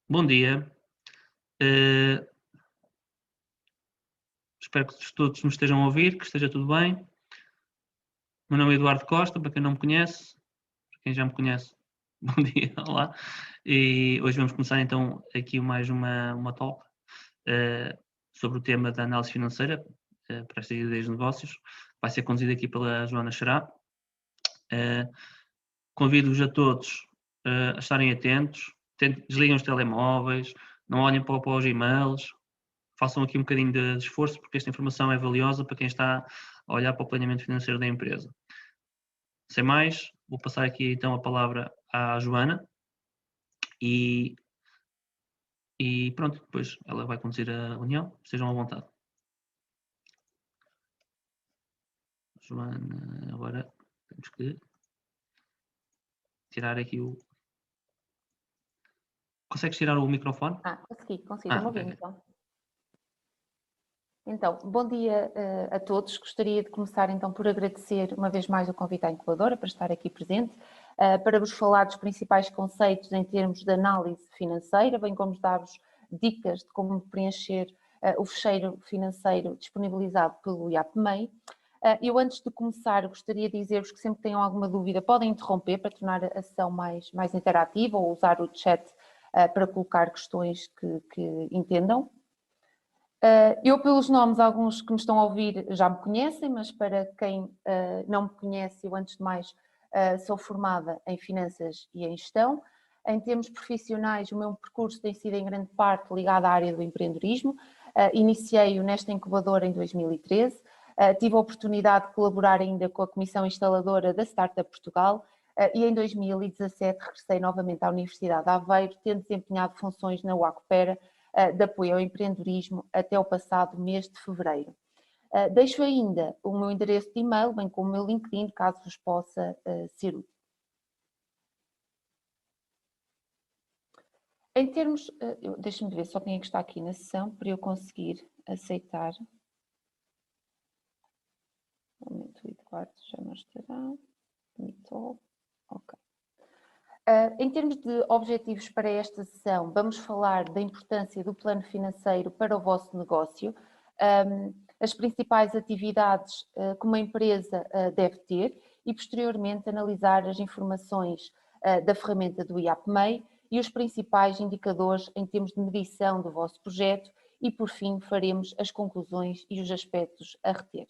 Bom dia. Eh, Espero que todos me estejam a ouvir, que esteja tudo bem. Meu nome é Eduardo Costa, para quem não me conhece, para quem já me conhece, bom dia, olá. E hoje vamos começar então aqui mais uma talk sobre o tema da análise financeira para estas ideias de negócios. Vai ser conduzida aqui pela Joana Xará. Convido-vos a todos a estarem atentos, desliguem os telemóveis, não olhem para os e-mails, façam aqui um bocadinho de esforço, porque esta informação é valiosa para quem está a olhar para o planeamento financeiro da empresa. Sem mais, vou passar aqui então a palavra à Joana e pronto, depois ela vai conduzir a reunião, estejam à vontade. Joana, agora temos que tirar aqui o... Consegues tirar o microfone? Consegui. Estão-me a ouvir, então? Então, bom dia a todos. Gostaria de começar então por agradecer uma vez mais o convite à incubadora para estar aqui presente, para vos falar dos principais conceitos em termos de análise financeira, bem como dar-vos dicas de como preencher o fecheiro financeiro disponibilizado pelo IAPMEI. Eu, antes de começar, gostaria de dizer-vos que sempre que tenham alguma dúvida podem interromper para tornar a sessão mais interativa ou usar o chat para colocar questões que entendam. Eu, pelos nomes, alguns que me estão a ouvir já me conhecem, mas para quem não me conhece, eu, antes de mais, sou formada em Finanças e em Gestão. Em termos profissionais, o meu percurso tem sido em grande parte ligado à área do empreendedorismo. Iniciei-o nesta incubadora em 2013. Tive a oportunidade de colaborar ainda com a Comissão Instaladora da Startup Portugal e em 2017 regressei novamente à Universidade de Aveiro, tendo desempenhado funções na Wacopera, de apoio ao empreendedorismo até o passado mês de fevereiro. Deixo ainda o meu endereço de e-mail, bem como o meu LinkedIn, caso vos possa ser útil. Em termos, deixem-me ver só quem é que está aqui na sessão para eu conseguir aceitar. Um momento, o Eduardo já não estará. Ok. Em termos de objetivos para esta sessão, vamos falar da importância do plano financeiro para o vosso negócio, as principais atividades que uma empresa deve ter e, posteriormente, analisar as informações da ferramenta do IAPMEI e os principais indicadores em termos de medição do vosso projeto e, por fim, faremos as conclusões e os aspectos a reter.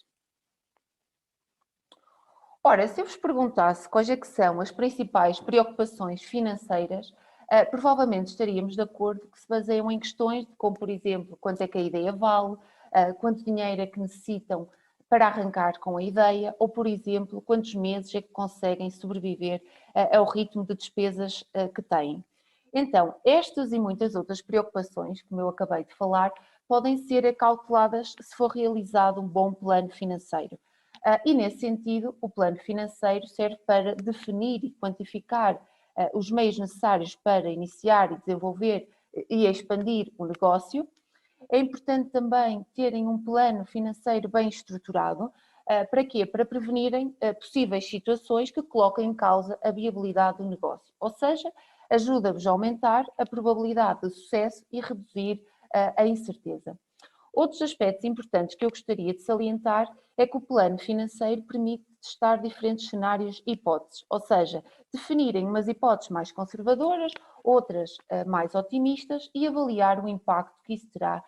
Ora, se eu vos perguntasse quais é que são as principais preocupações financeiras, provavelmente estaríamos de acordo que se baseiam em questões como, por exemplo, quanto é que a ideia vale, quanto dinheiro é que necessitam para arrancar com a ideia, ou, por exemplo, quantos meses é que conseguem sobreviver ao ritmo de despesas que têm. Então, estas e muitas outras preocupações, como eu acabei de falar, podem ser calculadas se for realizado um bom plano financeiro. E, nesse sentido, o plano financeiro serve para definir e quantificar os meios necessários para iniciar e desenvolver e expandir o negócio. É importante também terem um plano financeiro bem estruturado. Para quê? Para prevenirem possíveis situações que coloquem em causa a viabilidade do negócio. Ou seja, ajuda-vos a aumentar a probabilidade de sucesso e reduzir a incerteza. Outros aspectos importantes que eu gostaria de salientar é que o plano financeiro permite testar diferentes cenários e hipóteses, ou seja, definirem umas hipóteses mais conservadoras, outras mais otimistas e avaliar o impacto que isso terá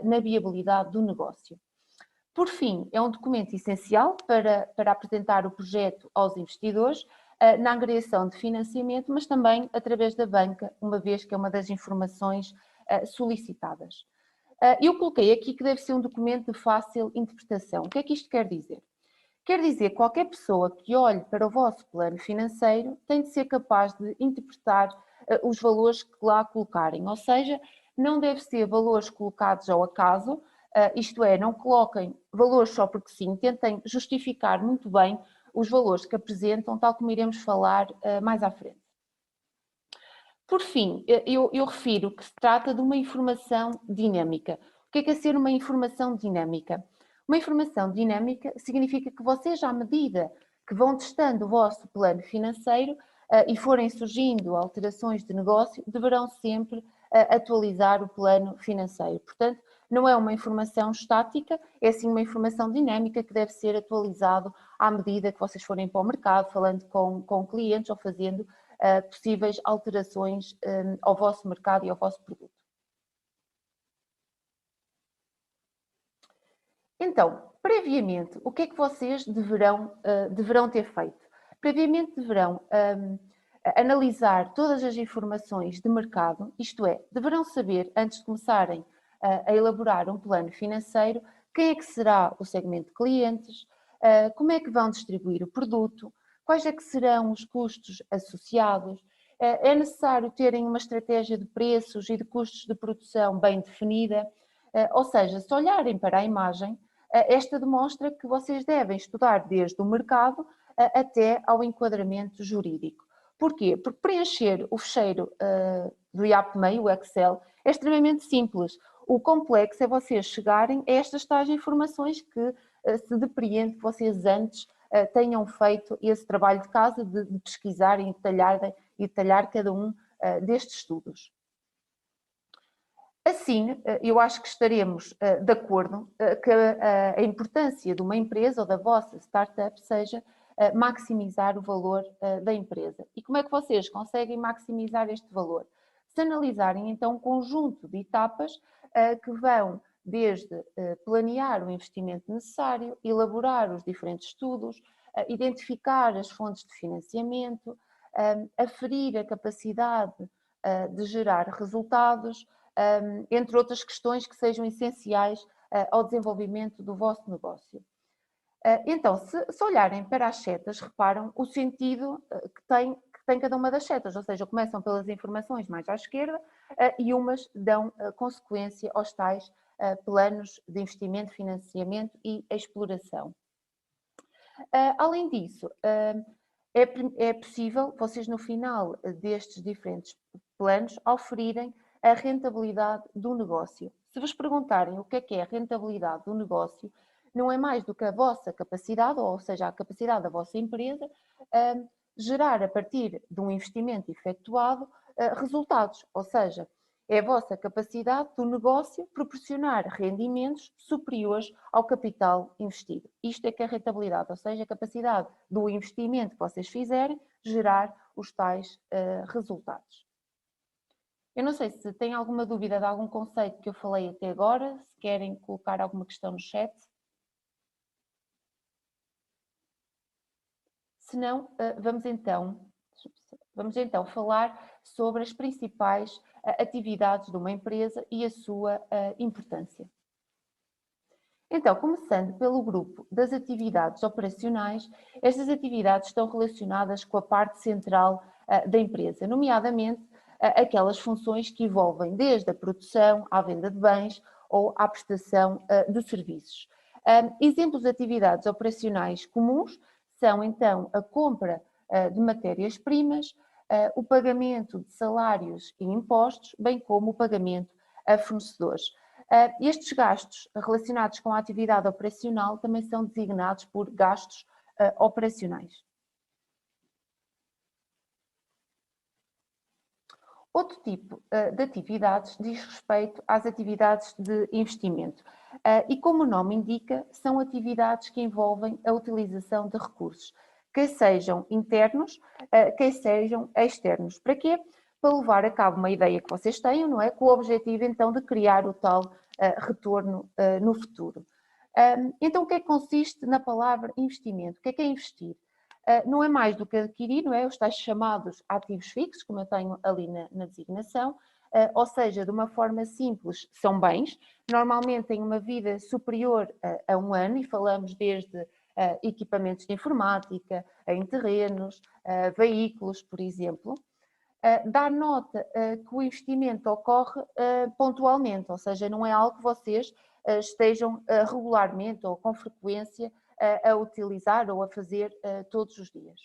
na viabilidade do negócio. Por fim, é um documento essencial para apresentar o projeto aos investidores na angariação de financiamento, mas também através da banca, uma vez que é uma das informações solicitadas. Eu coloquei aqui que deve ser um documento de fácil interpretação. O que é que isto quer dizer? Quer dizer que qualquer pessoa que olhe para o vosso plano financeiro tem de ser capaz de interpretar os valores que lá colocarem, ou seja, não deve ser valores colocados ao acaso, isto é, não coloquem valores só porque sim, tentem justificar muito bem os valores que apresentam, tal como iremos falar mais à frente. Por fim, eu refiro que se trata de uma informação dinâmica. O que é ser uma informação dinâmica? Uma informação dinâmica significa que vocês, à medida que vão testando o vosso plano financeiro e forem surgindo alterações de negócio, deverão sempre atualizar o plano financeiro. Portanto, não é uma informação estática, é sim uma informação dinâmica que deve ser atualizado à medida que vocês forem para o mercado, falando com clientes ou fazendo possíveis alterações ao vosso mercado e ao vosso produto. Então, previamente, o que é que vocês deverão ter feito? Previamente deverão analisar todas as informações de mercado, isto é, deverão saber, antes de começarem a elaborar um plano financeiro, quem é que será o segmento de clientes, como é que vão distribuir o produto, quais é que serão os custos associados. É necessário terem uma estratégia de preços e de custos de produção bem definida, ou seja, se olharem para a imagem, esta demonstra que vocês devem estudar desde o mercado até ao enquadramento jurídico. Porquê? Porque preencher o fecheiro do IAPMEI, o Excel, é extremamente simples. O complexo é vocês chegarem a estas tais informações que se depreende que vocês antes tenham feito esse trabalho de casa de pesquisar e detalhar cada um destes estudos. Assim, eu acho que estaremos de acordo que a importância de uma empresa ou da vossa startup seja maximizar o valor da empresa. E como é que vocês conseguem maximizar este valor? Se analisarem então um conjunto de etapas que vão desde planear o investimento necessário, elaborar os diferentes estudos, identificar as fontes de financiamento, aferir a capacidade de gerar resultados, entre outras questões que sejam essenciais ao desenvolvimento do vosso negócio. Então, se olharem para as setas, reparam o sentido que tem cada uma das setas, ou seja, começam pelas informações mais à esquerda e umas dão consequência aos tais planos de investimento, financiamento e exploração. Além disso, é possível vocês no final destes diferentes planos oferirem a rentabilidade do negócio. Se vos perguntarem o que é a rentabilidade do negócio, não é mais do que a vossa capacidade, ou seja, a capacidade da vossa empresa, gerar a partir de um investimento efetuado resultados, ou seja, é a vossa capacidade do negócio proporcionar rendimentos superiores ao capital investido. Isto é que é a rentabilidade, ou seja, a capacidade do investimento que vocês fizerem gerar os tais resultados. Eu não sei se têm alguma dúvida de algum conceito que eu falei até agora, se querem colocar alguma questão no chat. Se não, vamos então falar sobre as principais atividades de uma empresa e a sua importância. Então, começando pelo grupo das atividades operacionais, estas atividades estão relacionadas com a parte central da empresa, nomeadamente aquelas funções que envolvem desde a produção à venda de bens ou à prestação de serviços. Exemplos de atividades operacionais comuns são então a compra de matérias-primas, o pagamento de salários e impostos, bem como o pagamento a fornecedores. Estes gastos relacionados com a atividade operacional também são designados por gastos operacionais. Outro tipo de atividades diz respeito às atividades de investimento e, como o nome indica, são atividades que envolvem a utilização de recursos, quer sejam internos, quer sejam externos. Para quê? Para levar a cabo uma ideia que vocês tenham, não é? Com o objetivo então de criar o tal retorno no futuro. Então, o que é que consiste na palavra investimento? O que é investir? Não é mais do que adquirir, não é? Os tais chamados ativos fixos, como eu tenho ali na designação, ou seja, de uma forma simples, são bens, normalmente têm uma vida superior a um ano, e falamos desde equipamentos de informática, em terrenos, veículos, por exemplo. Dá nota que o investimento ocorre pontualmente, ou seja, não é algo que vocês estejam regularmente ou com frequência a utilizar ou a fazer todos os dias.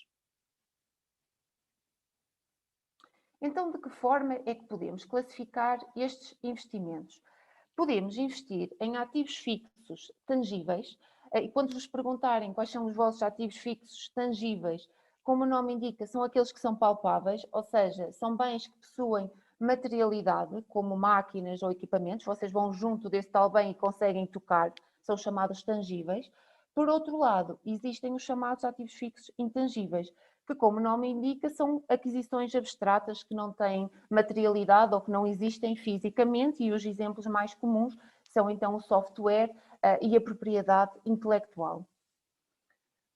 Então, de que forma é que podemos classificar estes investimentos? Podemos investir em ativos fixos tangíveis, e quando vos perguntarem quais são os vossos ativos fixos tangíveis, como o nome indica, são aqueles que são palpáveis, ou seja, são bens que possuem materialidade, como máquinas ou equipamentos, vocês vão junto desse tal bem e conseguem tocar, são chamados tangíveis. Por outro lado, existem os chamados ativos fixos intangíveis, que, como o nome indica, são aquisições abstratas que não têm materialidade ou que não existem fisicamente, e os exemplos mais comuns são então o software e a propriedade intelectual.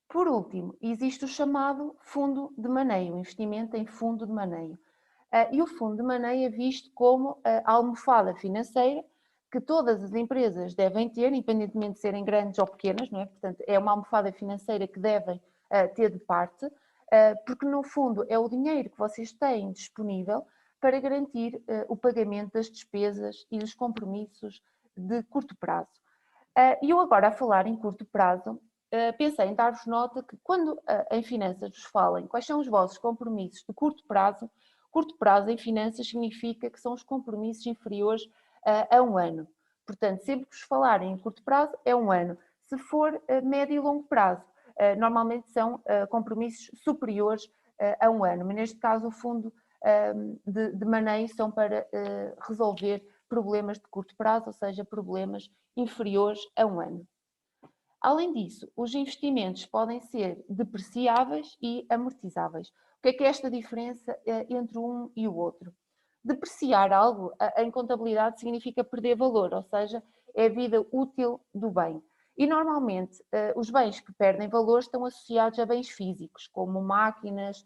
Por último, existe o chamado fundo de maneio, investimento em fundo de maneio. E o fundo de maneio é visto como a almofada financeira que todas as empresas devem ter, independentemente de serem grandes ou pequenas, não é? Portanto, é uma almofada financeira que devem ter de parte, porque no fundo é o dinheiro que vocês têm disponível para garantir o pagamento das despesas e dos compromissos de curto prazo. E eu agora, a falar em curto prazo, pensei em dar-vos nota que quando em finanças vos falem quais são os vossos compromissos de curto prazo em finanças significa que são os compromissos inferiores a um ano. Portanto, sempre que vos falarem em curto prazo, é um ano. Se for médio e longo prazo, normalmente são compromissos superiores a um ano. Mas neste caso, o fundo de maneio são para resolver problemas de curto prazo, ou seja, problemas inferiores a um ano. Além disso, os investimentos podem ser depreciáveis e amortizáveis. O que é esta diferença entre um e o outro? Depreciar algo em contabilidade significa perder valor, ou seja, é a vida útil do bem. E normalmente os bens que perdem valor estão associados a bens físicos, como máquinas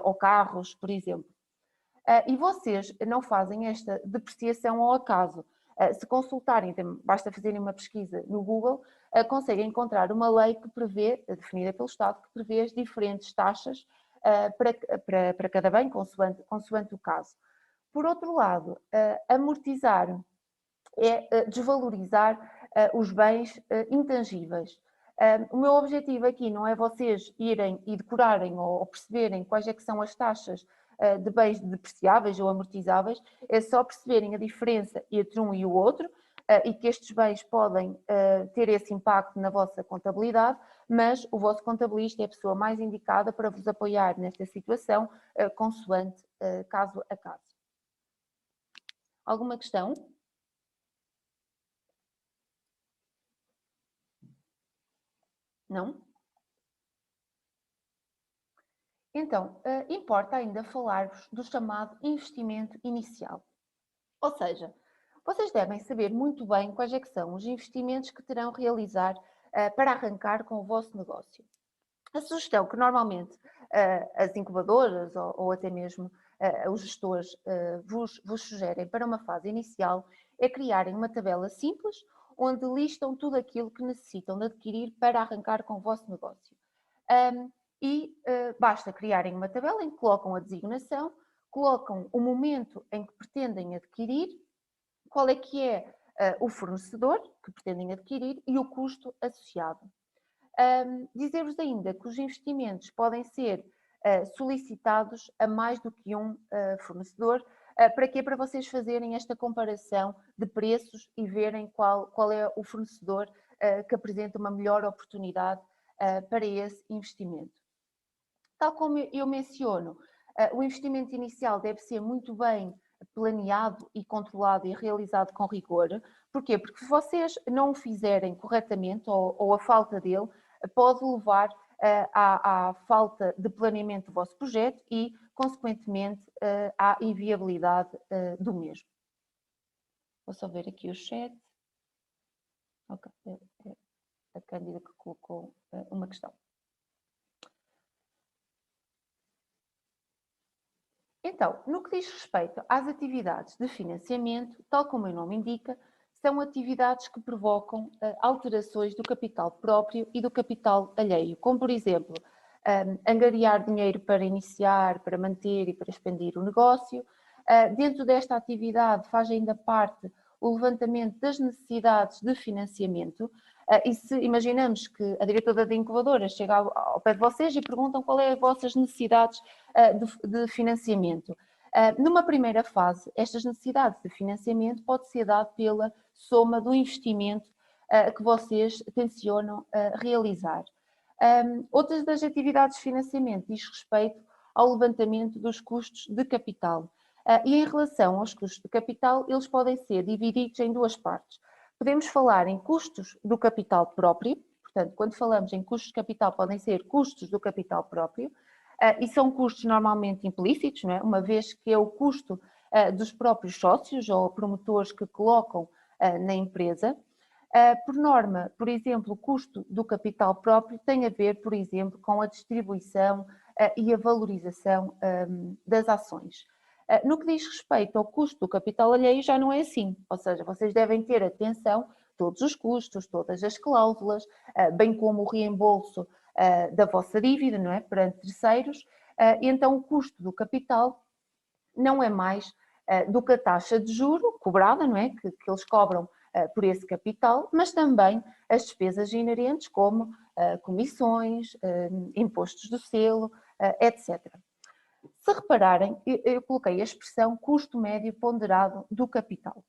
ou carros, por exemplo. E vocês não fazem esta depreciação ao acaso. Se consultarem, basta fazerem uma pesquisa no Google, conseguem encontrar uma lei que prevê, definida pelo Estado, que prevê as diferentes taxas para cada bem, consoante o caso. Por outro lado, amortizar é desvalorizar os bens intangíveis. O meu objetivo aqui não é vocês irem e decorarem ou perceberem quais é que são as taxas de bens depreciáveis ou amortizáveis, é só perceberem a diferença entre um e o outro e que estes bens podem ter esse impacto na vossa contabilidade, mas o vosso contabilista é a pessoa mais indicada para vos apoiar nesta situação, consoante caso a caso. Alguma questão? Não? Então, importa ainda falar-vos do chamado investimento inicial. Ou seja, vocês devem saber muito bem quais é que são os investimentos que terão a realizar para arrancar com o vosso negócio. A sugestão que normalmente as incubadoras ou até mesmo os gestores vos sugerem para uma fase inicial é criarem uma tabela simples onde listam tudo aquilo que necessitam de adquirir para arrancar com o vosso negócio. Basta criarem uma tabela em que colocam a designação, colocam o momento em que pretendem adquirir, qual é que é o fornecedor que pretendem adquirir e o custo associado. Dizer-vos ainda que os investimentos podem ser solicitados a mais do que um fornecedor. Para quê? Para vocês fazerem esta comparação de preços e verem qual é o fornecedor que apresenta uma melhor oportunidade para esse investimento. Tal como eu menciono, o investimento inicial deve ser muito bem planeado e controlado e realizado com rigor. Porquê? Porque se vocês não o fizerem corretamente ou a falta dele, pode levar à falta de planeamento do vosso projeto e, consequentemente, à inviabilidade do mesmo. Vou só ver aqui o chat. Ok, a Cândida que colocou uma questão. Então, no que diz respeito às atividades de financiamento, tal como o nome indica, são atividades que provocam alterações do capital próprio e do capital alheio, como, por exemplo, angariar dinheiro para iniciar, para manter e para expandir o negócio. Dentro desta atividade faz ainda parte o levantamento das necessidades de financiamento. E se imaginamos que a diretora da incubadora chega ao pé de vocês e perguntam qual é as vossas necessidades de financiamento. Numa primeira fase, estas necessidades de financiamento pode ser dado pela soma do investimento que vocês tencionam realizar. Outras das atividades de financiamento diz respeito ao levantamento dos custos de capital. E em relação aos custos de capital, eles podem ser divididos em duas partes. Podemos falar em custos do capital próprio, portanto, quando falamos em custos de capital, podem ser custos do capital próprio, e são custos normalmente implícitos, não é? Uma vez que é o custo dos próprios sócios ou promotores que colocam na empresa. Por norma, por exemplo, o custo do capital próprio tem a ver, por exemplo, com a distribuição e a valorização das ações. No que diz respeito ao custo do capital alheio, já não é assim, ou seja, vocês devem ter atenção a todos os custos, todas as cláusulas, bem como o reembolso da vossa dívida, não é? Perante terceiros, e então o custo do capital não é mais do que a taxa de juro cobrada, não é? Que eles cobram por esse capital, mas também as despesas inerentes, como comissões, impostos do selo, etc. Se repararem, eu coloquei a expressão custo médio ponderado do capital.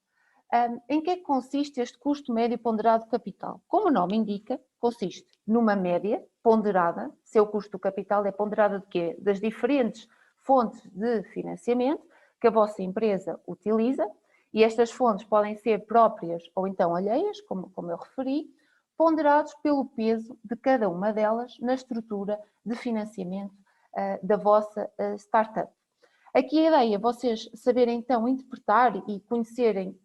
Em que é que consiste este custo médio ponderado do capital? Como o nome indica, consiste numa média ponderada. Seu custo do capital é ponderada de quê? Das diferentes fontes de financiamento que a vossa empresa utiliza, e estas fontes podem ser próprias ou então alheias, como eu referi, ponderados pelo peso de cada uma delas na estrutura de financiamento da vossa startup. Aqui a ideia é vocês saberem então interpretar e conhecerem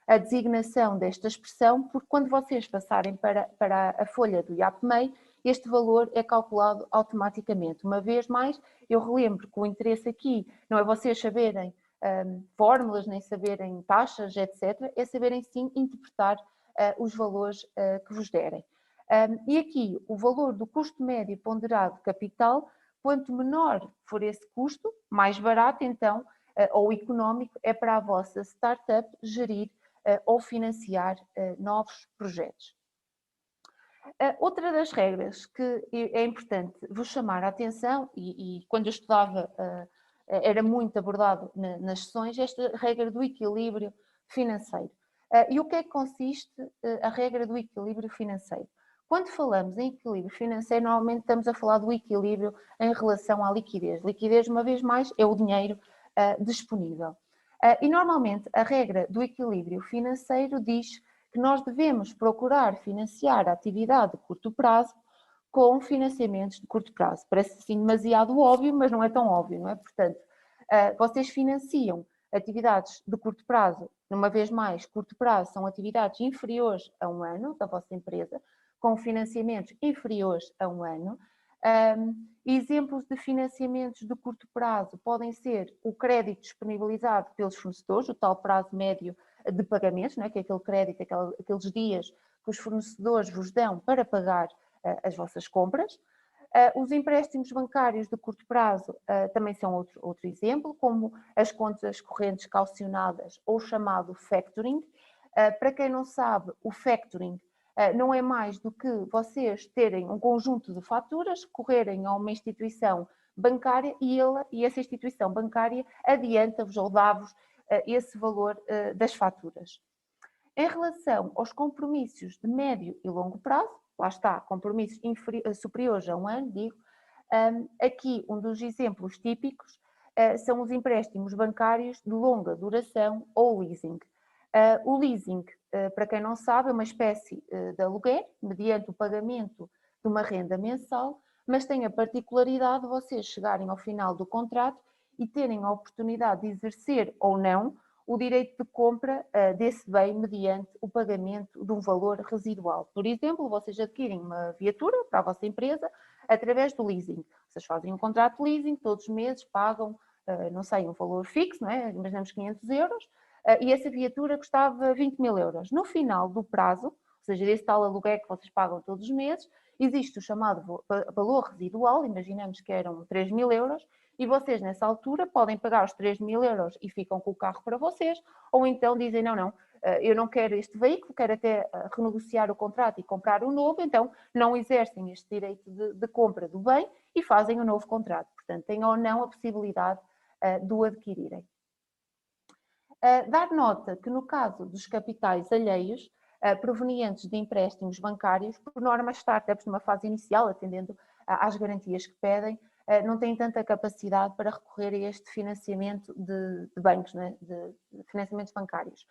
a designação desta expressão, porque quando vocês passarem para a folha do IAPMEI, este valor é calculado automaticamente. Uma vez mais, eu relembro que o interesse aqui não é vocês saberem fórmulas, nem saberem taxas, etc. É saberem sim interpretar os valores que vos derem. E aqui, o valor do custo médio ponderado de capital, quanto menor for esse custo, mais barato então, ou económico, é para a vossa startup gerir ou financiar novos projetos. Outra das regras que é importante vos chamar a atenção, e quando eu estudava era muito abordado nas sessões, esta regra do equilíbrio financeiro. E o que é que consiste a regra do equilíbrio financeiro? Quando falamos em equilíbrio financeiro, normalmente estamos a falar do equilíbrio em relação à liquidez. Liquidez, uma vez mais, é o dinheiro disponível. E normalmente a regra do equilíbrio financeiro diz que nós devemos procurar financiar a atividade de curto prazo com financiamentos de curto prazo. Parece assim demasiado óbvio, mas não é tão óbvio, não é? Portanto, vocês financiam atividades de curto prazo, uma vez mais, curto prazo são atividades inferiores a um ano da vossa empresa, com financiamentos inferiores a um ano. Exemplos de financiamentos de curto prazo podem ser o crédito disponibilizado pelos fornecedores, o tal prazo médio de pagamentos, não é? Que é aquele crédito, aqueles dias que os fornecedores vos dão para pagar as vossas compras. Os empréstimos bancários de curto prazo também são outro exemplo, como as contas correntes calcionadas ou chamado factoring. Para quem não sabe, o factoring não é mais do que vocês terem um conjunto de faturas, correrem a uma instituição bancária e essa instituição bancária adianta-vos ou dá-vos esse valor das faturas. Em relação aos compromissos de médio e longo prazo, lá está, compromissos superiores a um ano, digo, aqui um dos exemplos típicos são os empréstimos bancários de longa duração ou leasing. O leasing, para quem não sabe, é uma espécie de aluguer, mediante o pagamento de uma renda mensal, mas tem a particularidade de vocês chegarem ao final do contrato e terem a oportunidade de exercer ou não o direito de compra desse bem mediante o pagamento de um valor residual. Por exemplo, vocês adquirem uma viatura para a vossa empresa através do leasing. Vocês fazem um contrato de leasing, todos os meses pagam, não sei, um valor fixo, não é? Imaginamos 500 euros, e essa viatura custava 20 mil euros. No final do prazo, ou seja, desse tal aluguer que vocês pagam todos os meses, existe o chamado valor residual, imaginamos que eram 3 mil euros, e vocês nessa altura podem pagar os 3 mil euros e ficam com o carro para vocês, ou então dizem, não, eu não quero este veículo, quero até renegociar o contrato e comprar um novo, então não exercem este direito de compra do bem e fazem um novo contrato. Portanto, têm ou não a possibilidade de o adquirirem. Dar nota que no caso dos capitais alheios, provenientes de empréstimos bancários, por norma, startups numa fase inicial, atendendo às garantias que pedem, não têm tanta capacidade para recorrer a este financiamento de bancos, né? de financiamentos bancários.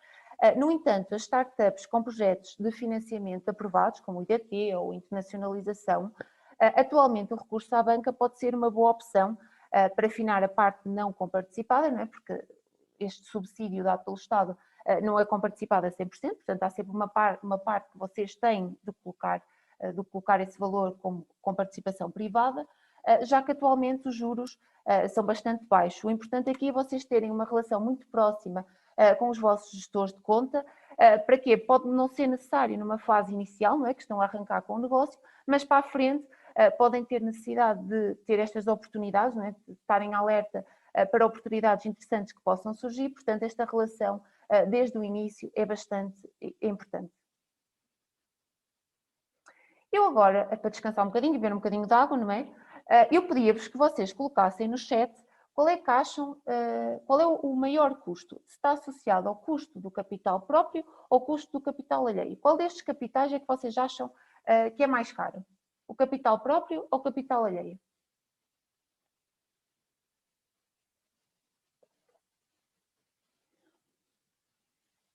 No entanto, as startups com projetos de financiamento aprovados, como o IDT ou internacionalização, atualmente o recurso à banca pode ser uma boa opção para afinar a parte não comparticipada, não é? Porque este subsídio dado pelo Estado não é comparticipada a 100%, portanto há sempre uma parte que vocês têm de colocar esse valor com participação privada, já que atualmente os juros são bastante baixos. O importante aqui é vocês terem uma relação muito próxima com os vossos gestores de conta. Para quê? Pode não ser necessário numa fase inicial, não é? Que estão a arrancar com o negócio, mas para a frente podem ter necessidade de ter estas oportunidades, não é? De estarem alerta para oportunidades interessantes que possam surgir, portanto esta relação desde o início é bastante importante. Eu agora, para descansar um bocadinho e beber um bocadinho de água, não é? Eu pedia-vos que vocês colocassem no chat qual é que acham, qual é o maior custo, se está associado ao custo do capital próprio ou ao custo do capital alheio. Qual destes capitais é que vocês acham que é mais caro? O capital próprio ou o capital alheio?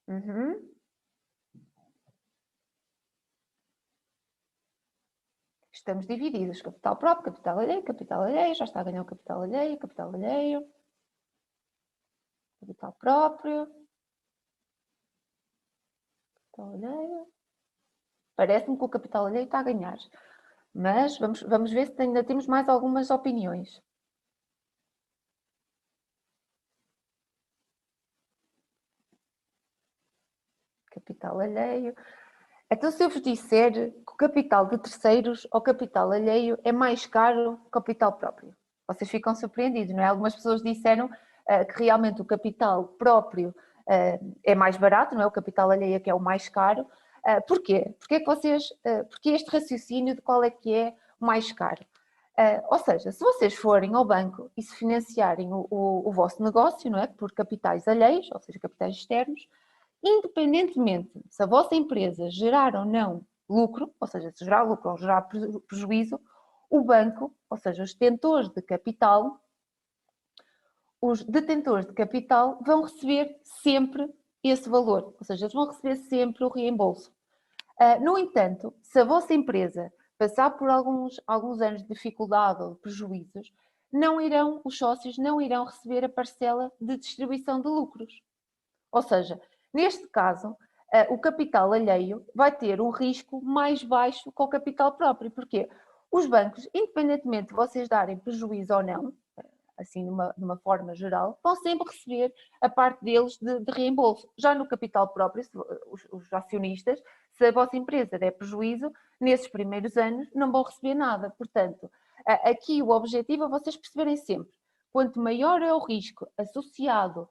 Uhum. Estamos divididos, capital próprio, capital alheio, já está a ganhar o capital alheio, capital próprio, capital alheio. Parece-me que o capital alheio está a ganhar, mas vamos ver se ainda temos mais algumas opiniões. Capital alheio. Então, se eu vos disser que o capital de terceiros ou capital alheio é mais caro que o capital próprio, vocês ficam surpreendidos, não é? Algumas pessoas disseram que realmente o capital próprio é mais barato, não é? O capital alheio é que é o mais caro. Porquê? Porque este raciocínio de qual é que é o mais caro? Ou seja, se vocês forem ao banco e se financiarem o vosso negócio, não é? Por capitais alheios, ou seja, capitais externos, independentemente se a vossa empresa gerar ou não lucro, ou seja, se gerar lucro ou gerar prejuízo, o banco, ou seja, os detentores de capital, vão receber sempre esse valor, ou seja, eles vão receber sempre o reembolso. No entanto, se a vossa empresa passar por alguns anos de dificuldade ou de prejuízos, os sócios não irão receber a parcela de distribuição de lucros. Ou seja, neste caso, o capital alheio vai ter um risco mais baixo que o capital próprio. Porquê? Os bancos, independentemente de vocês darem prejuízo ou não, assim numa forma geral, vão sempre receber a parte deles de reembolso. Já no capital próprio, os acionistas, se a vossa empresa der prejuízo, nesses primeiros anos não vão receber nada. Portanto, aqui o objetivo é vocês perceberem sempre, quanto maior é o risco associado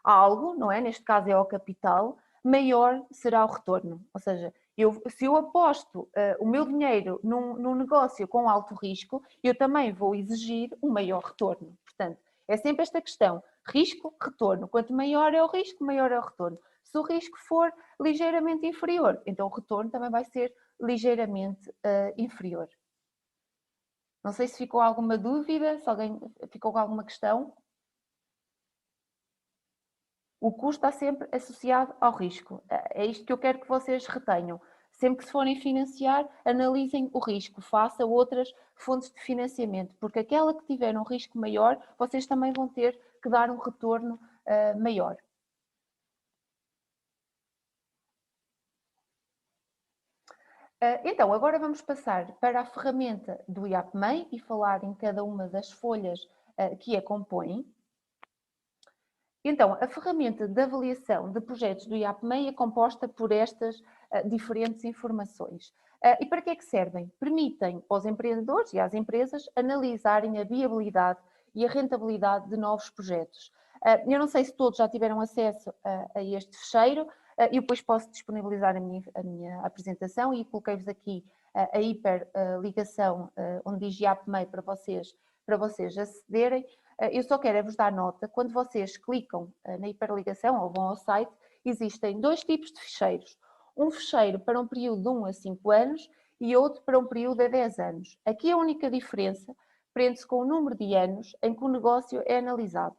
a algo, não é? Neste caso é ao capital, maior será o retorno. Ou seja, se eu aposto o meu dinheiro num negócio com alto risco, eu também vou exigir um maior retorno. Portanto, é sempre esta questão, risco, retorno. Quanto maior é o risco, maior é o retorno. Se o risco for ligeiramente inferior, então o retorno também vai ser ligeiramente inferior. Não sei se ficou alguma dúvida, se alguém ficou com alguma questão. O custo está sempre associado ao risco. É isto que eu quero que vocês retenham. Sempre que se forem financiar, analisem o risco, façam outras fontes de financiamento, porque aquela que tiver um risco maior, vocês também vão ter que dar um retorno maior. Então, agora vamos passar para a ferramenta do IAPMEI e falar em cada uma das folhas que a compõem. Então, a ferramenta de avaliação de projetos do IAPMEI é composta por estas diferentes informações. E para que é que servem? Permitem aos empreendedores e às empresas analisarem a viabilidade e a rentabilidade de novos projetos. Eu não sei se todos já tiveram acesso a este fecheiro, eu depois posso disponibilizar a minha apresentação e coloquei-vos aqui a hiperligação onde diz IAPMEI para vocês acederem. Eu só quero vos dar nota, quando vocês clicam na hiperligação ou vão ao site, existem dois tipos de ficheiros. Um ficheiro para um período de 1 a 5 anos e outro para um período de 10 anos. Aqui a única diferença prende-se com o número de anos em que o negócio é analisado.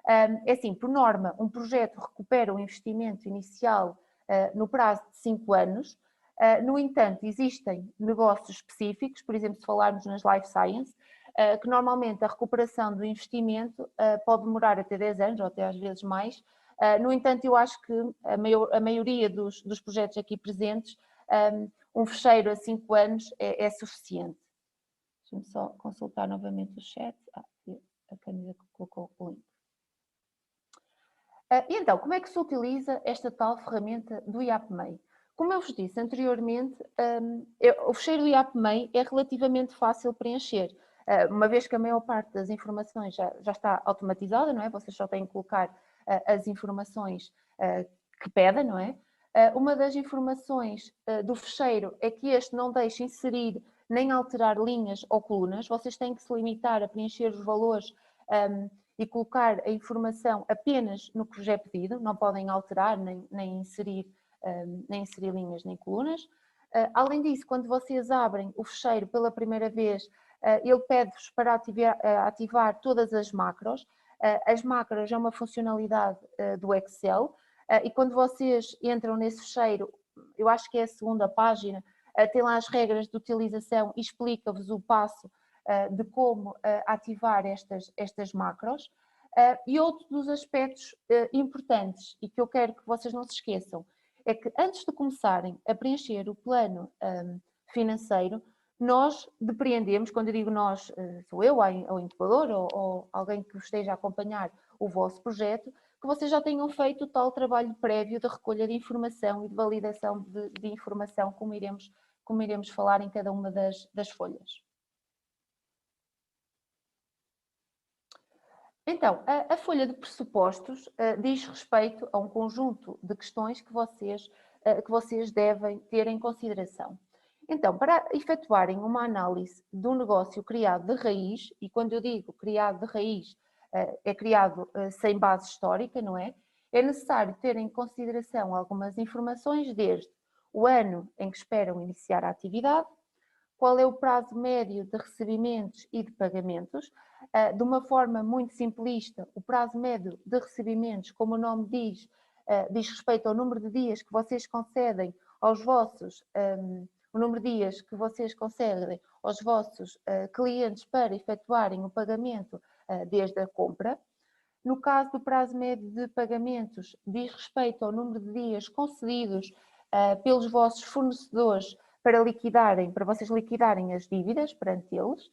É assim, por norma, um projeto recupera o investimento inicial no prazo de 5 anos. No entanto, existem negócios específicos, por exemplo, se falarmos nas Life Science, que normalmente a recuperação do investimento pode demorar até 10 anos ou até às vezes mais. No entanto, eu acho que a maioria dos projetos aqui presentes, um fecheiro a 5 anos é suficiente. Deixa-me só consultar novamente o chat. A Cândida colocou o link. E então, como é que se utiliza esta tal ferramenta do IAPMEI? Como eu vos disse anteriormente, o fecheiro do IAPMEI é relativamente fácil de preencher, uma vez que a maior parte das informações já está automatizada, não é? Vocês só têm que colocar as informações que pedem, não é? Uma das informações do fecheiro é que este não deixa inserir nem alterar linhas ou colunas, vocês têm que se limitar a preencher os valores e colocar a informação apenas no que vos é pedido, não podem alterar nem inserir linhas nem colunas. Além disso, quando vocês abrem o fecheiro pela primeira vez, ele pede-vos para ativar todas as macros. As macros é uma funcionalidade do Excel e quando vocês entram nesse fecheiro, eu acho que é a segunda página, tem lá as regras de utilização e explica-vos o passo de como ativar estas macros. E outro dos aspectos importantes e que eu quero que vocês não se esqueçam é que antes de começarem a preencher o plano financeiro, nós depreendemos, quando eu digo nós, sou eu, ou incubador, ou alguém que esteja a acompanhar o vosso projeto, que vocês já tenham feito o tal trabalho prévio de recolha de informação e de validação de informação, como iremos falar em cada uma das folhas. Então, a folha de pressupostos diz respeito a um conjunto de questões que vocês devem ter em consideração. Então, para efetuarem uma análise de um negócio criado de raiz, e quando eu digo criado de raiz, é criado sem base histórica, não é? É necessário ter em consideração algumas informações desde o ano em que esperam iniciar a atividade, qual é o prazo médio de recebimentos e de pagamentos. De uma forma muito simplista, o prazo médio de recebimentos, como o nome diz respeito ao número de dias que vocês concedem aos vossos, o número de dias que vocês concedem aos vossos clientes para efetuarem o pagamento desde a compra. No caso do prazo médio de pagamentos, diz respeito ao número de dias concedidos pelos vossos fornecedores para vocês liquidarem as dívidas perante eles.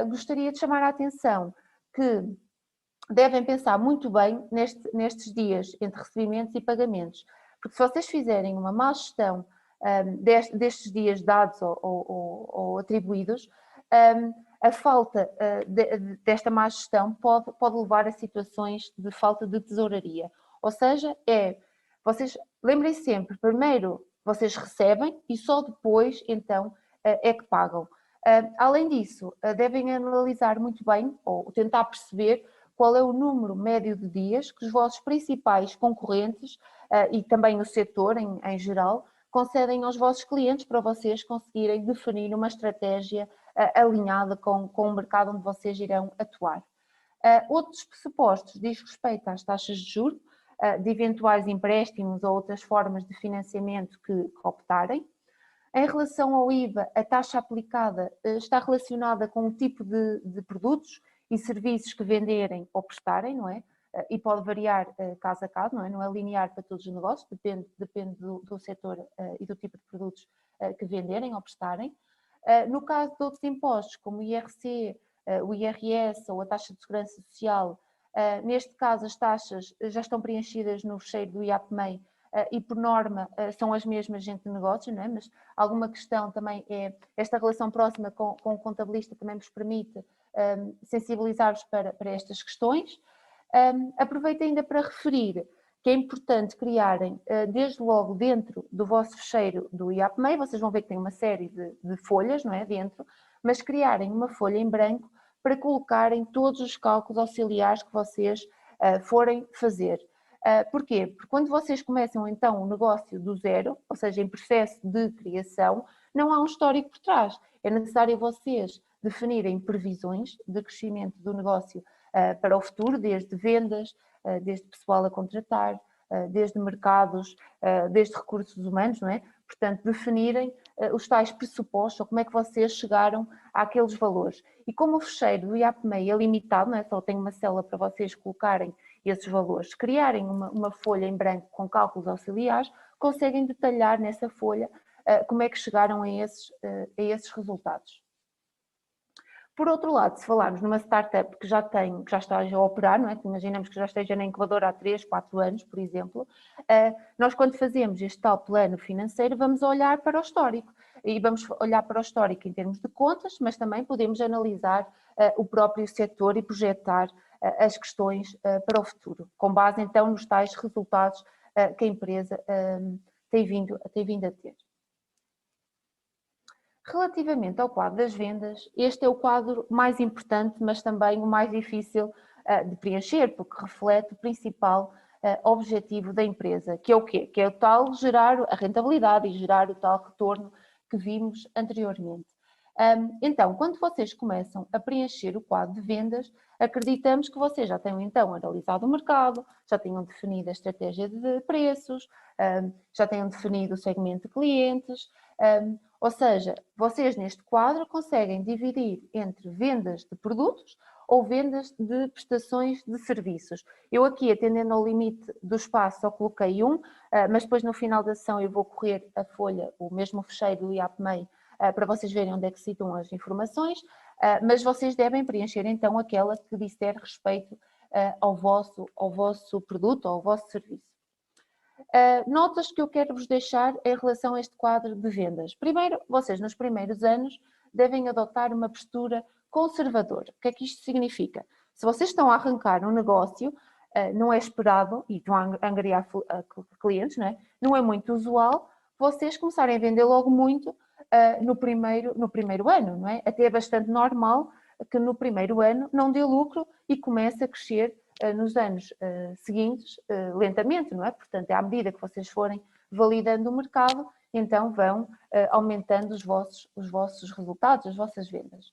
Gostaria de chamar a atenção que devem pensar muito bem nestes dias entre recebimentos e pagamentos, porque se vocês fizerem uma má gestão destes dias dados ou atribuídos, a falta desta má gestão pode levar a situações de falta de tesouraria. Ou seja, vocês lembrem-se sempre, primeiro vocês recebem e só depois, então, é que pagam. Além disso, devem analisar muito bem ou tentar perceber qual é o número médio de dias que os vossos principais concorrentes e também o setor em geral concedem aos vossos clientes para vocês conseguirem definir uma estratégia alinhada com o mercado onde vocês irão atuar. Outros pressupostos diz respeito às taxas de juros, de eventuais empréstimos ou outras formas de financiamento que optarem. Em relação ao IVA, a taxa aplicada está relacionada com o tipo de produtos e serviços que venderem ou prestarem, não é? E pode variar caso a caso, não é? Não é linear para todos os negócios, depende do setor e do tipo de produtos que venderem ou prestarem. No caso de outros impostos, como o IRC, o IRS ou a taxa de segurança social, neste caso as taxas já estão preenchidas no fecheiro do IAPMEI e por norma são as mesmas entre negócios, não é? Mas alguma questão também é esta relação próxima com o contabilista também vos permite sensibilizar-vos para estas questões. Aproveito ainda para referir que é importante criarem, desde logo dentro do vosso fecheiro do IAPMEI, vocês vão ver que tem uma série de folhas, não é, dentro, mas criarem uma folha em branco para colocarem todos os cálculos auxiliares que vocês forem fazer. Porquê? Porque quando vocês começam então um negócio do zero, ou seja, em processo de criação, não há um histórico por trás. É necessário vocês definirem previsões de crescimento do negócio para o futuro, desde vendas, desde pessoal a contratar, desde mercados, desde recursos humanos, não é? Portanto, definirem os tais pressupostos, ou como é que vocês chegaram àqueles valores. E como o fecheiro do IAPMEI é limitado, não é? Só tem uma célula para vocês colocarem esses valores, criarem uma folha em branco com cálculos auxiliares, conseguem detalhar nessa folha como é que chegaram a esses resultados. Por outro lado, se falarmos numa startup que já está a operar, não é? Imaginamos que já esteja na incubadora há 3, 4 anos, por exemplo, nós quando fazemos este tal plano financeiro vamos olhar para o histórico e vamos olhar para o histórico em termos de contas, mas também podemos analisar o próprio setor e projetar as questões para o futuro, com base então nos tais resultados que a empresa tem vindo a ter. Relativamente ao quadro das vendas, este é o quadro mais importante, mas também o mais difícil de preencher, porque reflete o principal objetivo da empresa, que é o quê? Que é o tal gerar a rentabilidade e gerar o tal retorno que vimos anteriormente. Então, quando vocês começam a preencher o quadro de vendas, acreditamos que vocês já tenham então analisado o mercado, já tenham definido a estratégia de preços, já tenham definido o segmento de clientes, ou seja, vocês neste quadro conseguem dividir entre vendas de produtos ou vendas de prestações de serviços. Eu aqui, atendendo ao limite do espaço, só coloquei mas depois no final da sessão eu vou correr a folha, o mesmo fecheiro do IAPMEI, para vocês verem onde é que se situam as informações, mas vocês devem preencher então aquela que disser respeito ao vosso produto ou ao vosso serviço. Notas que eu quero vos deixar em relação a este quadro de vendas. Primeiro, vocês nos primeiros anos devem adotar uma postura conservadora. O que é que isto significa? Se vocês estão a arrancar um negócio, não é esperado, e estão a angariar clientes, não é muito usual, vocês começarem a vender logo muito no primeiro ano, não é? Até é bastante normal que no primeiro ano não dê lucro e comece a crescer nos anos seguintes lentamente, não é? Portanto, à medida que vocês forem validando o mercado, então vão aumentando os vossos resultados, as vossas vendas.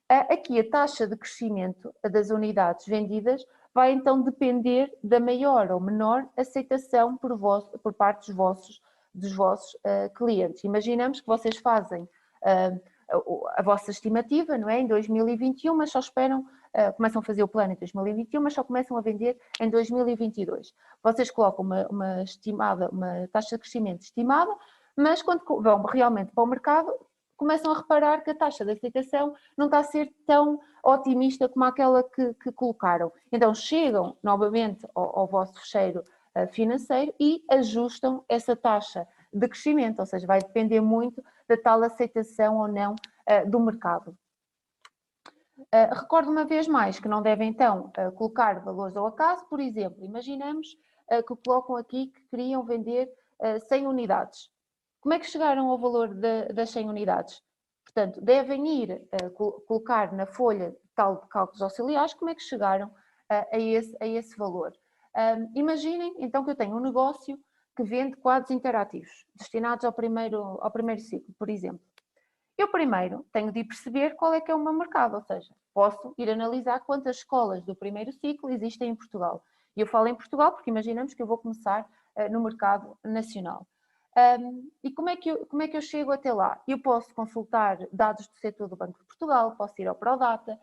Aqui a taxa de crescimento das unidades vendidas vai então depender da maior ou menor aceitação por parte dos vossos clientes. Imaginamos que vocês fazem a vossa estimativa, não é? Em 2021, mas só esperam, começam a fazer o plano em 2021, mas só começam a vender em 2022. Vocês colocam uma taxa de crescimento estimada, mas quando vão realmente para o mercado, começam a reparar que a taxa de aceitação não está a ser tão otimista como aquela que colocaram. Então chegam novamente ao vosso fecheiro financeiro e ajustam essa taxa de crescimento, ou seja, vai depender muito da tal aceitação ou não do mercado. Recordo uma vez mais que não devem então colocar valores ao acaso, por exemplo, imaginamos que colocam aqui que queriam vender 100 unidades. Como é que chegaram ao valor das 100 unidades? Portanto, devem ir colocar na folha tal de cálculos auxiliares como é que chegaram a esse valor. Imaginem então que eu tenho um negócio que vende quadros interativos, destinados ao primeiro ciclo, por exemplo. Eu primeiro tenho de perceber qual é que é o meu mercado, ou seja, posso ir analisar quantas escolas do primeiro ciclo existem em Portugal. E eu falo em Portugal porque imaginamos que eu vou começar no mercado nacional. E como é que eu chego até lá? Eu posso consultar dados do setor do Banco de Portugal, posso ir ao Prodata,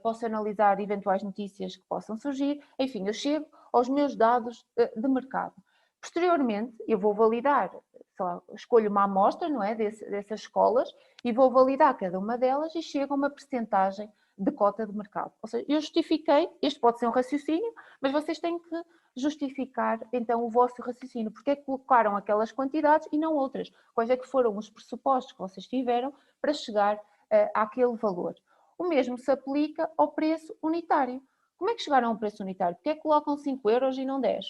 posso analisar eventuais notícias que possam surgir, enfim, eu chego aos meus dados de mercado. Posteriormente, eu vou validar, sei lá, escolho uma amostra, não é, dessas escolas e vou validar cada uma delas e chego a uma percentagem de cota de mercado. Ou seja, eu justifiquei, este pode ser um raciocínio, mas vocês têm que justificar então o vosso raciocínio, porque é que colocaram aquelas quantidades e não outras, quais é que foram os pressupostos que vocês tiveram para chegar àquele valor. O mesmo se aplica ao preço unitário. Como é que chegaram ao preço unitário? Porque é que colocam 5 euros e não 10?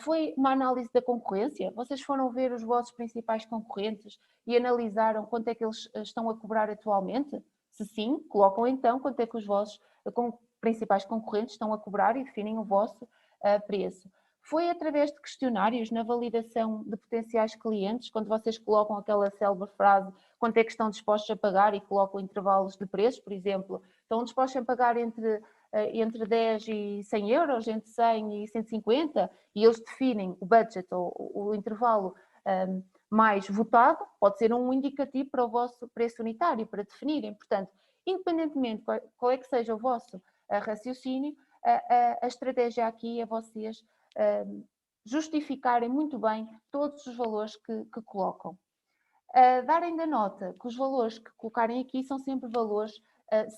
Foi uma análise da concorrência? Vocês foram ver os vossos principais concorrentes e analisaram quanto é que eles estão a cobrar atualmente? Se sim, colocam então quanto é que os vossos principais concorrentes estão a cobrar e definem o vosso preço. Foi através de questionários na validação de potenciais clientes, quando vocês colocam aquela célebre frase, quanto é que estão dispostos a pagar e colocam intervalos de preços, por exemplo, estão dispostos a pagar entre 10 e 100 euros, entre 100 e 150, e eles definem o budget ou o intervalo mais votado, pode ser um indicativo para o vosso preço unitário, para definirem. Portanto, independentemente qual é que seja o vosso raciocínio, a estratégia aqui é vocês justificarem muito bem todos os valores que colocam. Darem da nota que os valores que colocarem aqui são sempre valores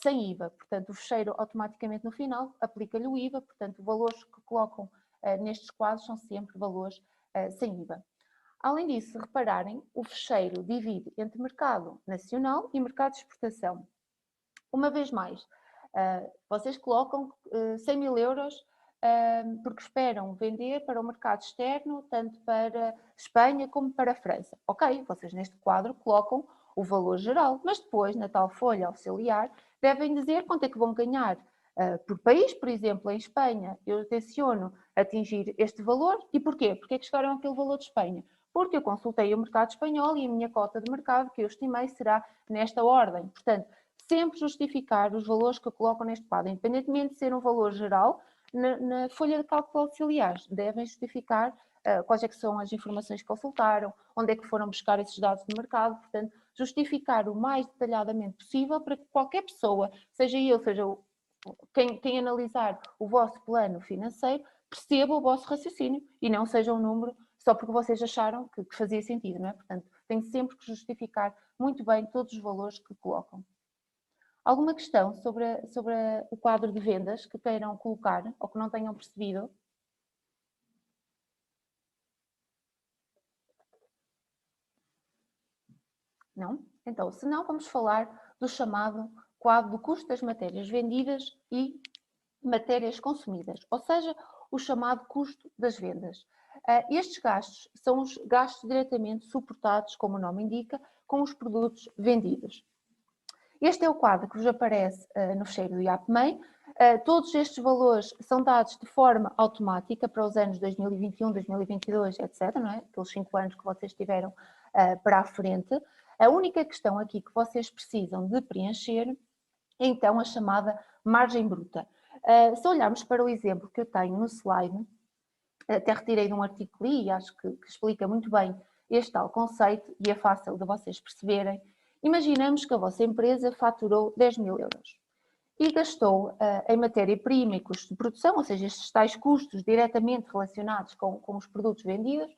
sem IVA, portanto o fecheiro automaticamente no final aplica-lhe o IVA, portanto os valores que colocam nestes quadros são sempre valores sem IVA. Além disso, se repararem, o fecheiro divide entre mercado nacional e mercado de exportação. Uma vez mais, vocês colocam 100 mil euros porque esperam vender para o mercado externo, tanto para Espanha como para a França. Ok, vocês neste quadro colocam o valor geral, mas depois, na tal folha auxiliar, devem dizer quanto é que vão ganhar por país. Por exemplo, em Espanha, eu tenciono atingir este valor. E porquê? Porque é que chegaram àquele valor de Espanha? Porque eu consultei o mercado espanhol e a minha cota de mercado, que eu estimei, será nesta ordem. Portanto, sempre justificar os valores que eu coloco neste quadro, independentemente de ser um valor geral, na folha de cálculo auxiliares, devem justificar quais é que são as informações que consultaram, onde é que foram buscar esses dados de mercado, portanto, justificar o mais detalhadamente possível para que qualquer pessoa, seja eu, seja quem analisar o vosso plano financeiro, perceba o vosso raciocínio e não seja um número só porque vocês acharam que fazia sentido, não é? Portanto, tem sempre que justificar muito bem todos os valores que colocam. Alguma questão sobre o quadro de vendas que queiram colocar ou que não tenham percebido? Não? Então, se não, vamos falar do chamado quadro do custo das matérias vendidas e matérias consumidas, ou seja, o chamado custo das vendas. Estes gastos são os gastos diretamente suportados, como o nome indica, com os produtos vendidos. Este é o quadro que vos aparece no fecheiro do IAPMEI. Todos estes valores são dados de forma automática para os anos 2021, 2022, etc. Não é? Aqueles 5 anos que vocês tiveram para a frente. A única questão aqui que vocês precisam de preencher é então a chamada margem bruta. Se olharmos para o exemplo que eu tenho no slide, até retirei de um artigo que li e acho que explica muito bem este tal conceito e é fácil de vocês perceberem. Imaginamos que a vossa empresa faturou 10 mil euros e gastou em matéria-prima e custos de produção, ou seja, estes tais custos diretamente relacionados com os produtos vendidos,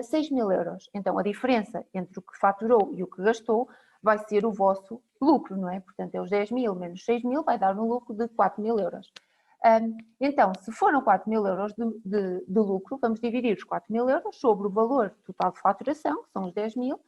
6 mil euros. Então, a diferença entre o que faturou e o que gastou vai ser o vosso lucro, não é? Portanto, é os 10 mil menos 6 mil, vai dar um lucro de 4 mil euros. Então, se foram 4 mil euros de lucro, vamos dividir os 4 mil euros sobre o valor total de faturação, que são os 10 mil,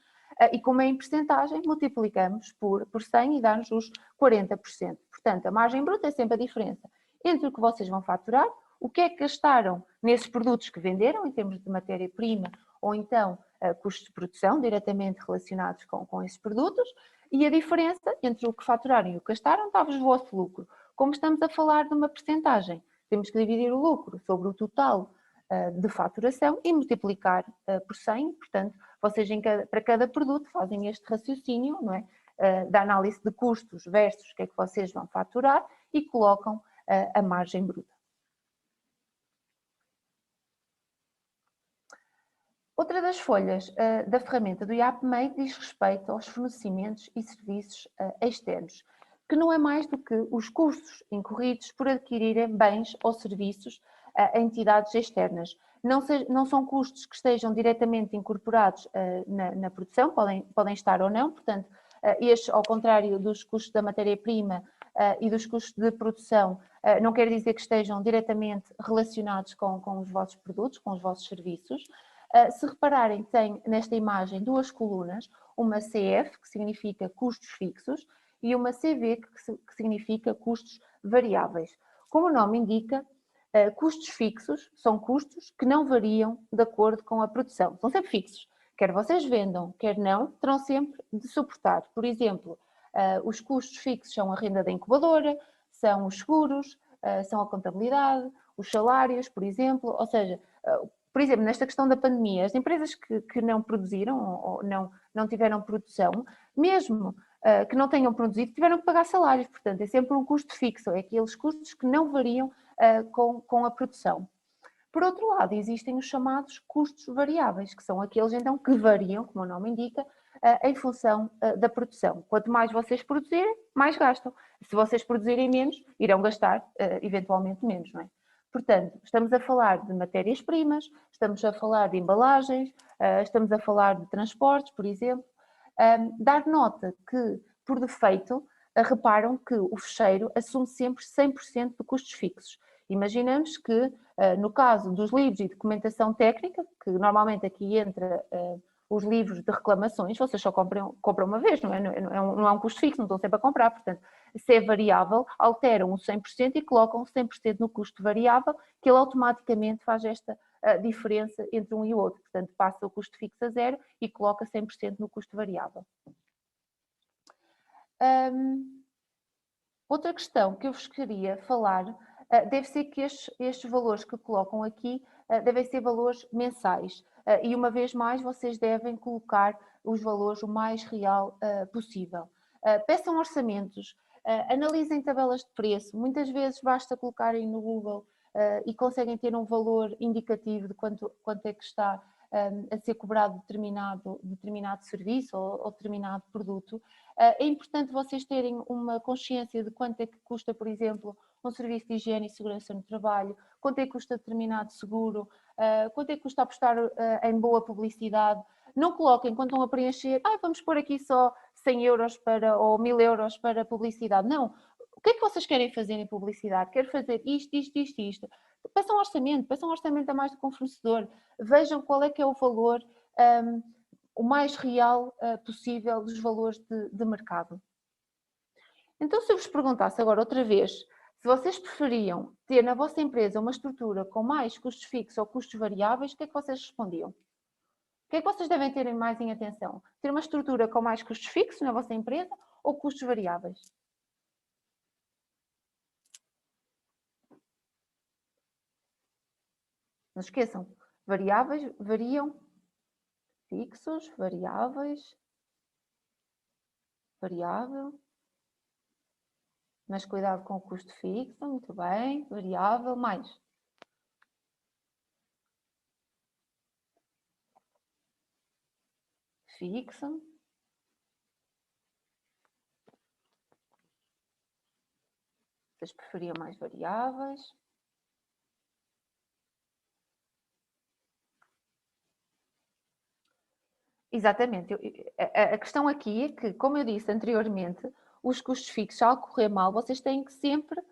e como é em percentagem, multiplicamos por 100 e dá-nos os 40%. Portanto, a margem bruta é sempre a diferença entre o que vocês vão faturar, o que é que gastaram nesses produtos que venderam, em termos de matéria-prima, ou então custos de produção diretamente relacionados com esses produtos, e a diferença entre o que faturaram e o que gastaram dá-vos o vosso lucro. Como estamos a falar de uma percentagem, temos que dividir o lucro sobre o total de faturação e multiplicar por 100, portanto, vocês para cada produto fazem este raciocínio, não é? Da análise de custos versus o que é que vocês vão faturar e colocam a margem bruta. Outra das folhas da ferramenta do IAPMEI diz respeito aos fornecimentos e serviços externos, que não é mais do que os custos incorridos por adquirirem bens ou serviços a entidades externas. Não são custos que estejam diretamente incorporados na produção, podem estar ou não, portanto, estes, ao contrário dos custos da matéria-prima e dos custos de produção, não quer dizer que estejam diretamente relacionados com os vossos produtos, com os vossos serviços. Se repararem, tem nesta imagem duas colunas, uma CF, que significa custos fixos, e uma CV, que significa custos variáveis. Como o nome indica, custos fixos são custos que não variam de acordo com a produção, são sempre fixos. Quer vocês vendam, quer não, terão sempre de suportar. Por exemplo, os custos fixos são a renda da incubadora, são os seguros, são a contabilidade, os salários, por exemplo, ou seja, Por exemplo, nesta questão da pandemia, as empresas que não produziram ou não tiveram produção, mesmo que não tenham produzido, tiveram que pagar salários. Portanto, é sempre um custo fixo, é aqueles custos que não variam com a produção. Por outro lado, existem os chamados custos variáveis, que são aqueles então que variam, como o nome indica, em função da produção. Quanto mais vocês produzirem, mais gastam. Se vocês produzirem menos, irão gastar eventualmente menos, não é? Portanto, estamos a falar de matérias-primas, estamos a falar de embalagens, estamos a falar de transportes, por exemplo. Dar nota que, por defeito, reparam que o fecheiro assume sempre 100% de custos fixos. Imaginamos que, no caso dos livros e documentação técnica, que normalmente aqui entra os livros de reclamações, vocês só compram uma vez, não é um custo fixo, não estão sempre a comprar, portanto, se é variável, alteram o 100% e colocam 100% no custo variável, que ele automaticamente faz esta diferença entre um e o outro, portanto, passa o custo fixo a zero e coloca 100% no custo variável. Outra questão que eu vos queria falar deve ser que estes valores que colocam aqui devem ser valores mensais e uma vez mais vocês devem colocar os valores o mais real possível. Peçam orçamentos, analisem tabelas de preço, muitas vezes basta colocarem no Google e conseguem ter um valor indicativo de quanto é que está a ser cobrado determinado serviço ou determinado produto. É importante vocês terem uma consciência de quanto é que custa, por exemplo, um serviço de higiene e segurança no trabalho, quanto é que custa determinado seguro, quanto é que custa apostar em boa publicidade. Não coloquem, quando estão a preencher, vamos pôr aqui só 100 euros ou 1000 euros para publicidade. Não. O que é que vocês querem fazer em publicidade? Quero fazer isto. Peçam um orçamento a mais do que um fornecedor. Vejam qual é que é o valor o mais real possível dos valores de mercado. Então, se eu vos perguntasse agora outra vez, se vocês preferiam ter na vossa empresa uma estrutura com mais custos fixos ou custos variáveis, o que é que vocês respondiam? O que é que vocês devem ter mais em atenção? Ter uma estrutura com mais custos fixos na vossa empresa ou custos variáveis? Não esqueçam, variáveis variam, fixos, variáveis, variável, mas cuidado com o custo fixo, muito bem, variável, mais. Fixo. Vocês preferiam mais variáveis? Exatamente. A questão aqui é que, como eu disse anteriormente, os custos fixos, ao correr mal, vocês têm que sempre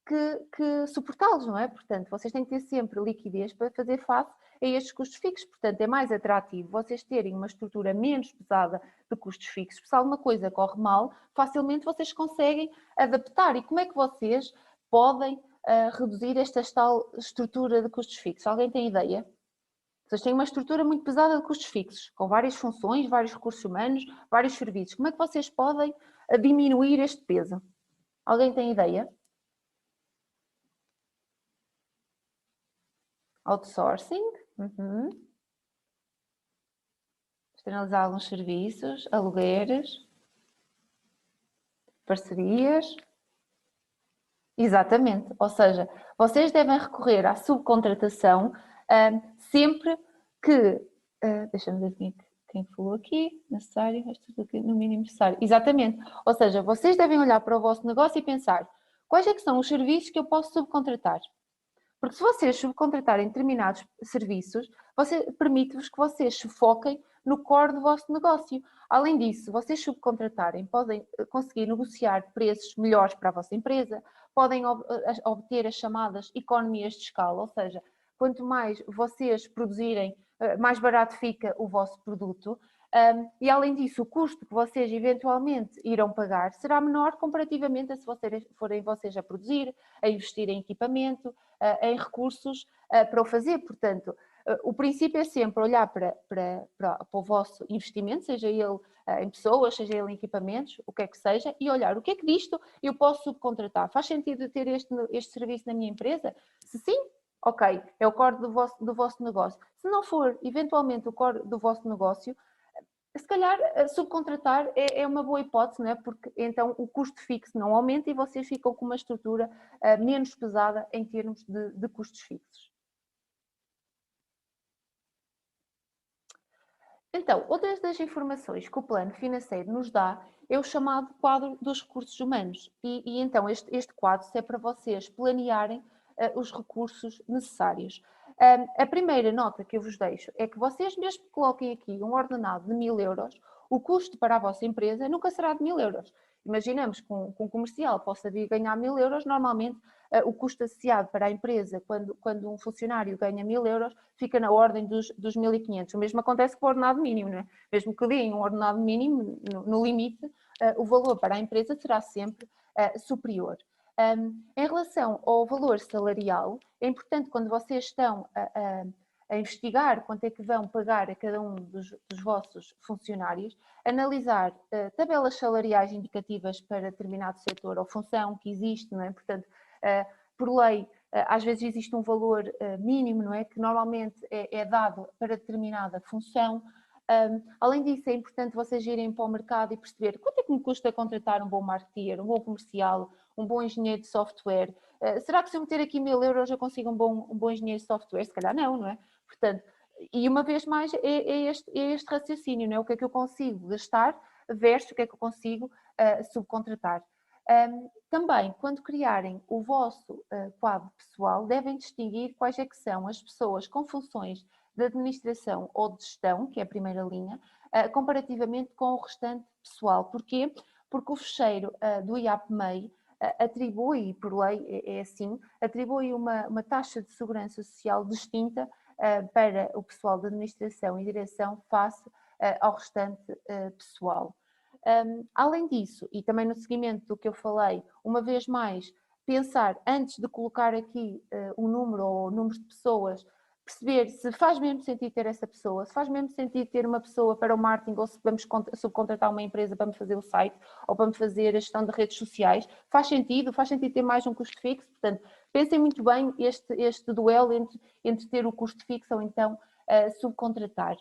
que suportá-los, não é? Portanto, vocês têm que ter sempre liquidez para fazer face a estes custos fixos. Portanto, é mais atrativo vocês terem uma estrutura menos pesada de custos fixos. Se alguma coisa corre mal, facilmente vocês conseguem adaptar. E como é que vocês podem reduzir esta tal estrutura de custos fixos? Alguém tem ideia? Vocês têm uma estrutura muito pesada de custos fixos, com várias funções, vários recursos humanos, vários serviços. Como é que vocês podem diminuir este peso? Alguém tem ideia? Outsourcing. Externalizar alguns serviços, alugueres, parcerias. Exatamente. Ou seja, vocês devem recorrer à subcontratação sempre que... Deixa-me ver quem falou aqui. Necessário, no mínimo necessário. Exatamente. Ou seja, vocês devem olhar para o vosso negócio e pensar quais é que são os serviços que eu posso subcontratar. Porque se vocês subcontratarem determinados serviços, permite-vos que vocês se foquem no core do vosso negócio. Além disso, vocês subcontratarem, podem conseguir negociar preços melhores para a vossa empresa, podem obter as chamadas economias de escala, ou seja, quanto mais vocês produzirem, mais barato fica o vosso produto. E além disso, o custo que vocês eventualmente irão pagar será menor comparativamente a se forem vocês a produzir, a investir em equipamento, em recursos para o fazer. Portanto, o princípio é sempre olhar para o vosso investimento, seja ele em pessoas, seja ele em equipamentos, o que é que seja, e olhar o que é que disto eu posso subcontratar. Faz sentido ter este serviço na minha empresa? Se sim, ok, é o core do vosso negócio. Se não for, eventualmente, o core do vosso negócio, se calhar subcontratar é uma boa hipótese, não é? Porque então o custo fixo não aumenta e vocês ficam com uma estrutura menos pesada em termos de custos fixos. Então, outras das informações que o plano financeiro nos dá é o chamado quadro dos recursos humanos. E então este quadro é para vocês planearem os recursos necessários. A primeira nota que eu vos deixo é que vocês mesmo que coloquem aqui um ordenado de 1000 euros, o custo para a vossa empresa nunca será de 1000 euros. Imaginamos que um comercial possa vir ganhar 1000 euros, normalmente o custo associado para a empresa, quando um funcionário ganha 1000 euros, fica na ordem dos 1500. O mesmo acontece com o ordenado mínimo, não é? Mesmo que deem um ordenado mínimo, no limite, o valor para a empresa será sempre superior. Em relação ao valor salarial, é importante quando vocês estão a investigar quanto é que vão pagar a cada um dos vossos funcionários, analisar tabelas salariais indicativas para determinado setor ou função que existe, não é? Portanto, por lei, às vezes existe um valor mínimo, não é? Que normalmente é dado para determinada função. Além disso, é importante vocês irem para o mercado e perceber quanto é que me custa contratar um bom marketeer, um bom comercial, um bom engenheiro de software. Será que se eu meter aqui 1000 euros eu consigo um bom engenheiro de software? Se calhar não, não é? Portanto, e uma vez mais é este raciocínio, não é? O que é que eu consigo gastar versus o que é que eu consigo subcontratar. Também, quando criarem o vosso quadro pessoal, devem distinguir quais é que são as pessoas com funções de administração ou de gestão, que é a primeira linha, comparativamente com o restante pessoal. Porquê? Porque o fecheiro do IAPMEI atribui, por lei é assim, atribui uma taxa de segurança social distinta para o pessoal de administração e direção face ao restante pessoal. Além disso, e também no seguimento do que eu falei, uma vez mais, pensar antes de colocar aqui um número ou números de pessoas, perceber se faz mesmo sentido ter essa pessoa, se faz mesmo sentido ter uma pessoa para o marketing ou se vamos subcontratar uma empresa para me fazer o site ou para me fazer a gestão de redes sociais, faz sentido ter mais um custo fixo, portanto, pensem muito bem este duelo entre ter o custo fixo ou então subcontratar.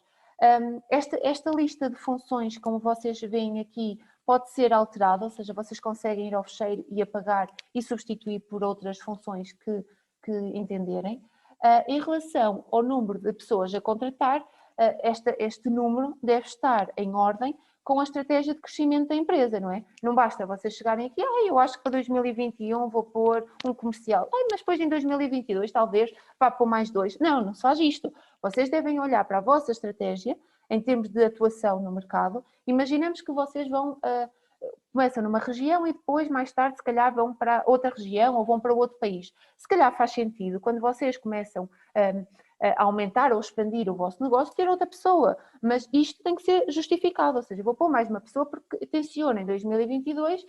Esta lista de funções, como vocês veem aqui, pode ser alterada, ou seja, vocês conseguem ir ao fecheiro e apagar e substituir por outras funções que entenderem. Em relação ao número de pessoas a contratar, este número deve estar em ordem com a estratégia de crescimento da empresa, não é? Não basta vocês chegarem aqui, eu acho que para 2021 vou pôr um comercial, mas depois em 2022 talvez vá pôr mais 2. Não se faz isto. Vocês devem olhar para a vossa estratégia em termos de atuação no mercado. Imaginemos que vocês começam numa região e depois, mais tarde, se calhar vão para outra região ou vão para outro país. Se calhar faz sentido, quando vocês começam a aumentar ou expandir o vosso negócio, ter outra pessoa. Mas isto tem que ser justificado, ou seja, eu vou pôr mais uma pessoa porque tenciono em 2022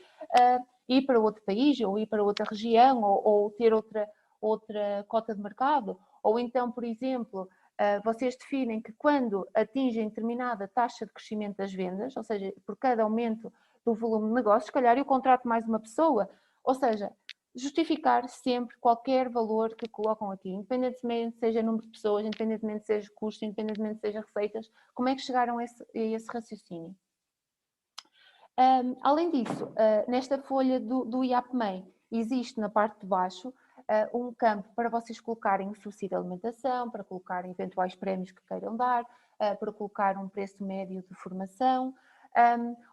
ir para outro país ou ir para outra região ou ter outra cota de mercado. Ou então, por exemplo, vocês definem que quando atingem determinada taxa de crescimento das vendas, ou seja, por cada aumento do volume de negócios, se calhar eu contrato mais uma pessoa, ou seja, justificar sempre qualquer valor que colocam aqui, independentemente seja número de pessoas, independentemente seja custo, independentemente seja receitas, como é que chegaram a esse raciocínio. Além disso, nesta folha do IAPMEI, existe na parte de baixo um campo para vocês colocarem o subsídio de alimentação, para colocarem eventuais prémios que queiram dar, para colocar um preço médio de formação.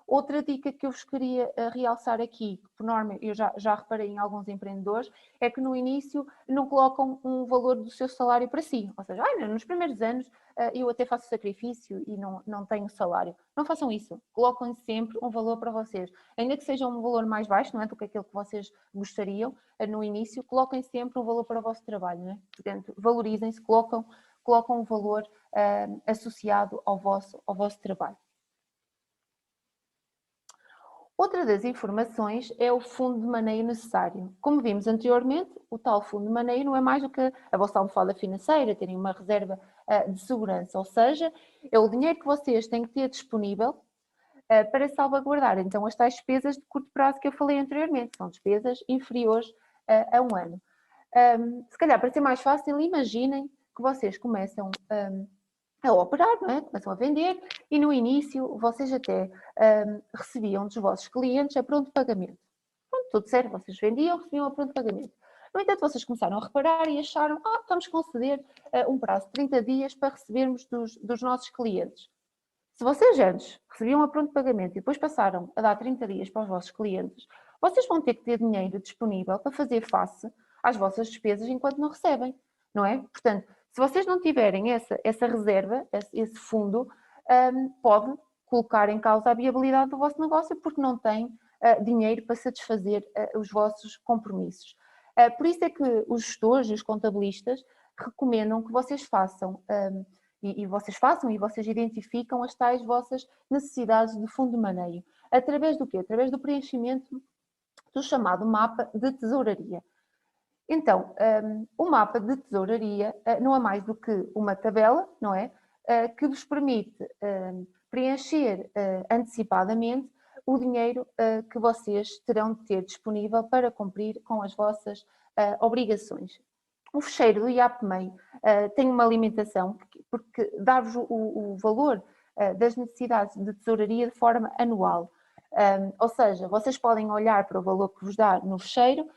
Outra dica que eu vos queria realçar aqui, que por norma eu já reparei em alguns empreendedores, é que no início não colocam um valor do seu salário para si. Ou seja, nos primeiros anos eu até faço sacrifício e não tenho salário. Não façam isso. Coloquem sempre um valor para vocês. Ainda que seja um valor mais baixo, não é, do que aquele que vocês gostariam no início, coloquem sempre um valor para o vosso trabalho. Não é? Portanto, valorizem-se, colocam um valor associado ao vosso trabalho. Outra das informações é o fundo de maneio necessário. Como vimos anteriormente, o tal fundo de maneio não é mais do que a vossa almofada financeira, terem uma reserva de segurança, ou seja, é o dinheiro que vocês têm que ter disponível para salvaguardar então as tais despesas de curto prazo que eu falei anteriormente, são despesas inferiores a um ano. Se calhar, para ser mais fácil, imaginem que vocês começam a operar, não é? Começam a vender e no início vocês até recebiam dos vossos clientes a pronto pagamento. Pronto, tudo certo, vocês vendiam, recebiam a pronto pagamento. No entanto, vocês começaram a reparar e acharam, vamos conceder um prazo de 30 dias para recebermos dos nossos clientes. Se vocês antes recebiam a pronto pagamento e depois passaram a dar 30 dias para os vossos clientes, vocês vão ter que ter dinheiro disponível para fazer face às vossas despesas enquanto não recebem, não é? Portanto, se vocês não tiverem essa reserva, esse fundo, pode colocar em causa a viabilidade do vosso negócio porque não tem dinheiro para satisfazer os vossos compromissos. Por isso é que os gestores e os contabilistas recomendam que vocês façam e vocês identificam as tais vossas necessidades de fundo de maneio. Através do quê? Através do preenchimento do chamado mapa de tesouraria. Então, o mapa de tesouraria não é mais do que uma tabela, não é? Que vos permite preencher antecipadamente o dinheiro que vocês terão de ter disponível para cumprir com as vossas obrigações. O fecheiro do IAPMEI tem uma limitação, porque dá-vos o valor das necessidades de tesouraria de forma anual. Ou seja, vocês podem olhar para o valor que vos dá no fecheiro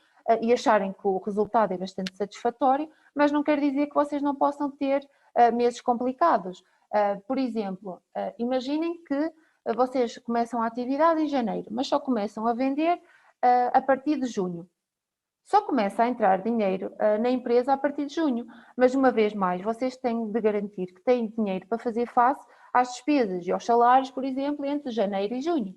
e acharem que o resultado é bastante satisfatório, mas não quer dizer que vocês não possam ter meses complicados. Por exemplo, imaginem que vocês começam a atividade em janeiro, mas só começam a vender a partir de junho. Só começa a entrar dinheiro na empresa a partir de junho, mas uma vez mais vocês têm de garantir que têm dinheiro para fazer face às despesas e aos salários, por exemplo, entre janeiro e junho.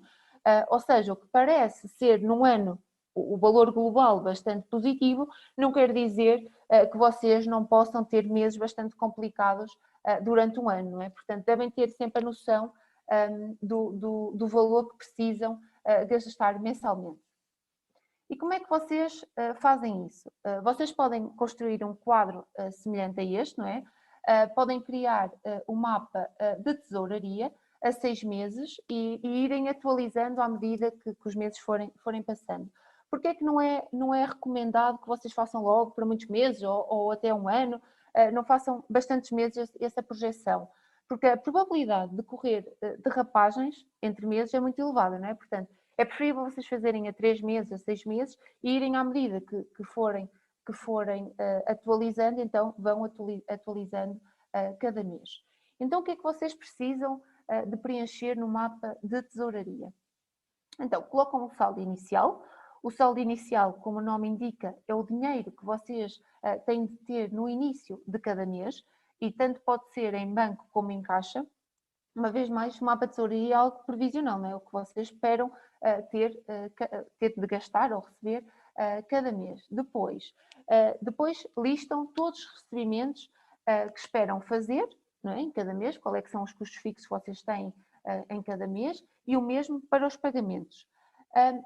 Ou seja, o que parece ser num ano o valor global bastante positivo, não quer dizer que vocês não possam ter meses bastante complicados durante um ano, não é? Portanto, devem ter sempre a noção do valor que precisam gastar mensalmente. E como é que vocês fazem isso? Vocês podem construir um quadro semelhante a este, não é? Podem criar um mapa de tesouraria a 6 meses e irem atualizando à medida que os meses forem passando. Porque é que não é recomendado que vocês façam logo para muitos meses ou até um ano? Não façam bastantes meses essa projeção. Porque a probabilidade de correr derrapagens entre meses é muito elevada, não é? Portanto, é preferível vocês fazerem a 3 meses, a 6 meses e irem à medida que forem atualizando, então vão atualizando cada mês. Então, o que é que vocês precisam de preencher no mapa de tesouraria? Então, colocam o saldo inicial. O saldo inicial, como o nome indica, é o dinheiro que vocês têm de ter no início de cada mês e tanto pode ser em banco como em caixa. Uma vez mais, o mapa de tesouraria é algo previsional, não é? O que vocês esperam ter de gastar ou receber cada mês. Depois listam todos os recebimentos que esperam fazer, não é? Em cada mês, qual é que são os custos fixos que vocês têm em cada mês e o mesmo para os pagamentos.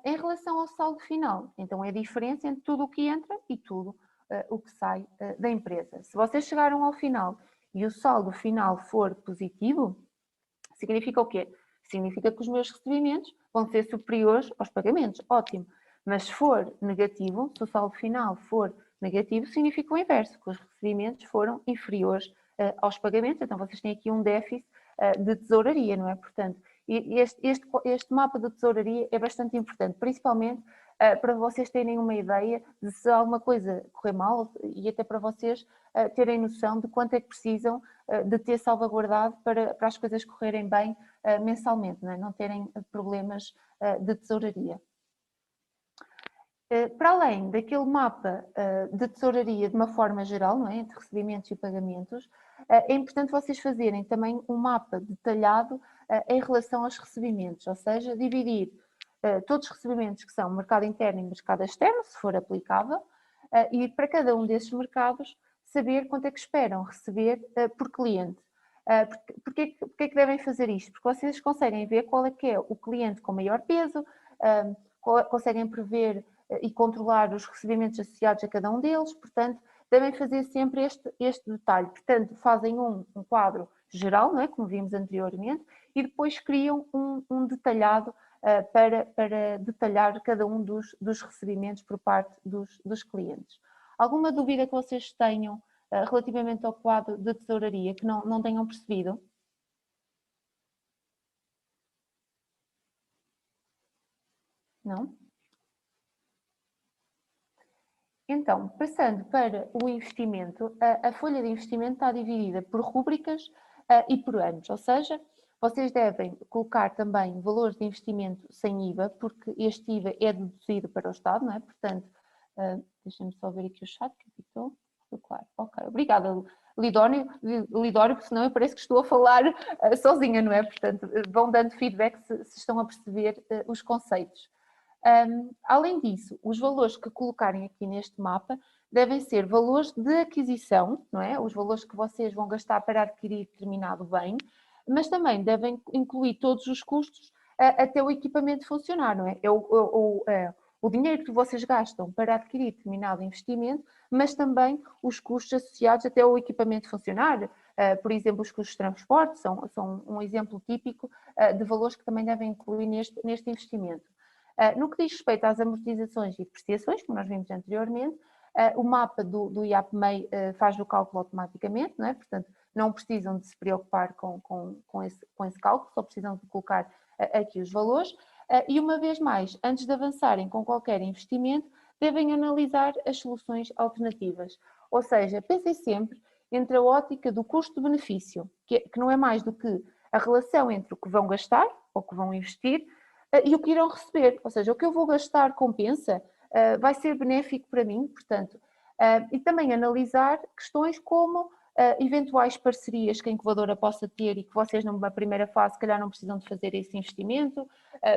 Em relação ao saldo final, então é a diferença entre tudo o que entra e tudo o que sai da empresa. Se vocês chegaram ao final e o saldo final for positivo, significa o quê? Significa que os meus recebimentos vão ser superiores aos pagamentos. Ótimo. Mas se for negativo, se o saldo final for negativo, significa o inverso, que os recebimentos foram inferiores aos pagamentos. Então, vocês têm aqui um déficit de tesouraria, não é? Portanto, este mapa de tesouraria é bastante importante, principalmente para vocês terem uma ideia de se alguma coisa correr mal e até para vocês terem noção de quanto é que precisam de ter salvaguardado para as coisas correrem bem mensalmente, não é? Não terem problemas de tesouraria. Para além daquele mapa de tesouraria de uma forma geral, não é? Entre recebimentos e pagamentos, é importante vocês fazerem também um mapa detalhado em relação aos recebimentos, ou seja, dividir todos os recebimentos que são mercado interno e mercado externo, se for aplicável, e para cada um desses mercados saber quanto é que esperam receber por cliente. Porquê é que devem fazer isto? Porque vocês conseguem ver qual é que é o cliente com maior peso, conseguem prever e controlar os recebimentos associados a cada um deles, portanto, devem fazer sempre este detalhe. Portanto, fazem um quadro geral, não é? Como vimos anteriormente, e depois criam um detalhado para detalhar cada um dos recebimentos por parte dos clientes. Alguma dúvida que vocês tenham relativamente ao quadro de tesouraria que não tenham percebido? Não? Então, passando para o investimento, a folha de investimento está dividida por rúbricas e por anos, ou seja, vocês devem colocar também valores de investimento sem IVA, porque este IVA é deduzido para o Estado, não é? Portanto, deixem-me só ver aqui o chat que ficou. Claro, ok. Obrigada, Lidório, porque senão eu parece que estou a falar sozinha, não é? Portanto, vão dando feedback se estão a perceber os conceitos. Além disso, os valores que colocarem aqui neste mapa devem ser valores de aquisição, não é? Os valores que vocês vão gastar para adquirir determinado bem, mas também devem incluir todos os custos até o equipamento funcionar, não é? O dinheiro que vocês gastam para adquirir determinado investimento, mas também os custos associados até ao equipamento funcionar. Por exemplo, os custos de transporte são um exemplo típico de valores que também devem incluir neste investimento. No que diz respeito às amortizações e depreciações, como nós vimos anteriormente, o mapa do IAPMEI faz o cálculo automaticamente, não é? Portanto, não precisam de se preocupar com esse cálculo, só precisam de colocar aqui os valores. E uma vez mais, antes de avançarem com qualquer investimento, devem analisar as soluções alternativas. Ou seja, pensem sempre entre a ótica do custo-benefício, que não é mais do que a relação entre o que vão gastar ou que vão investir e o que irão receber. Ou seja, o que eu vou gastar compensa, vai ser benéfico para mim, portanto. E também analisar questões como eventuais parcerias que a incubadora possa ter e que vocês numa primeira fase se calhar não precisam de fazer esse investimento.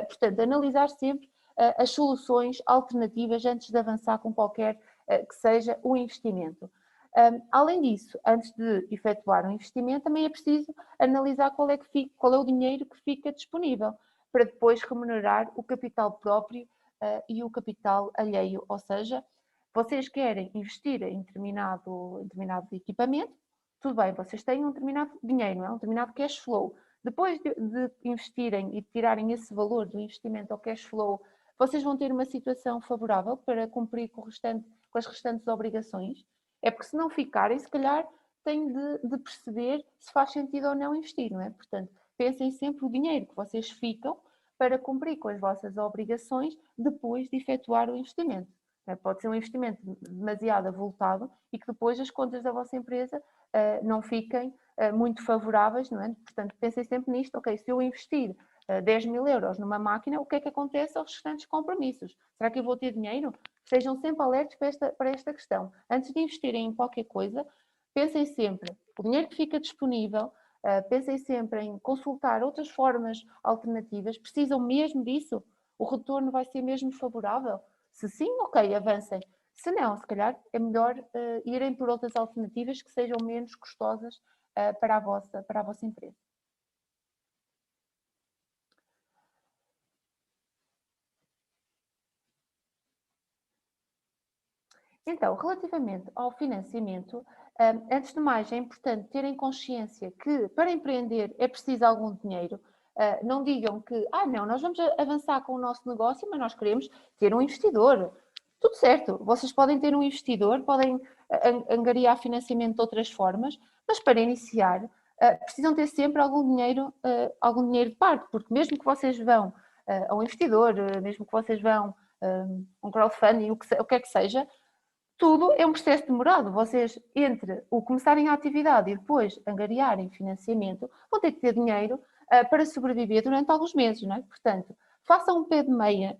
Portanto, analisar sempre as soluções alternativas antes de avançar com qualquer que seja o investimento. Além disso, antes de efetuar um investimento, também é preciso analisar qual é o dinheiro que fica disponível para depois remunerar o capital próprio e o capital alheio, ou seja, vocês querem investir em determinado equipamento, tudo bem, vocês têm um determinado dinheiro, não é? Um determinado cash flow. Depois de investirem e de tirarem esse valor do investimento ao cash flow, vocês vão ter uma situação favorável para cumprir com as restantes obrigações. É porque se não ficarem, se calhar têm de perceber se faz sentido ou não investir, não é? Portanto, pensem sempre o dinheiro que vocês ficam para cumprir com as vossas obrigações depois de efetuar o investimento. Pode ser um investimento demasiado avultado e que depois as contas da vossa empresa não fiquem muito favoráveis, não é? Portanto, pensem sempre nisto, ok, se eu investir 10 mil euros numa máquina, o que é que acontece aos restantes compromissos? Será que eu vou ter dinheiro? Sejam sempre alertas para esta questão. Antes de investirem em qualquer coisa, pensem sempre o dinheiro que fica disponível, pensem sempre em consultar outras formas alternativas. Precisam mesmo disso? O retorno vai ser mesmo favorável? Se sim, ok, avancem. Se não, se calhar é melhor irem por outras alternativas que sejam menos custosas para a vossa empresa. Então, relativamente ao financiamento, antes de mais é importante terem consciência que para empreender é preciso algum dinheiro. Não digam que, não, nós vamos avançar com o nosso negócio, mas nós queremos ter um investidor. Tudo certo, vocês podem ter um investidor, podem angariar financiamento de outras formas, mas para iniciar precisam ter sempre algum dinheiro de parte, porque mesmo que vocês vão a um investidor, mesmo que vocês vão a um crowdfunding, o que quer que seja, tudo é um processo demorado. Vocês, entre o começarem a atividade e depois angariarem financiamento, vão ter que ter dinheiro para sobreviver durante alguns meses, não é? Portanto, façam um pé de meia,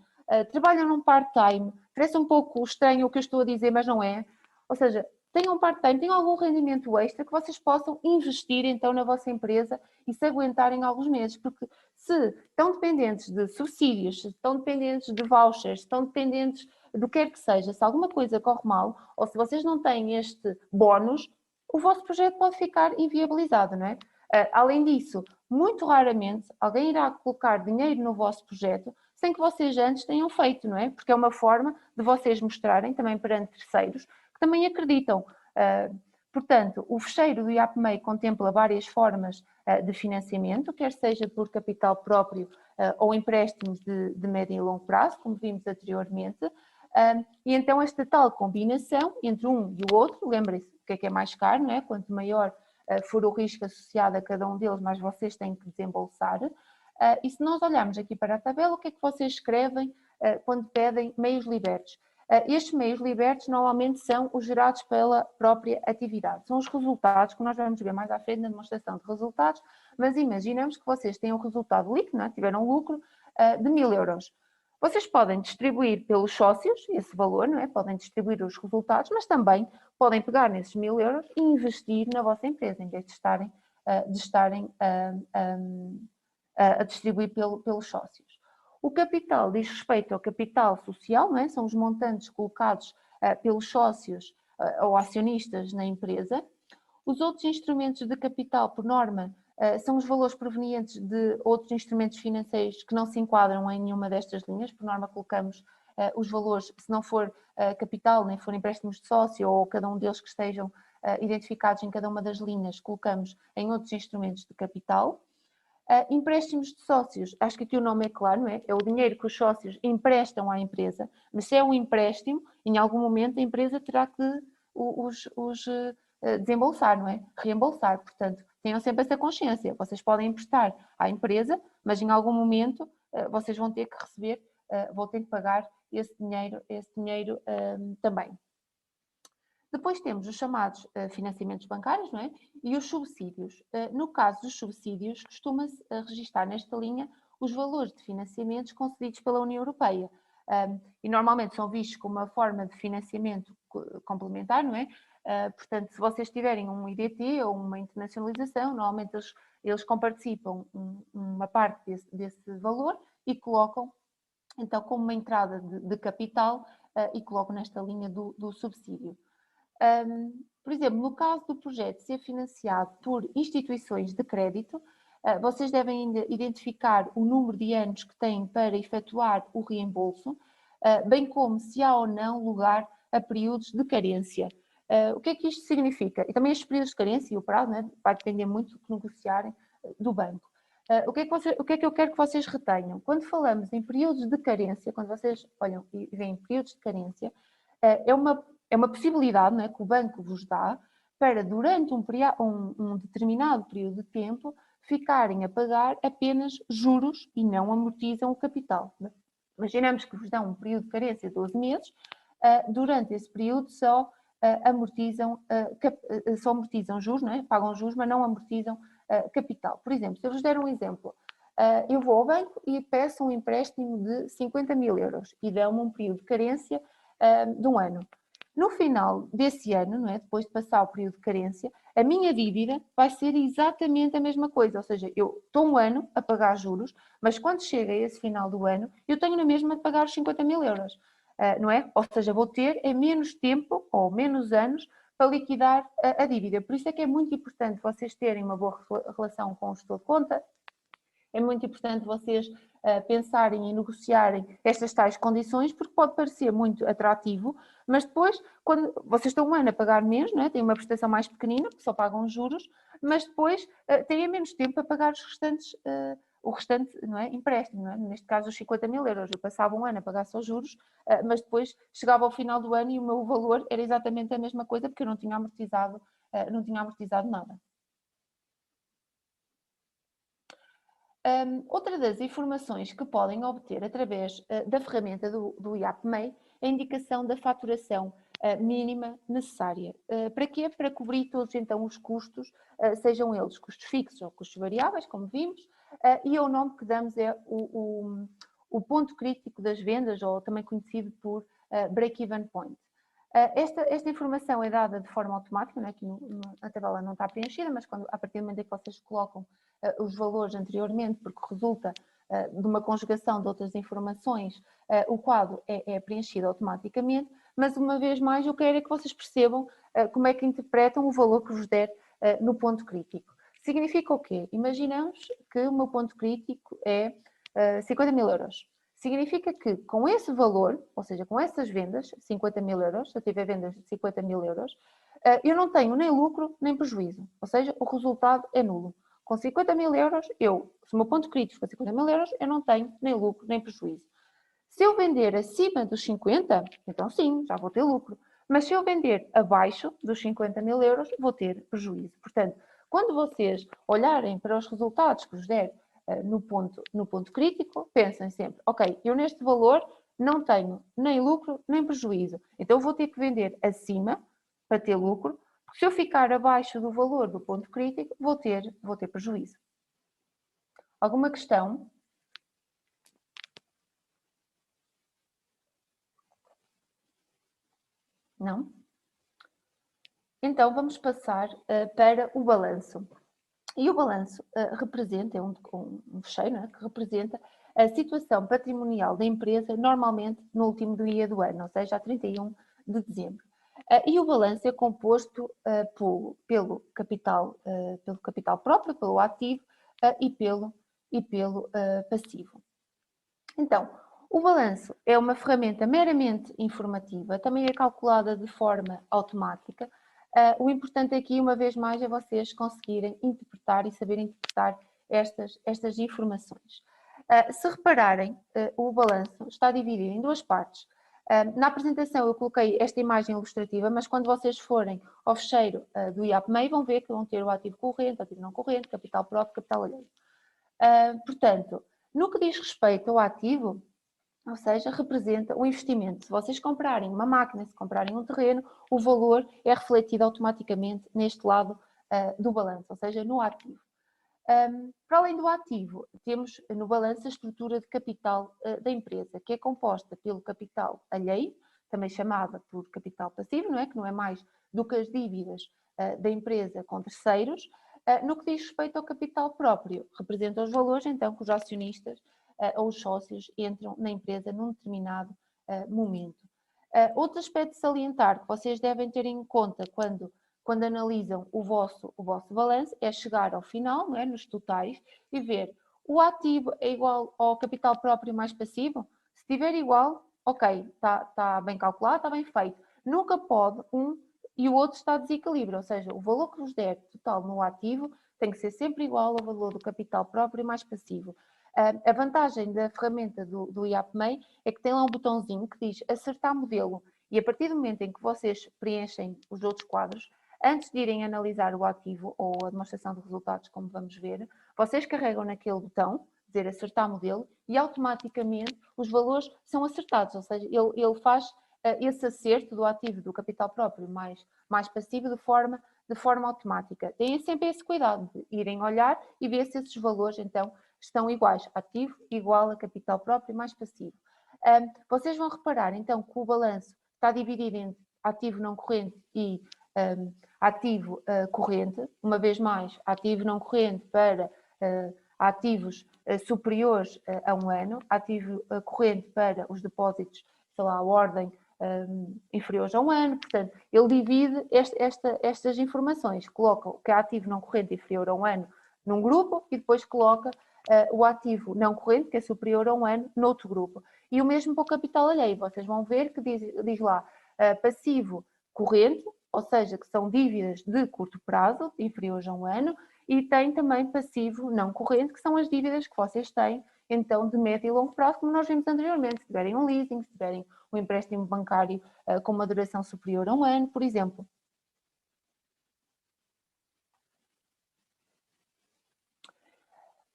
trabalham num part-time, parece um pouco estranho o que eu estou a dizer, mas não é. Ou seja, tenham um part-time, tenham algum rendimento extra que vocês possam investir então na vossa empresa e se aguentarem alguns meses, porque se estão dependentes de subsídios, se estão dependentes de vouchers, se estão dependentes do que quer que seja, se alguma coisa corre mal ou se vocês não têm este bónus, o vosso projeto pode ficar inviabilizado, não é? Além disso, muito raramente alguém irá colocar dinheiro no vosso projeto sem que vocês antes tenham feito, não é? Porque é uma forma de vocês mostrarem também perante terceiros que também acreditam. Portanto, o fecheiro do IAPMEI contempla várias formas de financiamento, quer seja por capital próprio ou empréstimos de médio e longo prazo, como vimos anteriormente. E então esta tal combinação entre um e o outro, lembrem-se o que é mais caro, não é? Quanto maior for o risco associado a cada um deles, mais vocês têm que desembolsar. E se nós olharmos aqui para a tabela, o que é que vocês escrevem quando pedem meios libertos? Estes meios libertos normalmente são os gerados pela própria atividade. São os resultados que nós vamos ver mais à frente na demonstração de resultados, mas imaginamos que vocês têm um resultado líquido, não é? Tiveram um lucro de 1000 euros. Vocês podem distribuir pelos sócios esse valor, não é? Podem distribuir os resultados, mas também podem pegar nesses 1000 euros e investir na vossa empresa, em vez de estarem a distribuir pelos sócios. O capital diz respeito ao capital social, não é? São os montantes colocados pelos sócios ou acionistas na empresa. Os outros instrumentos de capital, por norma, são os valores provenientes de outros instrumentos financeiros que não se enquadram em nenhuma destas linhas. Por norma, colocamos os valores, se não for capital, nem for empréstimos de sócio ou cada um deles que estejam identificados em cada uma das linhas, colocamos em outros instrumentos de capital. Empréstimos de sócios, acho que aqui o nome é claro, não é? É o dinheiro que os sócios emprestam à empresa, mas se é um empréstimo, em algum momento a empresa terá que os desembolsar, não é? Reembolsar, portanto, tenham sempre essa consciência. Vocês podem emprestar à empresa, mas em algum momento vocês vão ter que receber, vão ter que pagar esse dinheiro também. Depois temos os chamados financiamentos bancários, não é? E os subsídios. No caso dos subsídios, costuma-se registar nesta linha os valores de financiamentos concedidos pela União Europeia. E normalmente são vistos como uma forma de financiamento complementar, não é? Portanto, se vocês tiverem um IDT ou uma internacionalização, normalmente eles comparticipam uma parte desse valor e colocam, então, como uma entrada de capital e colocam nesta linha do subsídio. Por exemplo, no caso do projeto ser financiado por instituições de crédito, vocês devem ainda identificar o número de anos que têm para efetuar o reembolso, bem como se há ou não lugar a períodos de carência. O que é que isto significa? E também estes períodos de carência e o prazo, né, vai depender muito do que negociarem do banco. O que é que eu quero que vocês retenham? Quando falamos em períodos de carência, quando vocês olham e veem períodos de carência, é uma possibilidade, não é, que o banco vos dá para, durante um determinado período de tempo, ficarem a pagar apenas juros e não amortizam o capital. Imaginamos que vos dão um período de carência de 12 meses, durante esse período só amortizam juros, não é? Pagam juros, mas não amortizam capital. Por exemplo, se eu vos der um exemplo, eu vou ao banco e peço um empréstimo de 50 mil euros e dão-me um período de carência de um ano. No final desse ano, não é? Depois de passar o período de carência, a minha dívida vai ser exatamente a mesma coisa, ou seja, eu estou um ano a pagar juros, mas quando chega esse final do ano, eu tenho na mesma de pagar os 50 mil euros, não é? Ou seja, vou ter menos tempo ou menos anos para liquidar a dívida. Por isso é que é muito importante vocês terem uma boa relação com o gestor de conta, é muito importante vocês pensarem e negociarem estas tais condições, porque pode parecer muito atrativo, mas depois, quando vocês estão um ano a pagar menos, não é? Têm uma prestação mais pequenina, porque só pagam juros, mas depois têm menos tempo a pagar o restante, não é? Empréstimo, não é? Neste caso os 50 mil euros. Eu passava um ano a pagar só juros, mas depois chegava ao final do ano e o meu valor era exatamente a mesma coisa, porque eu não tinha amortizado nada. Outra das informações que podem obter através da ferramenta do IAPMEI é a indicação da faturação mínima necessária. Para quê? Para cobrir todos então os custos, sejam eles custos fixos ou custos variáveis, como vimos, e o nome que damos é o ponto crítico das vendas, ou também conhecido por break-even point. Esta informação é dada de forma automática, né? Aqui a tabela não está preenchida, mas a partir do momento em que vocês colocam os valores anteriormente, porque resulta de uma conjugação de outras informações, o quadro é preenchido automaticamente, mas uma vez mais eu quero é que vocês percebam como é que interpretam o valor que vos der no ponto crítico. Significa o quê? Imaginamos que o meu ponto crítico é 50 mil euros. Significa que com esse valor, ou seja, com essas vendas, 50 mil euros, se eu tiver vendas de 50 mil euros, eu não tenho nem lucro nem prejuízo, ou seja, o resultado é nulo. Com 50 mil euros, se o meu ponto crítico for 50 mil euros, eu não tenho nem lucro nem prejuízo. Se eu vender acima dos 50, então sim, já vou ter lucro. Mas se eu vender abaixo dos 50 mil euros, vou ter prejuízo. Portanto, quando vocês olharem para os resultados que vos der no ponto crítico, pensem sempre, ok, eu neste valor não tenho nem lucro nem prejuízo. Então vou ter que vender acima para ter lucro. Porque se eu ficar abaixo do valor do ponto crítico, vou ter prejuízo. Alguma questão? Não? Então vamos passar para o balanço. E o balanço representa, é um fecheiro, não é? Que representa a situação patrimonial da empresa normalmente no último dia do ano, ou seja, a 31 de dezembro. E o balanço é composto pelo capital próprio, pelo ativo e pelo passivo. Então, o balanço é uma ferramenta meramente informativa, também é calculada de forma automática. O importante aqui, uma vez mais, é vocês conseguirem interpretar e saberem interpretar estas informações. Se repararem, o balanço está dividido em duas partes. Na apresentação eu coloquei esta imagem ilustrativa, mas quando vocês forem ao fecheiro do IAPMEI vão ver que vão ter o ativo corrente, ativo não corrente, capital próprio, capital alheio. Portanto, no que diz respeito ao ativo, ou seja, representa um investimento. Se vocês comprarem uma máquina, se comprarem um terreno, o valor é refletido automaticamente neste lado do balanço, ou seja, no ativo. Para além do ativo, temos no balanço a estrutura de capital da empresa, que é composta pelo capital alheio, também chamada por capital passivo, não é? Que não é mais do que as dívidas da empresa com terceiros. No que diz respeito ao capital próprio, representa os valores então que os acionistas ou os sócios entram na empresa num determinado momento. Outro aspecto de salientar que vocês devem ter em conta quando analisam o vosso balanço é chegar ao final, não é, nos totais, e ver o ativo é igual ao capital próprio mais passivo. Se estiver igual, ok, está bem calculado, está bem feito. Nunca pode um e o outro está a desequilíbrio, ou seja, o valor que vos der total no ativo tem que ser sempre igual ao valor do capital próprio mais passivo. A vantagem da ferramenta do IAPMEI é que tem lá um botãozinho que diz acertar modelo e a partir do momento em que vocês preenchem os outros quadros, antes de irem analisar o ativo ou a demonstração de resultados, como vamos ver, vocês carregam naquele botão, dizer acertar modelo, e automaticamente os valores são acertados, ou seja, ele faz esse acerto do ativo do capital próprio mais passivo de forma automática. Tenham sempre esse cuidado de irem olhar e ver se esses valores então estão iguais, ativo igual a capital próprio mais passivo. Vocês vão reparar então que o balanço está dividido entre ativo não corrente e ativo corrente, uma vez mais, ativo não corrente para ativos superiores a um ano, ativo corrente para os depósitos, sei lá, a ordem inferiores a um ano, portanto, ele divide estas informações, coloca o que é ativo não corrente inferior a um ano num grupo e depois coloca o ativo não corrente, que é superior a um ano, noutro grupo. E o mesmo para o capital alheio, vocês vão ver que diz lá passivo corrente, ou seja, que são dívidas de curto prazo, inferiores a um ano, e tem também passivo não corrente, que são as dívidas que vocês têm, então, de médio e longo prazo, como nós vimos anteriormente, se tiverem um leasing, se tiverem um empréstimo bancário com uma duração superior a um ano, por exemplo.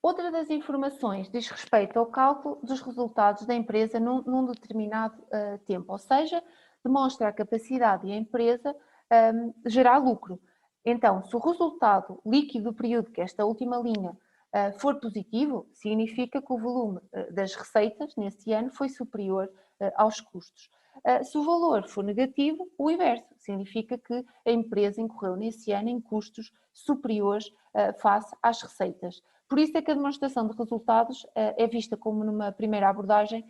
Outra das informações diz respeito ao cálculo dos resultados da empresa num determinado tempo, ou seja, demonstra a capacidade da empresa de gerar lucro. Então, se o resultado líquido do período, que é esta última linha, for positivo, significa que o volume das receitas nesse ano foi superior aos custos. Se o valor for negativo, o inverso, significa que a empresa incorreu nesse ano em custos superiores face às receitas. Por isso é que a demonstração de resultados é vista como, numa primeira abordagem,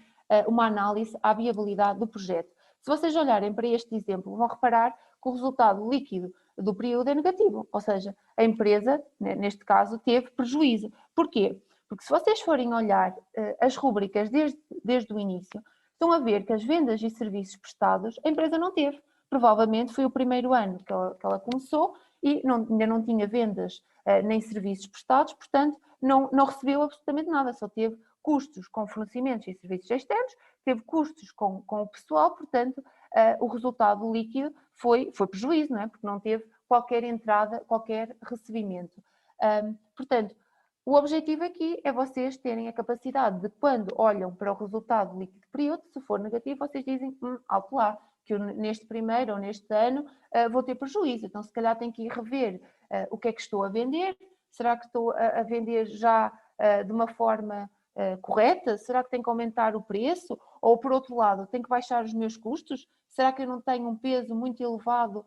uma análise à viabilidade do projeto. Se vocês olharem para este exemplo, vão reparar que o resultado líquido do período é negativo, ou seja, a empresa, neste caso, teve prejuízo. Porquê? Porque se vocês forem olhar as rúbricas desde o início, estão a ver que as vendas e serviços prestados a empresa não teve. Provavelmente foi o primeiro ano que ela começou e ainda não tinha vendas nem serviços prestados, portanto, não recebeu absolutamente nada, só teve custos com fornecimentos e serviços externos, teve custos com o pessoal, portanto, o resultado líquido foi prejuízo, não é? Porque não teve qualquer entrada, qualquer recebimento. Portanto, o objetivo aqui é vocês terem a capacidade de, quando olham para o resultado líquido do período, se for negativo, vocês dizem, alto lá, que eu neste primeiro ou neste ano vou ter prejuízo, então se calhar tenho que ir rever o que é que estou a vender, será que estou a vender já de uma forma correta? Será que tenho que aumentar o preço? Ou, por outro lado, tenho que baixar os meus custos? Será que eu não tenho um peso muito elevado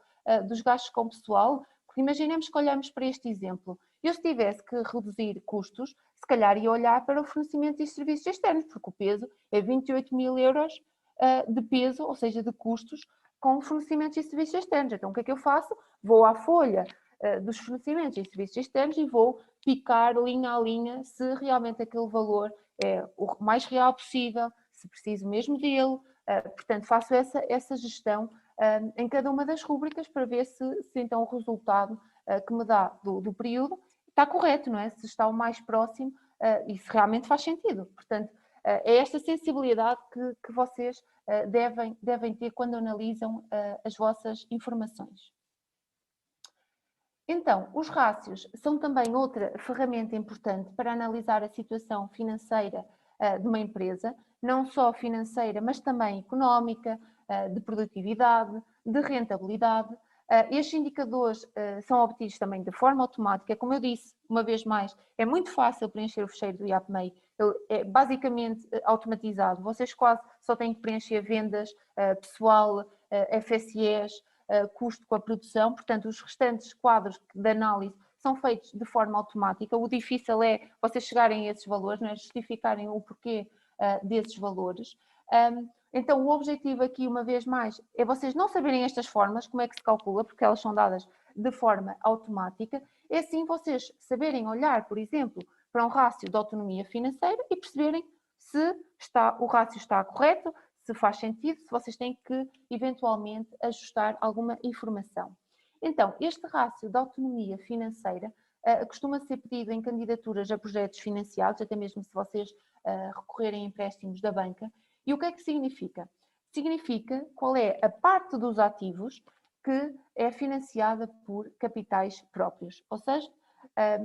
dos gastos com pessoal? Porque imaginemos que olhamos para este exemplo. Eu, se tivesse que reduzir custos, se calhar ia olhar para o fornecimento de serviços externos, porque o peso é 28.000 euros de peso, ou seja, de custos, com fornecimentos e serviços externos. Então, o que é que eu faço? Vou à folha dos fornecimentos e serviços externos e vou picar linha a linha se realmente aquele valor é o mais real possível, se preciso mesmo dele. Portanto, faço essa gestão em cada uma das rúbricas para ver se então o resultado que me dá do período está correto, não é? Se está o mais próximo e se realmente faz sentido. Portanto, é esta sensibilidade que vocês devem ter quando analisam as vossas informações. Então, os rácios são também outra ferramenta importante para analisar a situação financeira de uma empresa, não só financeira, mas também económica, de produtividade, de rentabilidade. Estes indicadores são obtidos também de forma automática. Como eu disse, uma vez mais, é muito fácil preencher o fecheiro do IAPMEI, ele é basicamente automatizado. Vocês quase só têm que preencher vendas, pessoal, FSEs, custo com a produção, portanto, os restantes quadros de análise são feitos de forma automática. O difícil é vocês chegarem a esses valores, não é? Justificarem o porquê desses valores. Então, o objetivo aqui, uma vez mais, é vocês não saberem estas formas, como é que se calcula, porque elas são dadas de forma automática, é assim vocês saberem olhar, por exemplo, para um rácio de autonomia financeira e perceberem se o rácio está correto, se faz sentido, se vocês têm que, eventualmente, ajustar alguma informação. Então, este rácio de autonomia financeira costuma ser pedido em candidaturas a projetos financiados, até mesmo se vocês recorrerem a empréstimos da banca. E o que é que significa? Significa qual é a parte dos ativos que é financiada por capitais próprios. Ou seja,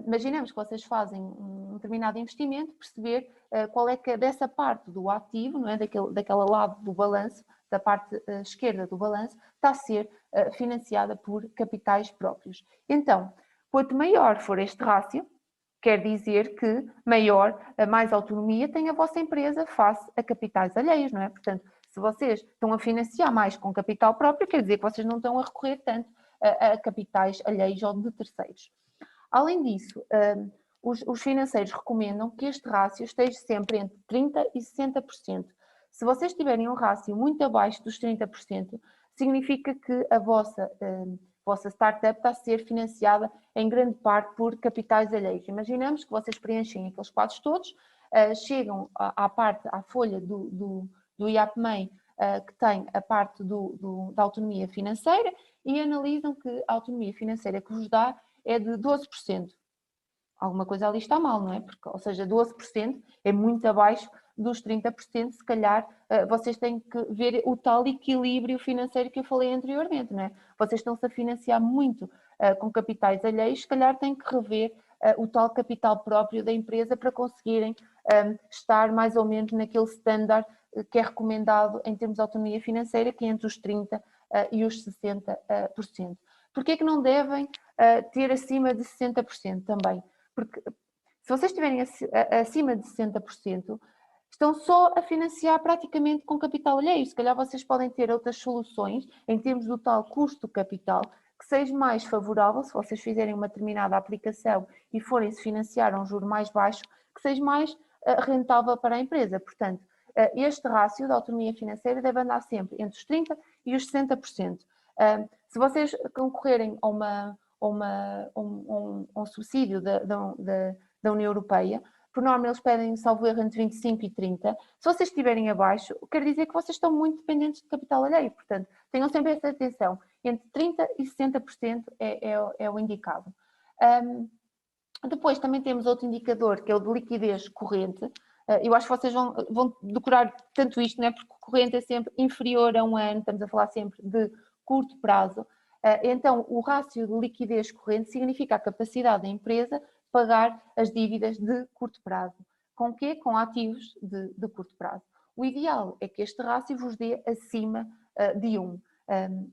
imaginemos que vocês fazem um determinado investimento, perceber qual é que dessa parte do ativo, não é? daquela lado do balanço, da parte esquerda do balanço, está a ser financiada por capitais próprios. Então, quanto maior for este rácio, quer dizer que mais autonomia tem a vossa empresa face a capitais alheios, não é? Portanto, se vocês estão a financiar mais com capital próprio, quer dizer que vocês não estão a recorrer tanto a capitais alheios ou de terceiros. Além disso, os financeiros recomendam que este rácio esteja sempre entre 30% e 60%. Se vocês tiverem um rácio muito abaixo dos 30%, significa que a vossa startup está a ser financiada em grande parte por capitais alheios. Imaginamos que vocês preenchem aqueles quadros todos, chegam à folha do IAPMEI, que tem a parte da autonomia financeira, e analisam que a autonomia financeira que vos dá é de 12%. Alguma coisa ali está mal, não é? Porque, ou seja, 12% é muito abaixo dos 30%, se calhar vocês têm que ver o tal equilíbrio financeiro que eu falei anteriormente, não é? Vocês estão-se a financiar muito com capitais alheios, se calhar têm que rever o tal capital próprio da empresa para conseguirem estar mais ou menos naquele standard que é recomendado em termos de autonomia financeira, que é entre os 30% e os 60%. Porquê é que não devem ter acima de 60% também? Porque se vocês estiverem acima de 60%, estão só a financiar praticamente com capital alheio. Se calhar vocês podem ter outras soluções em termos do tal custo do capital que seja mais favorável, se vocês fizerem uma determinada aplicação e forem se financiar a um juro mais baixo, que seja mais rentável para a empresa. Portanto, este rácio de autonomia financeira deve andar sempre entre os 30% e os 60%. Se vocês concorrerem a um subsídio da União Europeia, por norma eles pedem, salvo erro, entre 25% e 30%. Se vocês estiverem abaixo, quer dizer que vocês estão muito dependentes de capital alheio. Portanto, tenham sempre essa atenção. Entre 30% e 60% é o indicado. Depois também temos outro indicador, que é o de liquidez corrente. Eu acho que vocês vão decorar tanto isto, não é? Porque o corrente é sempre inferior a 1 ano, estamos a falar sempre de curto prazo. Então, o rácio de liquidez corrente significa a capacidade da empresa de pagar as dívidas de curto prazo. Com quê? Com ativos de curto prazo. O ideal é que este rácio vos dê acima de 1.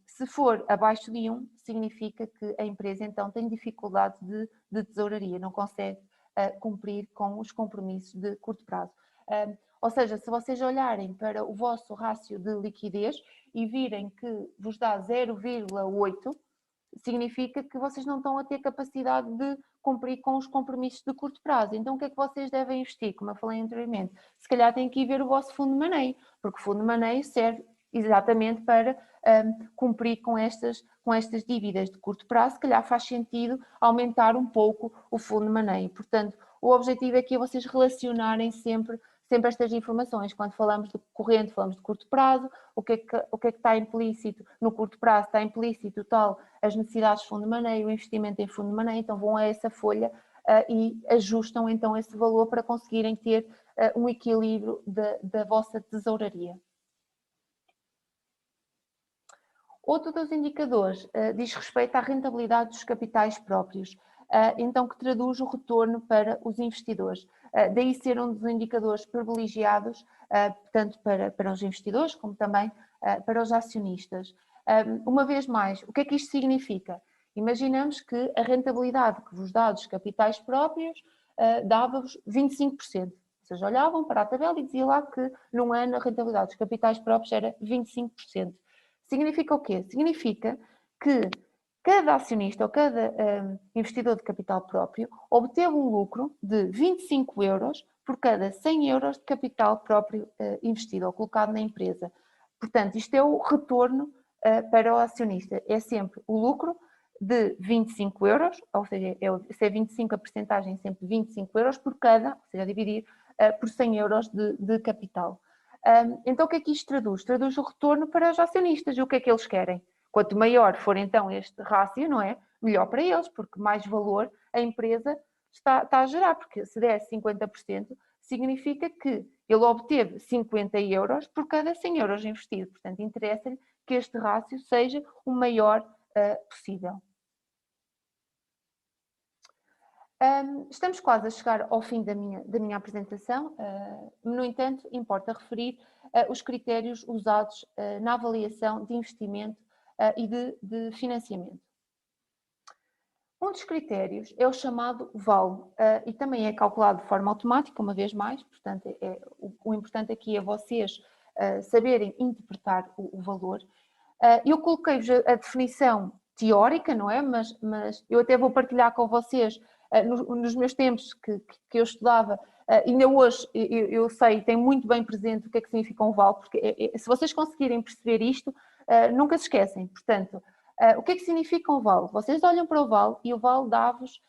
Se for abaixo de 1, significa que a empresa então tem dificuldade de tesouraria, não consegue cumprir com os compromissos de curto prazo. Ou seja, se vocês olharem para o vosso rácio de liquidez e virem que vos dá 0,8, significa que vocês não estão a ter capacidade de cumprir com os compromissos de curto prazo. Então, o que é que vocês devem investir? Como eu falei anteriormente, se calhar têm que ir ver o vosso fundo de maneio, porque o fundo de maneio serve exatamente para cumprir com estas dívidas de curto prazo. Se calhar faz sentido aumentar um pouco o fundo de maneio. Portanto, o objetivo aqui é vocês relacionarem sempre estas informações. Quando falamos de corrente, falamos de curto prazo. O que é que está implícito no curto prazo? Está implícito tal as necessidades de fundo de maneio, o investimento em fundo de maneio. Então vão a essa folha e ajustam então esse valor para conseguirem ter um equilíbrio da vossa tesouraria. Outro dos indicadores diz respeito à rentabilidade dos capitais próprios, então que traduz o retorno para os investidores. Daí ser um dos indicadores privilegiados, tanto para os investidores como também para os acionistas. Uma vez mais, o que é que isto significa? Imaginamos que a rentabilidade que vos dá dos capitais próprios dava-vos 25%. Vocês olhavam para a tabela e dizia lá que num ano a rentabilidade dos capitais próprios era 25%. Significa o quê? Significa que cada acionista ou cada investidor de capital próprio obteve um lucro de 25 euros por cada 100 euros de capital próprio investido ou colocado na empresa. Portanto, isto é o retorno para o acionista. É sempre o lucro de 25 euros, ou seja, se é 25 a percentagem, sempre 25 euros por cada, ou seja, dividir por 100 euros de capital. Então o que é que isto traduz? Traduz o retorno para os acionistas. E o que é que eles querem? Quanto maior for então este rácio, não é? Melhor para eles, porque mais valor a empresa está a gerar, porque se der 50%, significa que ele obteve 50 euros por cada 100 euros investido. Portanto, interessa-lhe que este rácio seja o maior possível. Estamos quase a chegar ao fim da minha apresentação, no entanto, importa referir os critérios usados na avaliação de investimento e de financiamento. Um dos critérios é o chamado VAL e também é calculado de forma automática, uma vez mais, portanto, o importante aqui é vocês saberem interpretar o valor. Eu coloquei-vos a definição teórica, não é? Mas eu até vou partilhar com vocês nos meus tempos que eu estudava, ainda hoje eu sei, tenho muito bem presente o que é que significa um VAL, porque se vocês conseguirem perceber isto, nunca se esquecem. Portanto, o que é que significa um VAL? Vocês olham para o VAL e o VAL dá-vos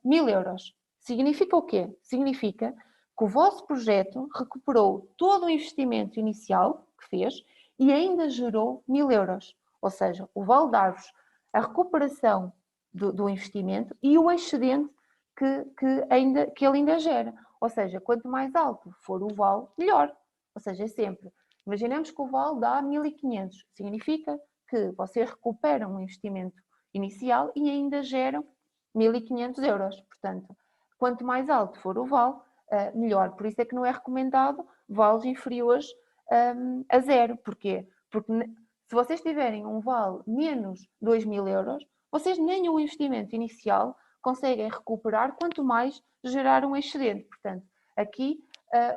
1000 euros. Significa o quê? Significa que o vosso projeto recuperou todo o investimento inicial que fez e ainda gerou 1000 euros. Ou seja, o VAL dá-vos a recuperação do investimento e o excedente que ele ainda gera. Ou seja, quanto mais alto for o VAL, melhor. Ou seja, é sempre. Imaginemos que o VAL dá 1500. Significa que vocês recuperam o investimento inicial e ainda geram 1500 euros. Portanto, quanto mais alto for o VAL, melhor. Por isso é que não é recomendado VALs inferiores a zero. Porquê? Porque se vocês tiverem um VAL menos 2000 euros, vocês nem o investimento inicial conseguem recuperar, quanto mais gerar um excedente. Portanto, aqui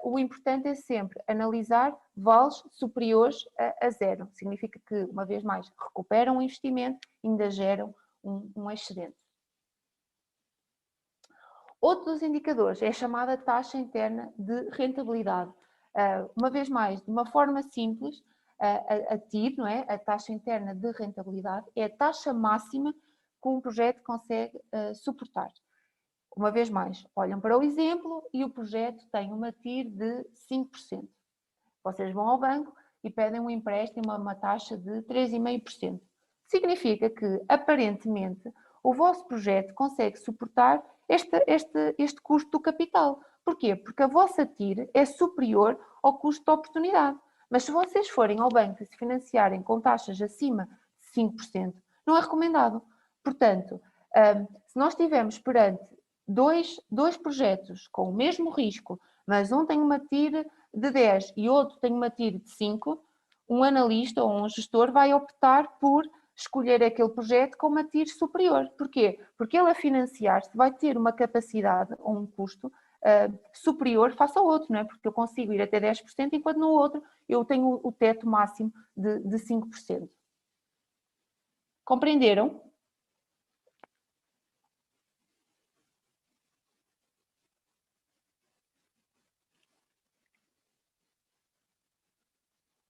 o importante é sempre analisar vales superiores a zero. Significa que, uma vez mais, recuperam o investimento e ainda geram um excedente. Outro dos indicadores é a chamada taxa interna de rentabilidade. Uma vez mais, de uma forma simples, a TIR, não é? A taxa interna de rentabilidade, é a taxa máxima que um projeto consegue suportar. Uma vez mais, olham para o exemplo e o projeto tem uma TIR de 5%. Vocês vão ao banco e pedem um empréstimo a uma taxa de 3,5%. Significa que, aparentemente, o vosso projeto consegue suportar este custo do capital. Porquê? Porque a vossa TIR é superior ao custo de oportunidade. Mas se vocês forem ao banco e se financiarem com taxas acima de 5%, não é recomendado. Portanto, se nós estivermos perante dois projetos com o mesmo risco, mas um tem uma TIR de 10 e outro tem uma TIR de 5, um analista ou um gestor vai optar por escolher aquele projeto com uma TIR superior. Porquê? Porque ele a financiar-se vai ter uma capacidade ou um custo superior face ao outro, não é? Porque eu consigo ir até 10%, enquanto no outro eu tenho o teto máximo de 5%. Compreenderam?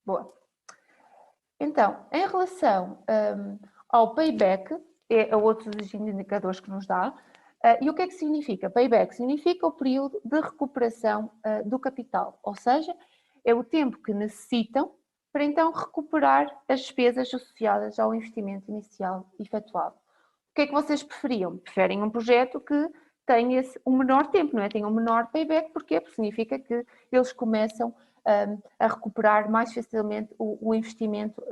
Boa. Então, em relação ao payback, é outro dos indicadores que nos dá, e o que é que significa? Payback significa o período de recuperação do capital, ou seja, é o tempo que necessitam para então recuperar as despesas associadas ao investimento inicial efetuado. O que é que vocês preferiam? Preferem um projeto que tenha um menor tempo, não é? Tenha um menor payback, porquê? Porque significa que eles começam a recuperar mais facilmente o investimento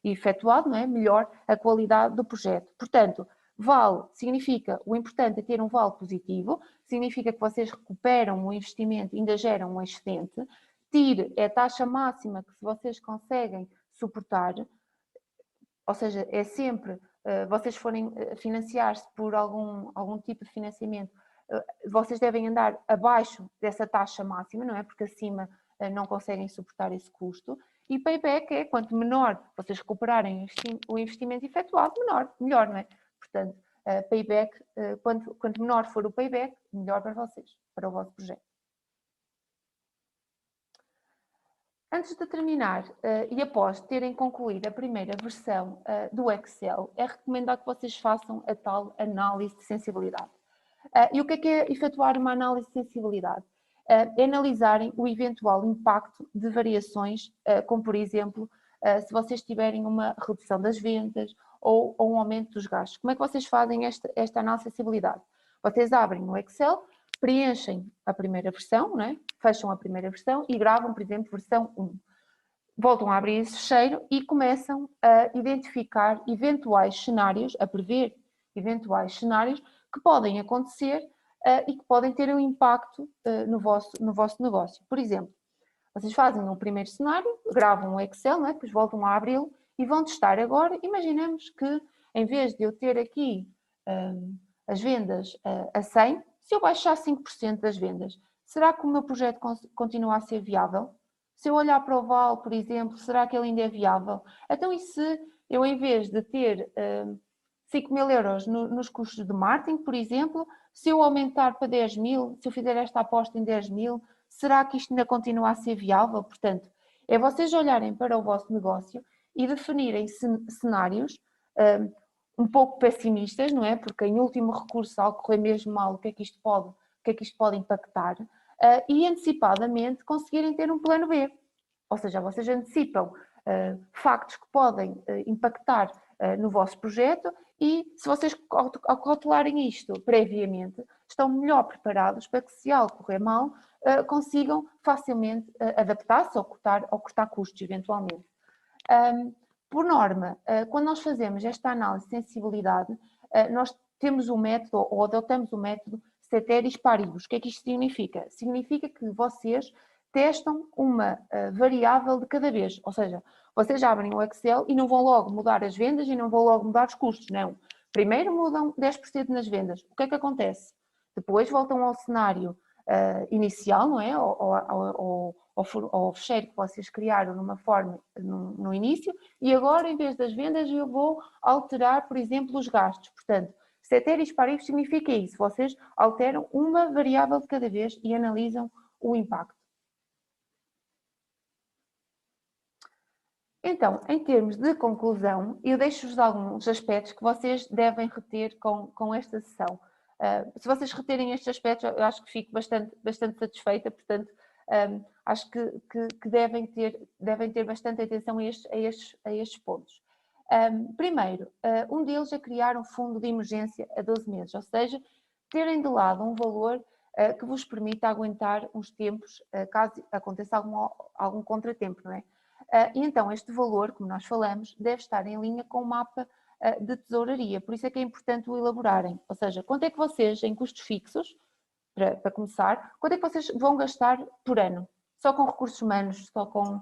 efetuado, não é? Melhor a qualidade do projeto. Portanto, vale significa, o importante é ter um vale positivo, significa que vocês recuperam o investimento e ainda geram um excedente. TIR é a taxa máxima que se vocês conseguem suportar, ou seja, é sempre, vocês forem financiar-se por algum tipo de financiamento, vocês devem andar abaixo dessa taxa máxima, não é? Porque acima não conseguem suportar esse custo. E payback é quanto menor vocês recuperarem o investimento efetuado, melhor, não é? Portanto, payback, quanto menor for o payback, melhor para vocês, para o vosso projeto. Antes de terminar, e após terem concluído a primeira versão do Excel, é recomendado que vocês façam a tal análise de sensibilidade. E o que é efetuar uma análise de sensibilidade? É analisarem o eventual impacto de variações, como por exemplo, se vocês tiverem uma redução das vendas ou um aumento dos gastos. Como é que vocês fazem esta análise de sensibilidade? Vocês abrem no Excel, preenchem a primeira versão, não é? Fecham a primeira versão e gravam, por exemplo, versão 1. Voltam a abrir esse fecheiro e começam a identificar eventuais cenários, a prever eventuais cenários que podem acontecer e que podem ter um impacto no vosso negócio. Por exemplo, vocês fazem um primeiro cenário, gravam um Excel, não é? Depois voltam a abri-lo e vão testar agora. Imaginemos que, em vez de eu ter aqui as vendas a 100, se eu baixar 5% das vendas, será que o meu projeto continua a ser viável? Se eu olhar para o vale, por exemplo, será que ele ainda é viável? Então, e se eu, em vez de ter 5.000 euros nos custos de marketing, por exemplo, se eu aumentar para 10.000, se eu fizer esta aposta em 10.000, será que isto ainda continua a ser viável? Portanto, é vocês olharem para o vosso negócio e definirem cenários um pouco pessimistas, não é? Porque em último recurso, se algo correr mesmo mal, o que é que isto pode impactar? E antecipadamente conseguirem ter um plano B. Ou seja, vocês antecipam factos que podem impactar no vosso projeto e se vocês cautelarem isto previamente, estão melhor preparados para que se algo correr mal, consigam facilmente adaptar-se ou cortar custos eventualmente. Por norma, quando nós fazemos esta análise de sensibilidade, nós temos um método ou adotamos o método ceteris paribus. O que é que isto significa? Significa que vocês testam uma variável de cada vez, ou seja, vocês abrem o Excel e não vão logo mudar as vendas e não vão logo mudar os custos, não. Primeiro mudam 10% nas vendas. O que é que acontece? Depois voltam ao cenário inicial, não é? Ao fecheiro que vocês criaram numa forma no início e agora, em vez das vendas, eu vou alterar, por exemplo, os gastos. Portanto, ceteris paribus significa isso. Vocês alteram uma variável de cada vez e analisam o impacto. Então, em termos de conclusão, eu deixo-vos alguns aspectos que vocês devem reter com esta sessão. Se vocês reterem estes aspectos, eu acho que fico bastante satisfeita, portanto, acho que devem ter bastante atenção a estes pontos. Primeiro, um deles é criar um fundo de emergência a 12 meses, ou seja, terem de lado um valor que vos permita aguentar uns tempos, caso aconteça algum contratempo, não é? E então este valor, como nós falamos, deve estar em linha com o mapa de tesouraria, por isso é que é importante o elaborarem, ou seja, quanto é que vocês, em custos fixos, para começar, quanto é que vocês vão gastar por ano? Só com recursos humanos, só com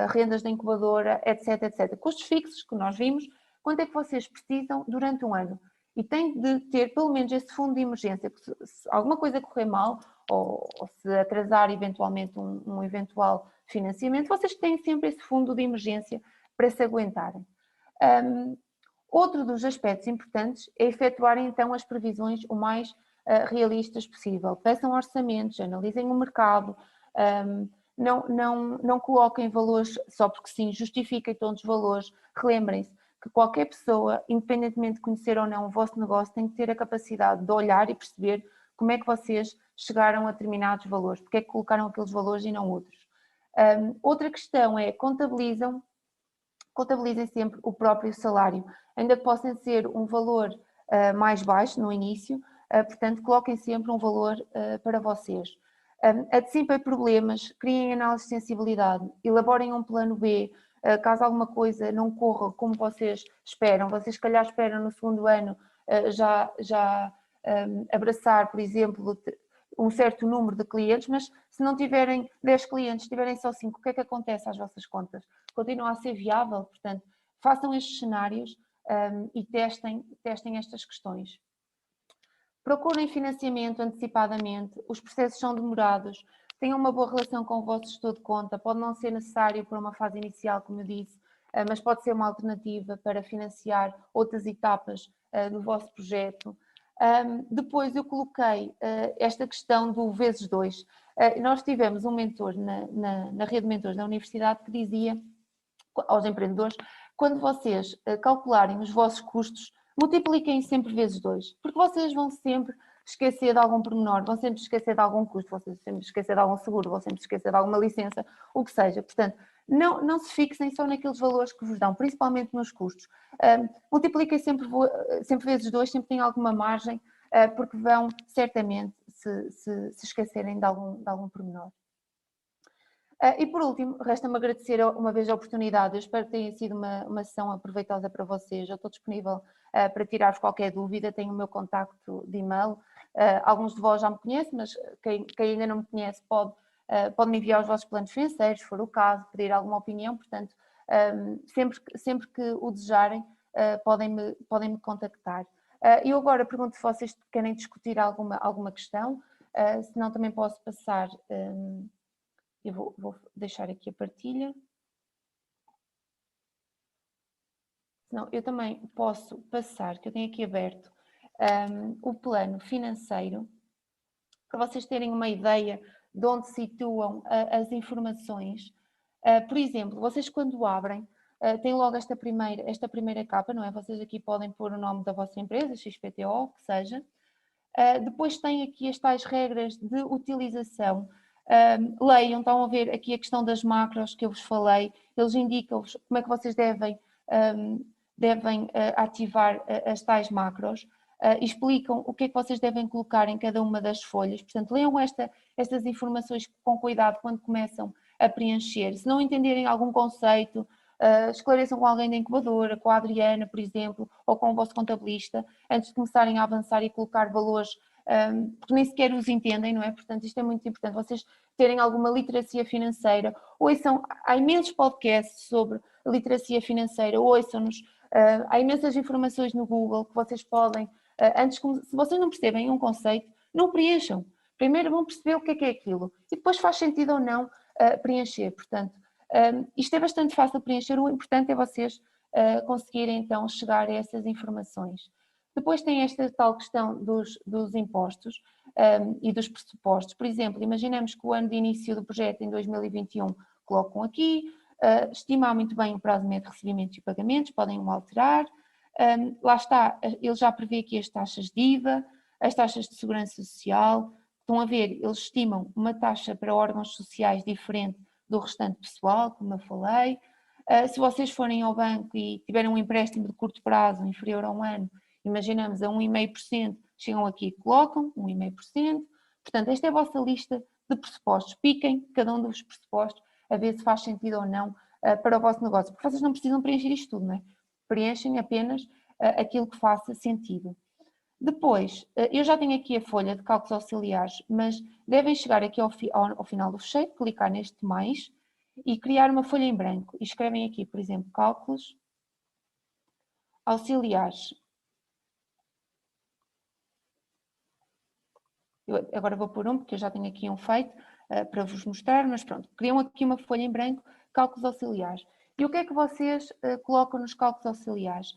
rendas da incubadora, etc, etc. Custos fixos, que nós vimos, quanto é que vocês precisam durante um ano? E tem de ter pelo menos esse fundo de emergência, porque se alguma coisa correr mal, ou se atrasar eventualmente um eventual financiamento, vocês têm sempre esse fundo de emergência para se aguentarem. Outro dos aspectos importantes é efetuarem então as previsões o mais realistas possível. Peçam orçamentos, analisem o mercado, não coloquem valores só porque sim, justifiquem todos os valores. Relembrem-se que qualquer pessoa, independentemente de conhecer ou não o vosso negócio, tem que ter a capacidade de olhar e perceber como é que vocês chegaram a determinados valores, porque é que colocaram aqueles valores e não outros. Outra questão é contabilizem sempre o próprio salário, ainda que possam ser um valor mais baixo no início, portanto coloquem sempre um valor para vocês. Antecipem problemas, criem análise de sensibilidade, elaborem um plano B, caso alguma coisa não corra como vocês esperam, vocês se calhar esperam no segundo ano já abraçar, por exemplo, um certo número de clientes, mas se não tiverem 10 clientes, tiverem só 5, o que é que acontece às vossas contas? Continua a ser viável, portanto, façam estes cenários e testem estas questões. Procurem financiamento antecipadamente, os processos são demorados, tenham uma boa relação com o vosso gestor de conta, pode não ser necessário para uma fase inicial, como eu disse, mas pode ser uma alternativa para financiar outras etapas do vosso projeto. Depois eu coloquei esta questão do vezes 2. Nós tivemos um mentor na rede de mentores da universidade que dizia aos empreendedores, quando vocês calcularem os vossos custos, multipliquem sempre vezes 2, porque vocês vão sempre esquecer de algum pormenor, vão sempre esquecer de algum custo, vão sempre esquecer de algum seguro, vão sempre esquecer de alguma licença, o que seja. Portanto, não se fixem só naqueles valores que vos dão, principalmente nos custos. Multipliquem sempre vezes 2, sempre tem alguma margem, porque vão certamente se esquecerem de algum pormenor. E por último, resta-me agradecer uma vez a oportunidade. Eu espero que tenha sido uma sessão aproveitosa para vocês. Eu estou disponível para tirar-vos qualquer dúvida. Tenho o meu contacto de e-mail. Alguns de vós já me conhecem, mas quem ainda não me conhece pode me enviar os vossos planos financeiros, se for o caso, pedir alguma opinião. Portanto, sempre que o desejarem, podem me contactar. Eu agora pergunto se vocês querem discutir alguma questão. Se não, também posso passar... Eu vou deixar aqui a partilha. Não, eu também posso passar, que eu tenho aqui aberto, o plano financeiro, para vocês terem uma ideia de onde situam as informações. Por exemplo, vocês quando abrem, têm logo esta primeira capa, não é? Vocês aqui podem pôr o nome da vossa empresa, XPTO, que seja. Depois tem aqui as tais regras de utilização. Leiam, estão a ver aqui a questão das macros que eu vos falei, eles indicam-vos como é que vocês devem ativar as tais macros, explicam o que é que vocês devem colocar em cada uma das folhas, portanto leiam estas informações com cuidado quando começam a preencher. Se não entenderem algum conceito, esclareçam com alguém da incubadora, com a Adriana, por exemplo, ou com o vosso contabilista, antes de começarem a avançar e colocar valores, porque nem sequer os entendem, não é? Portanto, isto é muito importante, vocês terem alguma literacia financeira. Há imensos podcasts sobre literacia financeira, ouçam-nos, há imensas informações no Google que vocês podem, se vocês não percebem um conceito, não preencham. Primeiro vão perceber o que é aquilo e depois faz sentido ou não preencher. Portanto, isto é bastante fácil de preencher, o importante é vocês conseguirem então chegar a essas informações. Depois tem esta tal questão dos impostos e dos pressupostos. Por exemplo, imaginemos que o ano de início do projeto em 2021 colocam aqui, estimar muito bem o prazo médio de recebimentos e pagamentos, podem o alterar. Lá está, ele já prevê aqui as taxas de IVA, as taxas de segurança social. Estão a ver, eles estimam uma taxa para órgãos sociais diferente do restante pessoal, como eu falei. Se vocês forem ao banco e tiverem um empréstimo de curto prazo inferior a um ano, imaginamos a 1,5%, chegam aqui e colocam 1,5%. Portanto, esta é a vossa lista de pressupostos. Piquem cada um dos pressupostos a ver se faz sentido ou não para o vosso negócio, porque vocês não precisam preencher isto tudo, não é? Preenchem apenas aquilo que faça sentido. Depois, eu já tenho aqui a folha de cálculos auxiliares, mas devem chegar aqui ao final do fecheiro, clicar neste mais e criar uma folha em branco. E escrevem aqui, por exemplo, cálculos auxiliares. Eu agora vou pôr um, porque eu já tenho aqui um feito para vos mostrar, mas pronto, criam aqui uma folha em branco, cálculos auxiliares. E o que é que vocês colocam nos cálculos auxiliares?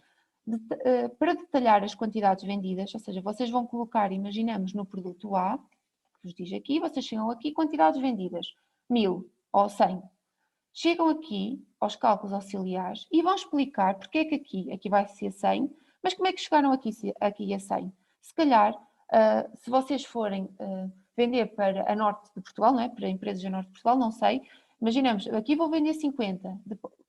Para detalhar as quantidades vendidas, ou seja, vocês vão colocar, imaginamos, no produto A, que vos diz aqui, vocês chegam aqui, quantidades vendidas, 1000 ou 100. Chegam aqui aos cálculos auxiliares e vão explicar porque é que aqui vai ser 100, mas como é que chegaram aqui a 100? Se calhar, se vocês forem vender para a norte de Portugal, não é? Para empresas a norte de Portugal, não sei, imaginamos, aqui vou vender 50,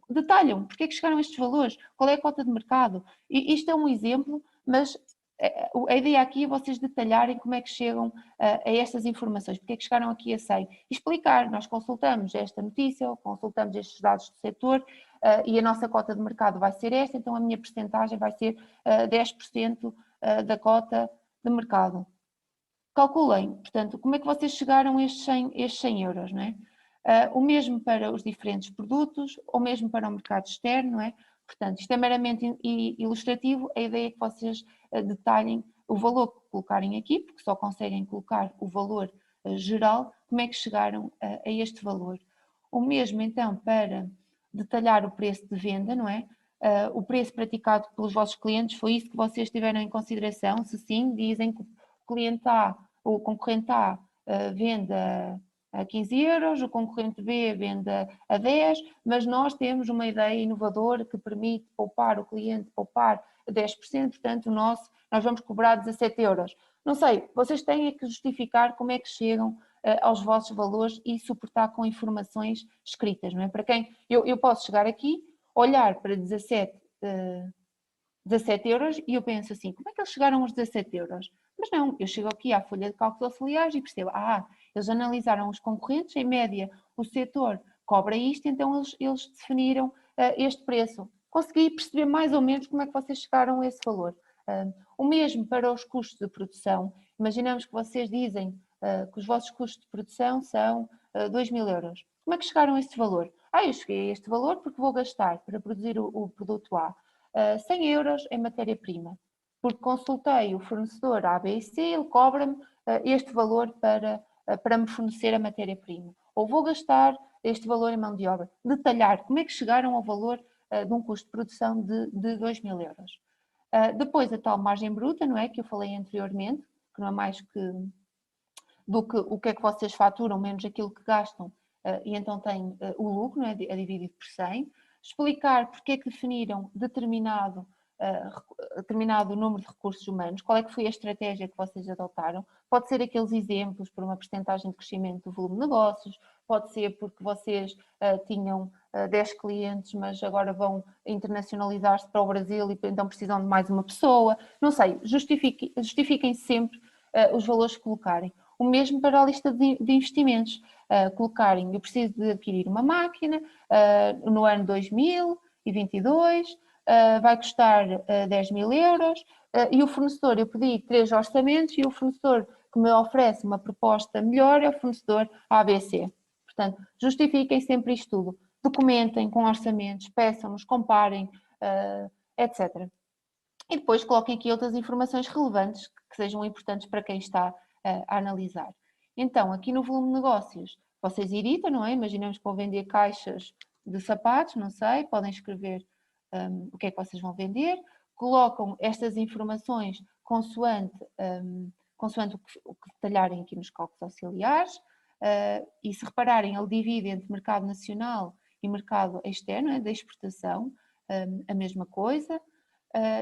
detalham porque é que chegaram a estes valores, qual é a cota de mercado, e isto é um exemplo, mas a ideia aqui é vocês detalharem como é que chegam a estas informações, porque é que chegaram aqui a 100. E explicar, nós consultamos esta notícia, ou consultamos estes dados do setor e a nossa cota de mercado vai ser esta, então a minha percentagem vai ser 10% da cota de mercado. Calculem, portanto, como é que vocês chegaram a estes 100 euros, não é? O mesmo para os diferentes produtos, ou mesmo para o mercado externo, não é? Portanto, isto é meramente ilustrativo, a ideia é que vocês detalhem o valor que colocarem aqui, porque só conseguem colocar o valor geral, como é que chegaram a este valor. O mesmo, então, para detalhar o preço de venda, não é? O preço praticado pelos vossos clientes, foi isso que vocês tiveram em consideração? Se sim, dizem que o cliente A, o concorrente A, vende a 15 euros, o concorrente B vende a 10, mas nós temos uma ideia inovadora que permite poupar o cliente, poupar 10%, portanto nós vamos cobrar 17 euros. Não sei, vocês têm que justificar como é que chegam aos vossos valores e suportar com informações escritas, não é? Para quem, eu posso chegar aqui, olhar para 17 euros e eu penso assim, como é que eles chegaram aos 17 euros? Mas não, eu chego aqui à folha de cálculos auxiliares e percebo, eles analisaram os concorrentes, em média o setor cobra isto, então eles definiram este preço. Consegui perceber mais ou menos como é que vocês chegaram a esse valor. O mesmo para os custos de produção. Imaginamos que vocês dizem que os vossos custos de produção são 2.000 euros. Como é que chegaram a este valor? Eu cheguei a este valor porque vou gastar para produzir o produto A 100 euros em matéria-prima, porque consultei o fornecedor A, B e C, ele cobra-me este valor para me fornecer a matéria-prima. Ou vou gastar este valor em mão de obra. Detalhar como é que chegaram ao valor de um custo de produção de 2.000 euros. Depois a tal margem bruta, não é? Que eu falei anteriormente, que não é mais do que o que é que vocês faturam, menos aquilo que gastam, e então tem o lucro, não é? A dividido por 100. Explicar porque é que definiram determinado número de recursos humanos, qual é que foi a estratégia que vocês adotaram. Pode ser aqueles exemplos por uma percentagem de crescimento do volume de negócios, pode ser porque vocês tinham 10 clientes, mas agora vão internacionalizar-se para o Brasil e então precisam de mais uma pessoa. Não sei, justifiquem sempre os valores que colocarem. O mesmo para a lista de investimentos. Colocarem, eu preciso de adquirir uma máquina no ano 2022, vai custar 10.000 euros e o fornecedor, eu pedi 3 orçamentos e o fornecedor que me oferece uma proposta melhor é o fornecedor ABC. Portanto, justifiquem sempre isto tudo. Documentem com orçamentos, peçam-nos, comparem, etc. E depois coloquem aqui outras informações relevantes que sejam importantes para quem está a analisar. Então, aqui no volume de negócios, vocês editam, não é? Imaginemos que vão vender caixas de sapatos, não sei, podem escrever o que é que vocês vão vender, colocam estas informações consoante o que detalharem aqui nos cálculos auxiliares, e se repararem, ele divide entre mercado nacional e mercado externo, da exportação, a mesma coisa.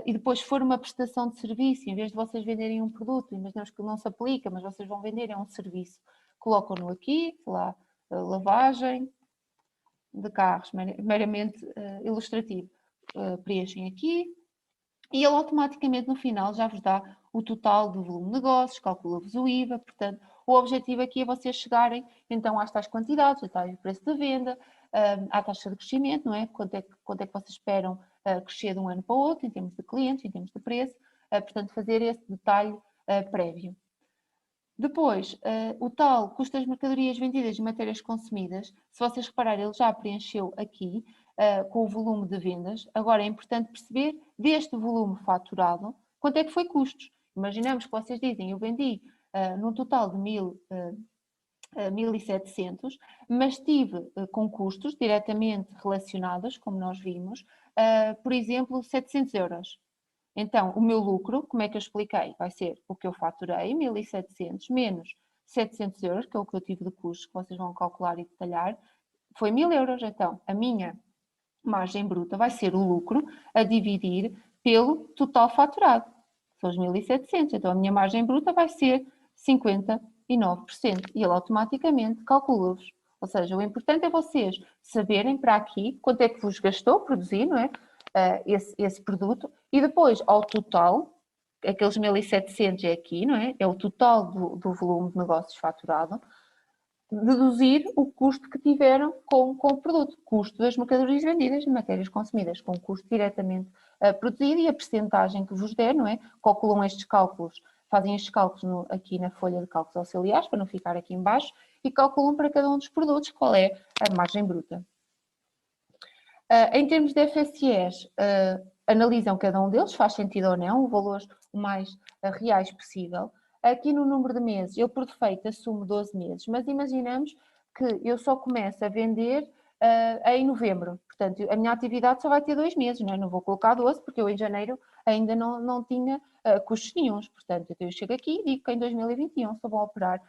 E depois, se for uma prestação de serviço, em vez de vocês venderem um produto, imaginemos que não se aplica, mas vocês vão vender um serviço, colocam-no aqui, lá, lavagem de carros, meramente ilustrativo. Preenchem aqui, e ele automaticamente no final já vos dá o total do volume de negócios, calcula-vos o IVA, portanto, o objetivo aqui é vocês chegarem então às tais quantidades, a tais preço de venda, à taxa de crescimento, não é? Quanto é que vocês esperam crescer de um ano para o outro, em termos de clientes, em termos de preço, portanto, fazer esse detalhe prévio. Depois, o tal custo das mercadorias vendidas e matérias consumidas, se vocês repararem, ele já preencheu aqui com o volume de vendas. Agora é importante perceber deste volume faturado, quanto é que foi custos. Imaginamos que vocês dizem, eu vendi num total de 1.700, mas tive com custos diretamente relacionados, como nós vimos, por exemplo, 700 euros. Então, o meu lucro, como é que eu expliquei? Vai ser o que eu faturei, 1.700 menos 700 euros, que é o que eu tive de custos, que vocês vão calcular e detalhar, foi 1.000 euros. Então, a minha margem bruta vai ser o lucro a dividir pelo total faturado. São os 1.700. Então, a minha margem bruta vai ser 59%. E ele automaticamente calcula-vos. Ou seja, o importante é vocês saberem para aqui quanto é que vos gastou produzir, não é? Esse produto. E depois, ao total, aqueles 1.700 é aqui, não é? É o total do volume de negócios faturado, deduzir o custo que tiveram com o produto, custo das mercadorias vendidas e matérias consumidas, com o custo diretamente produzido e a percentagem que vos der, não é? Calculam estes cálculos, fazem estes cálculos aqui na folha de cálculos auxiliares, para não ficar aqui em baixo, e calculam para cada um dos produtos qual é a margem bruta. Em termos de FSEs, analisam cada um deles, faz sentido ou não, valores o mais reais possível. Aqui no número de meses, eu por defeito assumo 12 meses, mas imaginamos que eu só começo a vender em novembro. Portanto, a minha atividade só vai ter 2 meses, não é? Não vou colocar 12, porque eu em janeiro ainda não tinha custos nenhuns. Portanto, eu chego aqui e digo que em 2021 só vou operar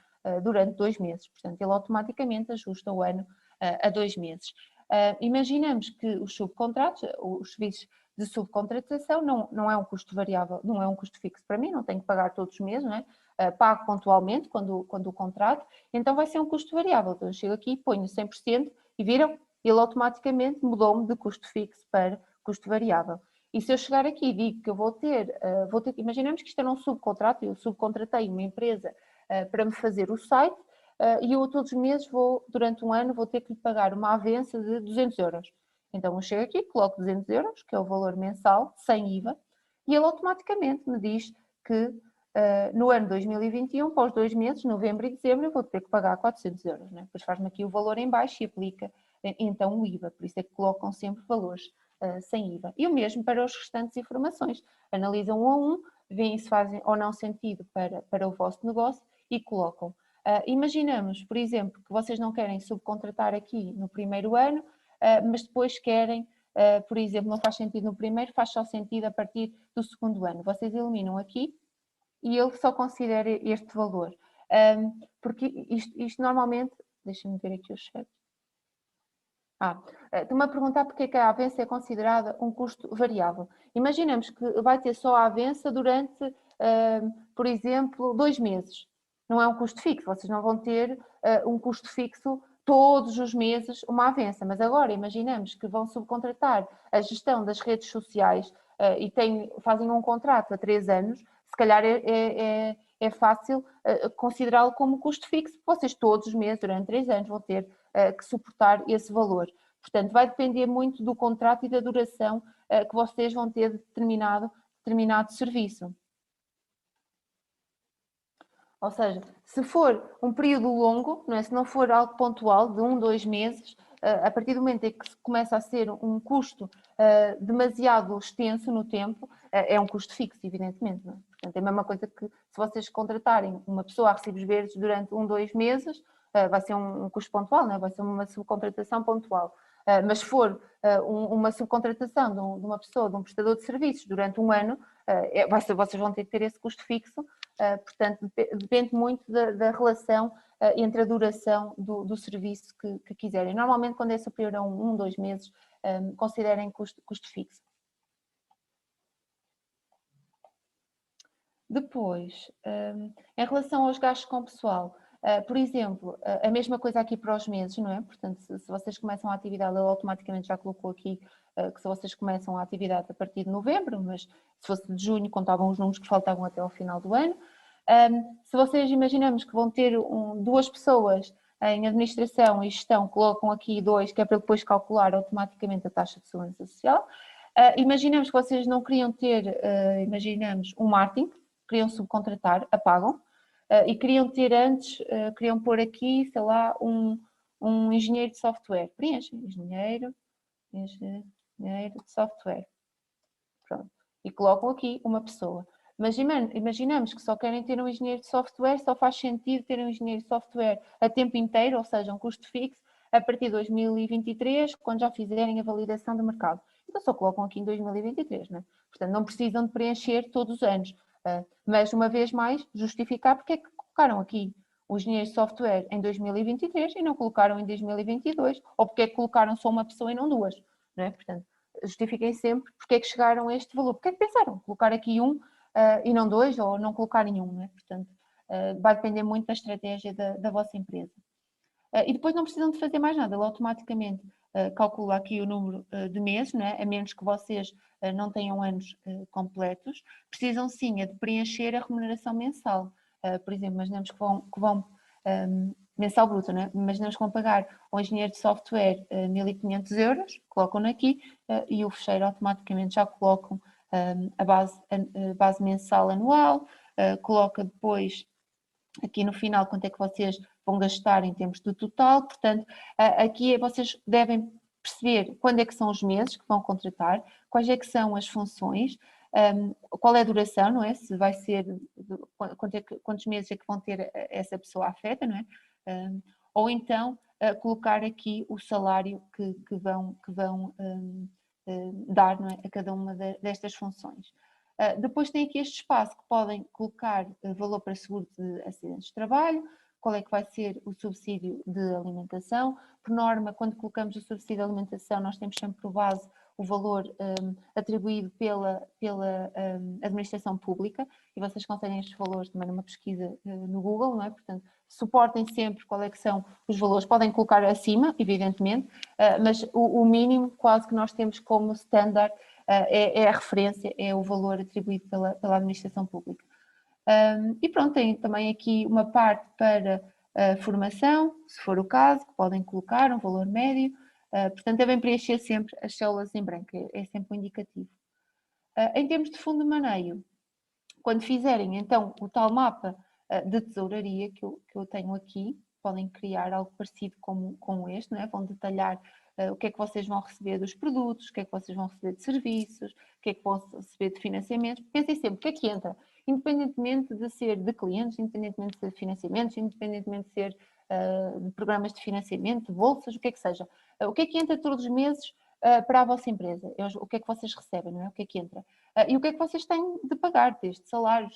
durante 2 meses. Portanto, ele automaticamente ajusta o ano a 2 meses. Imaginamos que os subcontratos, os serviços de subcontratação, não é um custo variável, não é um custo fixo para mim, não tenho que pagar todos os meses, não é? Pago pontualmente quando o contrato, então vai ser um custo variável. Então eu chego aqui, ponho 100% e viram, ele automaticamente mudou-me de custo fixo para custo variável. E se eu chegar aqui e digo que eu vou ter, imaginemos que isto era um subcontrato, eu subcontratei uma empresa para me fazer o site, e eu todos os meses durante um ano, vou ter que lhe pagar uma avença de 200 euros. Então eu chego aqui, coloco 200 euros, que é o valor mensal, sem IVA, e ele automaticamente me diz que no ano 2021, para os 2 meses, novembro e dezembro, eu vou ter que pagar 400 euros. Né? Depois faz-me aqui o valor em baixo e aplica então o IVA, por isso é que colocam sempre valores sem IVA. E o mesmo para as restantes informações. Analisam um a um, veem se fazem ou não sentido para o vosso negócio e colocam. Imaginamos, por exemplo, que vocês não querem subcontratar aqui no primeiro ano, mas depois querem, por exemplo, não faz sentido no primeiro, faz só sentido a partir do segundo ano. Vocês eliminam aqui e ele só considera este valor. Porque isto normalmente, deixem-me ver aqui o chat. Estou-me a perguntar porque é que a avença é considerada um custo variável. Imaginemos que vai ter só a avença durante, por exemplo, 2 meses. Não é um custo fixo, vocês não vão ter um custo fixo todos os meses uma avença. Mas agora imaginemos que vão subcontratar a gestão das redes sociais e fazem um contrato a 3 anos, se calhar é fácil considerá-lo como custo fixo, vocês todos os meses, durante 3 anos, vão ter que suportar esse valor. Portanto, vai depender muito do contrato e da duração que vocês vão ter de determinado serviço. Ou seja, se for um período longo, não é? Se não for algo pontual, de 1, 2 meses, a partir do momento em que começa a ser um custo demasiado extenso no tempo, é um custo fixo, evidentemente. Não é? Portanto, é a mesma coisa que se vocês contratarem uma pessoa a recibos verdes durante 1, 2 meses, vai ser um custo pontual, não é? Vai ser uma subcontratação pontual. Mas se for uma subcontratação de uma pessoa, de um prestador de serviços durante um ano, vocês vão ter que ter esse custo fixo. Portanto, depende muito da relação entre a duração do serviço que quiserem. Normalmente, quando é superior a 1, 2 meses, considerem custo fixo. Depois, em relação aos gastos com pessoal, Por exemplo, a mesma coisa aqui para os meses, não é? Portanto, se vocês começam a atividade, ele automaticamente já colocou aqui que se vocês começam a atividade a partir de novembro, mas se fosse de junho contavam os números que faltavam até ao final do ano. Se vocês imaginamos que vão ter duas pessoas em administração e gestão, colocam aqui 2, que é para depois calcular automaticamente a taxa de segurança social. Imaginamos que vocês não queriam ter, imaginamos, um marketing, queriam subcontratar, apagam, e queriam ter antes, queriam pôr aqui, sei lá, um engenheiro de software. Preenchem, engenheiro de software. Pronto. E colocam aqui uma pessoa. Mas imaginamos que só querem ter um engenheiro de software, só faz sentido ter um engenheiro de software a tempo inteiro, ou seja, um custo fixo, a partir de 2023, quando já fizerem a validação do mercado. Então só colocam aqui em 2023, não é? Portanto, não precisam de preencher todos os anos. Mas, uma vez mais, justificar porque é que colocaram aqui o engenheiro de software em 2023 e não colocaram em 2022, ou porque é que colocaram só uma pessoa e não duas, não é? Portanto, justifiquem sempre porque é que chegaram a este valor. Porque é que pensaram colocar aqui um e não dois, ou não colocar nenhum, não é? Portanto, vai depender muito da estratégia da vossa empresa. E depois não precisam de fazer mais nada, ele automaticamente calcula aqui o número de meses, não é? A menos que vocês não tenham anos completos. Precisam sim de preencher a remuneração mensal. Por exemplo, imaginamos que vão mensal bruto, não é? Imaginamos que vão pagar ao engenheiro de software 1.500 euros, colocam aqui e o fecheiro automaticamente já colocam a base mensal anual, coloca depois aqui no final quanto é que vocês vão gastar em termos de total. Portanto, aqui vocês devem perceber quando é que são os meses que vão contratar, quais é que são as funções, qual é a duração, não é? Se vai ser, quantos meses é que vão ter essa pessoa afeta, não é? Ou então colocar aqui o salário que vão dar, não é? A cada uma destas funções. Depois tem aqui este espaço que podem colocar valor para seguro de acidentes de trabalho, qual é que vai ser o subsídio de alimentação. Por norma, quando colocamos o subsídio de alimentação, nós temos sempre por base o valor atribuído pela administração pública, e vocês conseguem estes valores também numa pesquisa no Google, não é? Portanto, suportem sempre qual é que são os valores, podem colocar acima, evidentemente, mas o mínimo quase que nós temos como standard é a referência, é o valor atribuído pela administração pública. E pronto, tem também aqui uma parte para a formação, se for o caso, que podem colocar um valor médio. Portanto, devem preencher sempre as células em branco, é sempre um indicativo. Em termos de fundo de maneio, quando fizerem então o tal mapa de tesouraria que eu tenho aqui, podem criar algo parecido com este, não é? Vão detalhar o que é que vocês vão receber dos produtos, o que é que vocês vão receber de serviços, o que é que vão receber de financiamentos. Pensem sempre, o que é que entra? Independentemente de ser de clientes, independentemente de ser de financiamentos, independentemente de ser de programas de financiamento, de bolsas, o que é que seja. O que é que entra todos os meses para a vossa empresa? O que é que vocês recebem, não é? O que é que entra? E o que é que vocês têm de pagar, desde salários,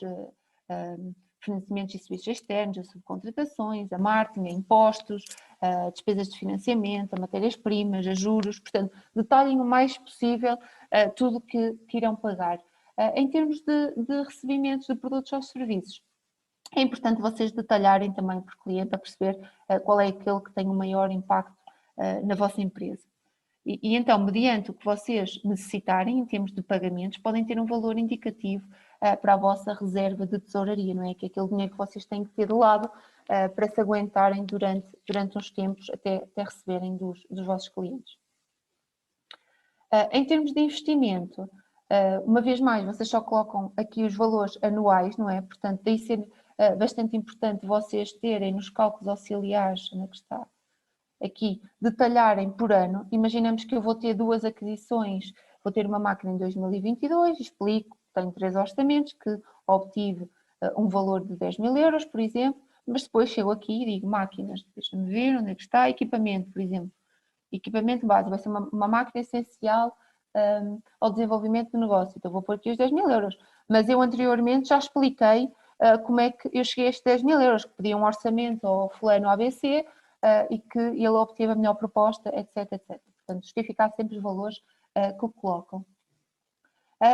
financiamentos e serviços externos, a subcontratações, a marketing, a impostos, a despesas de financiamento, a matérias-primas, a juros. Portanto, detalhem o mais possível tudo que irão pagar. Em termos de recebimentos de produtos ou serviços, é importante vocês detalharem também por cliente para perceber qual é aquele que tem o maior impacto na vossa empresa. E então, mediante o que vocês necessitarem em termos de pagamentos, podem ter um valor indicativo para a vossa reserva de tesouraria, não é? Que é aquele dinheiro que vocês têm que ter de lado para se aguentarem durante uns tempos até receberem dos vossos clientes. Em termos de investimento, uma vez mais, vocês só colocam aqui os valores anuais, não é? Portanto, daí ser bastante importante vocês terem nos cálculos auxiliares, onde é que está? Aqui, detalharem por ano. Imaginamos que eu vou ter duas aquisições, vou ter uma máquina em 2022, explico, tenho 3 orçamentos, que obtive um valor de 10.000 euros, por exemplo, mas depois chego aqui e digo máquinas, deixa-me ver onde é que está, equipamento, por exemplo. Equipamento básico, vai ser uma máquina essencial ao desenvolvimento do negócio, então vou pôr aqui os 10.000 euros, mas eu anteriormente já expliquei como é que eu cheguei a estes 10.000 euros, que pedi um orçamento ao fulano ABC, e que ele obteve a melhor proposta, etc, etc. Portanto, justificar sempre os valores que colocam.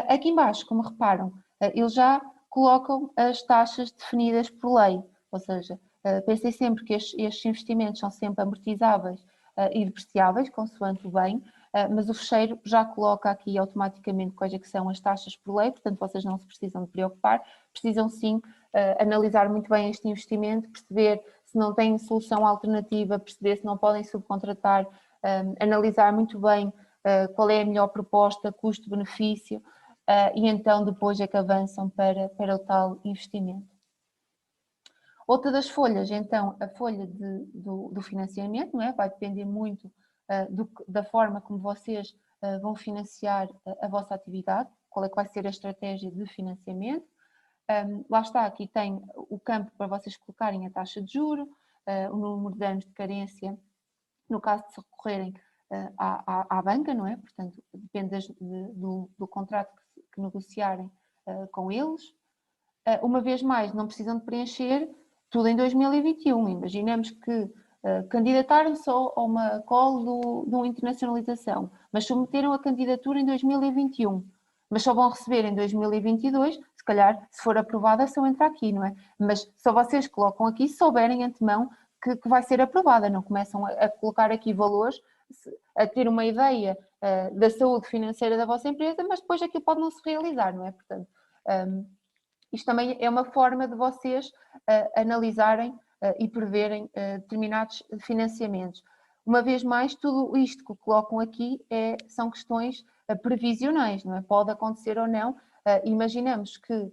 Aqui embaixo, como reparam, eles já colocam as taxas definidas por lei, ou seja, Pensem sempre que estes investimentos são sempre amortizáveis e depreciáveis, consoante o bem, mas o fecheiro já coloca aqui automaticamente quais é que são as taxas por lei, portanto vocês não se precisam de preocupar, precisam sim analisar muito bem este investimento, perceber se não têm solução alternativa, perceber se não podem subcontratar, analisar muito bem qual é a melhor proposta, custo-benefício, e então depois é que avançam para o tal investimento. Outra das folhas, então, a folha do financiamento, não é? Vai depender muito da forma como vocês vão financiar a vossa atividade, qual é que vai ser a estratégia de financiamento. Lá está, aqui tem o campo para vocês colocarem a taxa de juro, o número de anos de carência, no caso de se recorrerem à banca, não é? Portanto, depende do contrato que negociarem com eles. Uma vez mais, não precisam de preencher tudo em 2021. Imaginemos que candidataram-se a uma call de uma internacionalização, mas submeteram a candidatura em 2021, mas só vão receber em 2022, se calhar, se for aprovada, só entra aqui, não é? Mas só vocês colocam aqui se souberem antemão que vai ser aprovada, não começam a colocar aqui valores, a ter uma ideia da saúde financeira da vossa empresa, mas depois aquilo pode não se realizar, não é? Portanto, isto também é uma forma de vocês analisarem e preverem determinados financiamentos. Uma vez mais, tudo isto que colocam aqui são questões previsionais, não é? Pode acontecer ou não. Imaginamos que,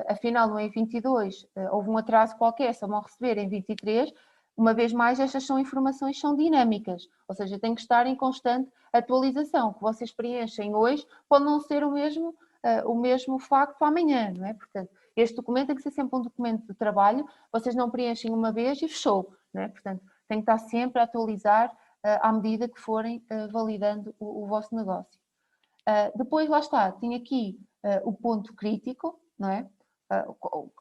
afinal, no em 22 houve um atraso qualquer, só vão receber em 23. Uma vez mais, estas informações são dinâmicas, ou seja, tem que estar em constante atualização. O que vocês preenchem hoje pode não ser o mesmo facto amanhã, não é? Portanto, este documento tem que ser sempre um documento de trabalho, vocês não preenchem uma vez e fechou, não é? Portanto, tem que estar sempre a atualizar à medida que forem validando o vosso negócio. Depois, lá está, tem aqui o ponto crítico, não é?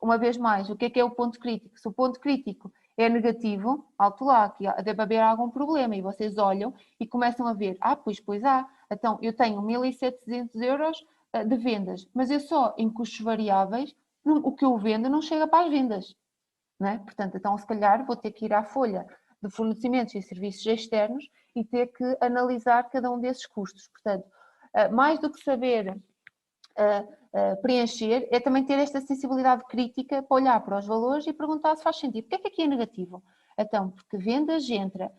Uma vez mais, o que é o ponto crítico? Se o ponto crítico é negativo, alto lá, que deve haver algum problema, e vocês olham e começam a ver, pois há, então eu tenho 1.700 euros de vendas, mas eu só em custos variáveis, o que eu vendo não chega para as vendas, não é? Portanto, então se calhar vou ter que ir à folha de fornecimentos e serviços externos e ter que analisar cada um desses custos. Portanto, mais do que saber preencher, é também ter esta sensibilidade crítica para olhar para os valores e perguntar se faz sentido. Porquê é que aqui é negativo? Então, porque vendas entra,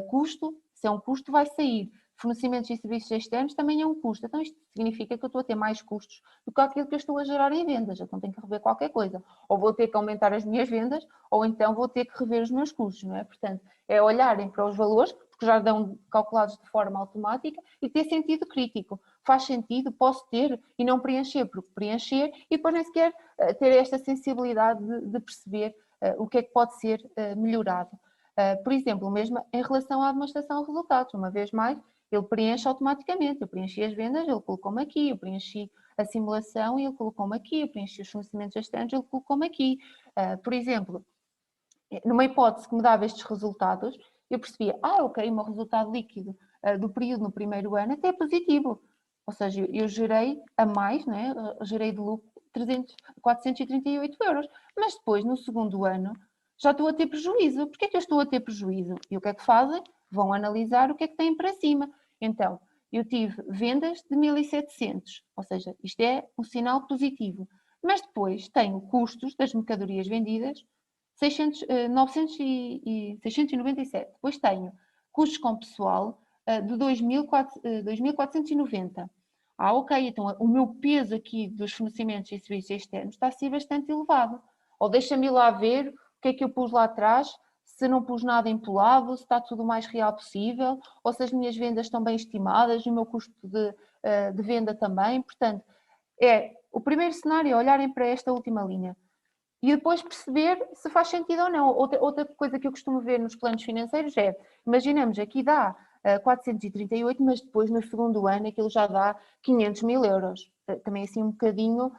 custo, se é um custo vai sair, fornecimentos e serviços externos também é um custo. Então isto significa que eu estou a ter mais custos do que aquilo que eu estou a gerar em vendas. Então tenho que rever qualquer coisa. Ou vou ter que aumentar as minhas vendas, ou então vou ter que rever os meus custos, não é? Portanto, é olharem para os valores, porque já dão calculados de forma automática, e ter sentido crítico. Faz sentido, posso ter e não preencher, porque preencher e depois nem sequer ter esta sensibilidade de perceber o que é que pode ser melhorado. Por exemplo, mesmo em relação à demonstração de resultados, uma vez mais, ele preenche automaticamente. Eu preenchi as vendas, ele colocou-me aqui, eu preenchi a simulação e ele colocou-me aqui, eu preenchi os fornecimentos externos, ele colocou-me aqui. Por exemplo, numa hipótese que me dava estes resultados, eu percebia, ok, o meu resultado líquido do período no primeiro ano até é positivo. Ou seja, eu gerei a mais, não é? Gerei de lucro 438 euros. Mas depois, no segundo ano, já estou a ter prejuízo. Porquê é que eu estou a ter prejuízo? E o que é que fazem? Vão analisar o que é que têm para cima. Então, eu tive vendas de 1.700, ou seja, isto é um sinal positivo. Mas depois tenho custos das mercadorias vendidas 697. Depois tenho custos com pessoal de 2.490. Ok, então o meu peso aqui dos fornecimentos e serviços externos está a ser bastante elevado. Ou deixa-me ir lá ver o que é que eu pus lá atrás, se não pus nada empolado, se está tudo o mais real possível, ou se as minhas vendas estão bem estimadas, o meu custo de venda também. Portanto, o primeiro cenário é olharem para esta última linha. E depois perceber se faz sentido ou não. Outra coisa que eu costumo ver nos planos financeiros é, imaginamos, aqui dá 438, mas depois no segundo ano aquilo já dá 500 mil euros. Também assim um bocadinho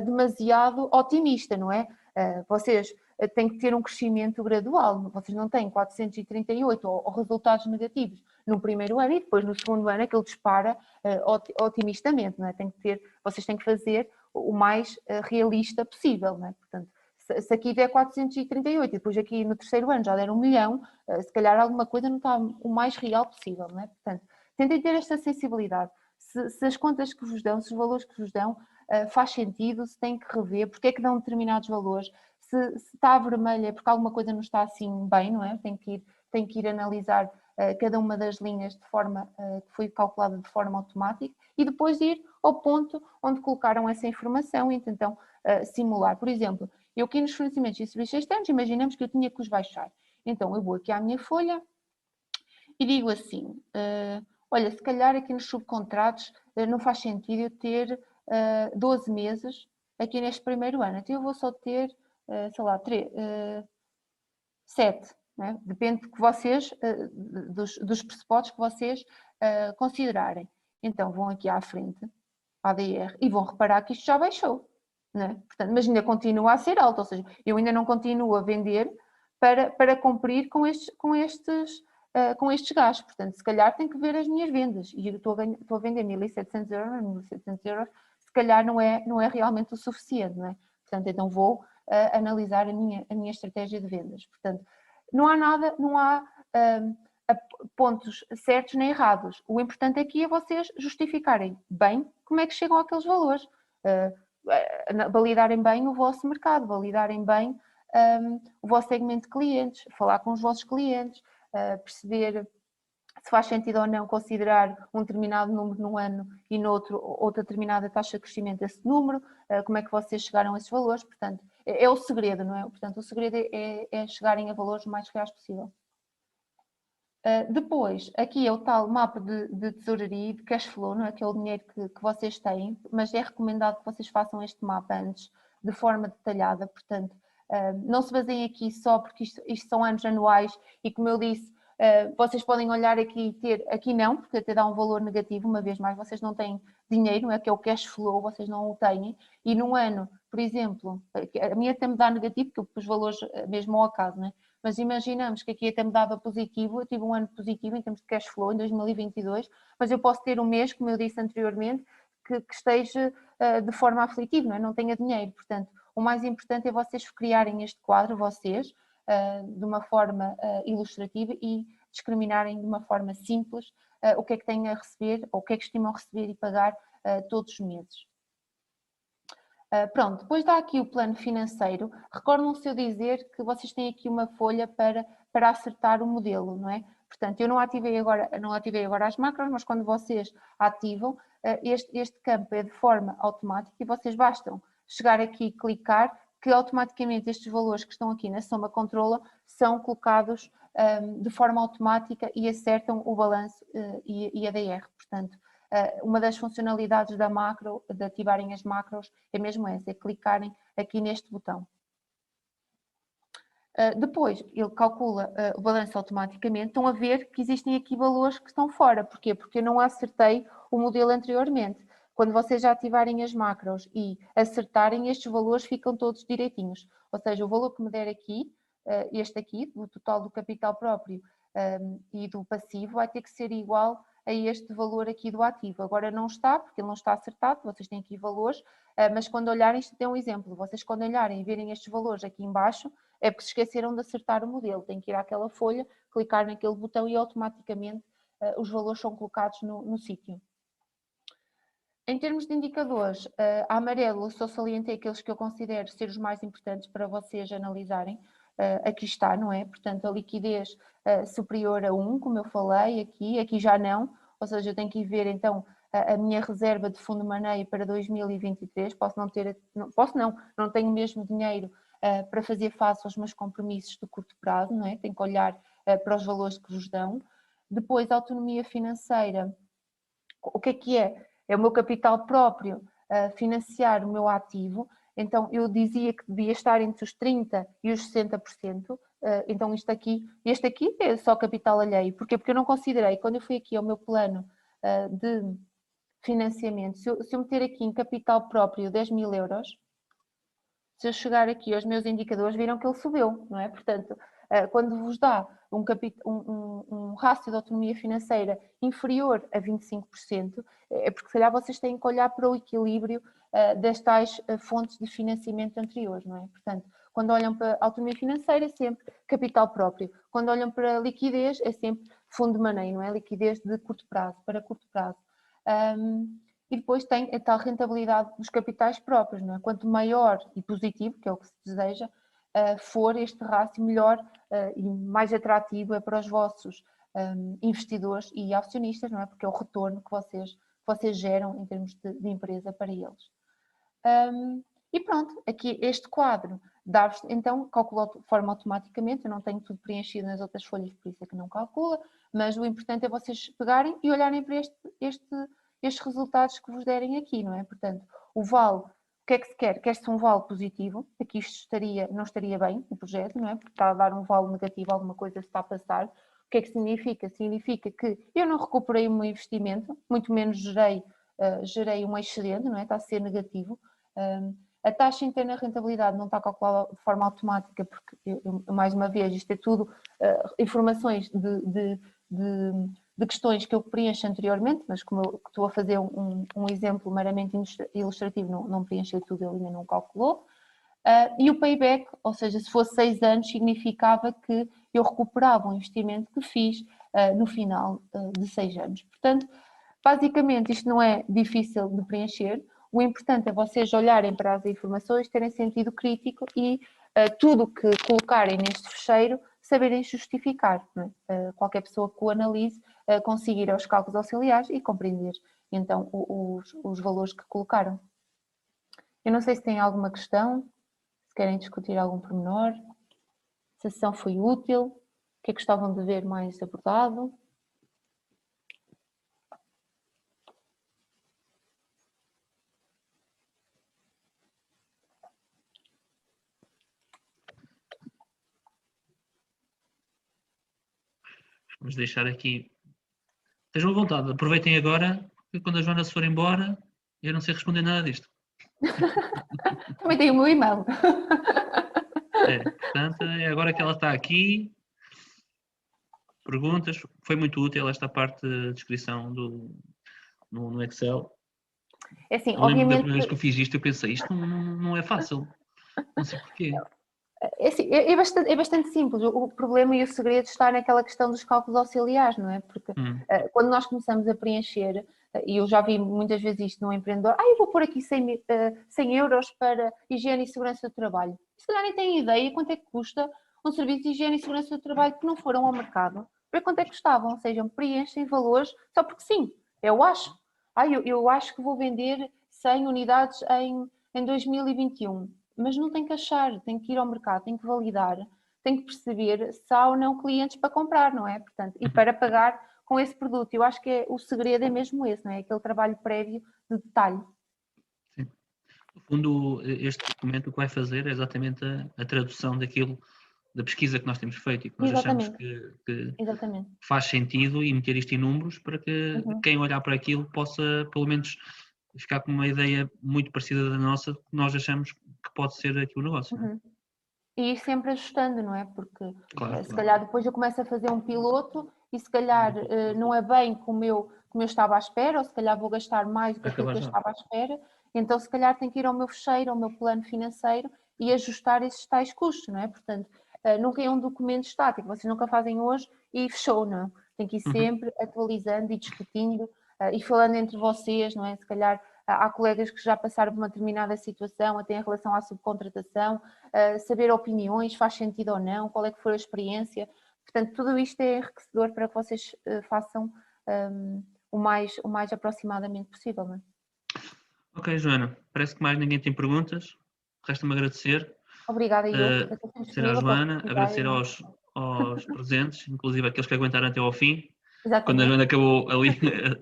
demasiado otimista, não é? Vocês têm que ter um crescimento gradual. Vocês não têm 438 ou resultados negativos no primeiro ano e depois no segundo ano aquilo dispara otimistamente, não é? Vocês têm que fazer o mais realista possível, não é? Portanto, Se aqui der 438 e depois aqui no terceiro ano já der 1 milhão, se calhar alguma coisa não está o mais real possível, não é? Portanto, tentem ter esta sensibilidade. Se as contas que vos dão, se os valores que vos dão, faz sentido, se têm que rever, porque é que dão determinados valores, se está vermelha é porque alguma coisa não está assim bem, não é? Tem que ir analisar cada uma das linhas de forma que foi calculada de forma automática e depois ir ao ponto onde colocaram essa informação e tentam simular. Por exemplo, eu aqui nos fornecimentos e serviços externos, imaginamos que eu tinha que os baixar. Então eu vou aqui à minha folha e digo assim, olha, se calhar aqui nos subcontratos não faz sentido eu ter 12 meses aqui neste primeiro ano. Então eu vou só ter, sei lá, 7. Né? Depende de que vocês, dos pressupostos que vocês considerarem. Então vão aqui à frente, ADR, e vão reparar que isto já baixou. Né? Portanto, mas ainda continua a ser alto, ou seja, eu ainda não continuo a vender para cumprir com estes gastos. Portanto, se calhar tem que ver as minhas vendas. E eu estou a vender 1.700 euros, 1.700 euros, se calhar não é realmente o suficiente. Não é? Portanto, então vou analisar a minha estratégia de vendas. Portanto, não há pontos certos nem errados. O importante aqui é vocês justificarem bem como é que chegam àqueles valores, validarem bem o vosso mercado, validarem bem o vosso segmento de clientes, falar com os vossos clientes, perceber se faz sentido ou não considerar um determinado número num ano e no outro outra determinada taxa de crescimento desse número, como é que vocês chegaram a esses valores. Portanto, é o segredo, não é? Portanto, o segredo é chegarem a valores o mais reais possível. Depois, aqui é o tal mapa de tesouraria e de cash flow, não é? Que é o dinheiro que vocês têm, mas é recomendado que vocês façam este mapa antes, de forma detalhada. Portanto, não se baseiem aqui só porque isto são anos anuais e, como eu disse, vocês podem olhar aqui e ter, aqui não, porque até dá um valor negativo, uma vez mais, vocês não têm dinheiro, não é? Que é o cash flow, vocês não o têm, e num ano, por exemplo, a minha até me dá negativo, porque eu pus valores mesmo ao acaso, não é? Mas imaginamos que aqui até me dava positivo, eu tive um ano positivo em termos de cash flow em 2022, mas eu posso ter um mês, como eu disse anteriormente, que esteja de forma aflitiva, não é? Não tenha dinheiro. Portanto, o mais importante é vocês criarem este quadro, vocês, de uma forma ilustrativa e discriminarem de uma forma simples o que é que têm a receber ou o que é que estimam receber e pagar todos os meses. Pronto, depois dá aqui o plano financeiro. Recordam-se eu dizer que vocês têm aqui uma folha para acertar o modelo, não é? Portanto, eu não ativei agora as macros, mas quando vocês ativam, este campo é de forma automática e vocês bastam chegar aqui e clicar que automaticamente estes valores que estão aqui na soma controla são colocados de forma automática e acertam o balanço e a DR. Portanto, uma das funcionalidades da macro, de ativarem as macros, é mesmo essa, é clicarem aqui neste botão. Depois, ele calcula o balanço automaticamente. Estão a ver que existem aqui valores que estão fora. Porquê? Porque eu não acertei o modelo anteriormente. Quando vocês já ativarem as macros e acertarem, estes valores ficam todos direitinhos. Ou seja, o valor que me der aqui, este aqui, do total do capital próprio e do passivo, vai ter que ser igual a este valor aqui do ativo. Agora não está, porque ele não está acertado, vocês têm aqui valores, mas quando olharem, isto é um exemplo, vocês quando olharem e verem estes valores aqui em baixo, é porque se esqueceram de acertar o modelo, têm que ir àquela folha, clicar naquele botão e automaticamente os valores são colocados no sítio. Em termos de indicadores, a amarelo só salientei aqueles que eu considero ser os mais importantes para vocês analisarem. Aqui está, não é? Portanto, a liquidez superior a 1, como eu falei, aqui já não, ou seja, eu tenho que ir ver então a minha reserva de fundo de maneio para 2023, não tenho mesmo dinheiro para fazer face aos meus compromissos de curto prazo, não é? Tenho que olhar para os valores que vos dão. Depois, a autonomia financeira, o que é? É o meu capital próprio financiar o meu ativo. Então, eu dizia que devia estar entre os 30% e os 60%. Então, este aqui é só capital alheio. Porquê? Porque eu não considerei, quando eu fui aqui ao meu plano de financiamento, se eu meter aqui em capital próprio 10.000 euros, se eu chegar aqui aos meus indicadores, viram que ele subiu, não é? Portanto, quando vos dá um rácio de autonomia financeira inferior a 25%, é porque se calhar vocês têm que olhar para o equilíbrio das tais fontes de financiamento anteriores, não é? Portanto, Quando olham para a autonomia financeira, é sempre capital próprio. Quando olham para a liquidez, é sempre fundo de maneio, não é? Liquidez de curto prazo, para curto prazo. E depois tem a tal rentabilidade dos capitais próprios, não é? Quanto maior e positivo, que é o que se deseja, for este rácio, melhor e mais atrativo é para os vossos investidores e acionistas, não é? Porque é o retorno que vocês geram em termos de empresa para eles. E pronto, aqui este quadro dá-vos, então calcula de forma automaticamente, eu não tenho tudo preenchido nas outras folhas, por isso é que não calcula, mas o importante é vocês pegarem e olharem para estes resultados que vos derem aqui, não é? Portanto, o vale, o que é que se quer? Quer-se um vale positivo, aqui isto não estaria bem, o projeto, não é? Porque está a dar um vale negativo, alguma coisa se está a passar. O que é que significa? Significa que eu não recuperei o meu investimento, muito menos gerei um excedente, não é? Está a ser negativo. A taxa interna de rentabilidade não está calculada de forma automática, porque, mais uma vez, isto é tudo informações de questões que eu preencho anteriormente, mas como eu estou a fazer um exemplo meramente ilustrativo, não preencheu tudo, ele ainda não calculou. E o payback, ou seja, se fosse 6 anos, significava que eu recuperava o investimento que fiz no final de 6 anos. Portanto, basicamente, isto não é difícil de preencher. O importante é vocês olharem para as informações, terem sentido crítico e tudo o que colocarem neste fecheiro saberem justificar. Não é? Qualquer pessoa que o analise conseguir aos cálculos auxiliares e compreender então os valores que colocaram. Eu não sei se têm alguma questão, se querem discutir algum pormenor, se a sessão foi útil, o que é que gostavam de ver mais abordado. Vamos deixar aqui. Estejam à vontade, aproveitem agora, porque quando a Joana se for embora, eu não sei responder nada disto. Também tem o meu e-mail. Portanto, é agora que ela está aqui. Perguntas, foi muito útil esta parte de descrição no Excel. É assim, Eu lembro da obviamente. primeira vez que eu fiz isto, eu pensei, isto não é fácil. Não sei porquê. É bastante simples. O problema e o segredo está naquela questão dos cálculos auxiliares, não é? Porque quando nós começamos a preencher, e eu já vi muitas vezes isto num empreendedor, eu vou pôr aqui 100 euros para higiene e segurança do trabalho. Se calhar nem têm ideia quanto é que custa um serviço de higiene e segurança do trabalho que não foram ao mercado. Para quanto é que custavam? Ou seja, preenchem valores só porque sim. Eu acho. Eu acho que vou vender 100 unidades em 2021. Mas não tem que achar, tem que ir ao mercado, tem que validar, tem que perceber se há ou não clientes para comprar, não é? Portanto, e para pagar com esse produto. Eu acho que o segredo é mesmo esse, não é? Aquele trabalho prévio de detalhe. Sim. No fundo, este documento o que vai fazer é exatamente a tradução daquilo, da pesquisa que nós temos feito e que nós achamos que faz sentido e meter isto em números para que quem olhar para aquilo possa, pelo menos, ficar com uma ideia muito parecida da nossa, que nós achamos que pode ser aqui o negócio. E ir sempre ajustando, não é? Porque se calhar depois eu começo a fazer um piloto e se calhar não é bem como eu estava à espera, ou se calhar vou gastar mais do que aquilo que eu estava à espera, então se calhar tenho que ir ao meu fecheiro, ao meu plano financeiro e ajustar esses tais custos, não é? Portanto, nunca é um documento estático, vocês nunca fazem hoje e fechou, não. Tem que ir sempre atualizando e discutindo e falando entre vocês, não é? Se calhar há colegas que já passaram por uma determinada situação, até em relação à subcontratação, saber opiniões, faz sentido ou não, qual é que foi a experiência. Portanto, tudo isto é enriquecedor para que vocês façam o mais aproximadamente possível. Não é? Ok, Joana, parece que mais ninguém tem perguntas. Resta-me agradecer. Obrigada, eu. Agradecer à Joana, agradecer aos presentes, inclusive aqueles que aguentaram até ao fim. Exatamente. Quando a Joana acabou ali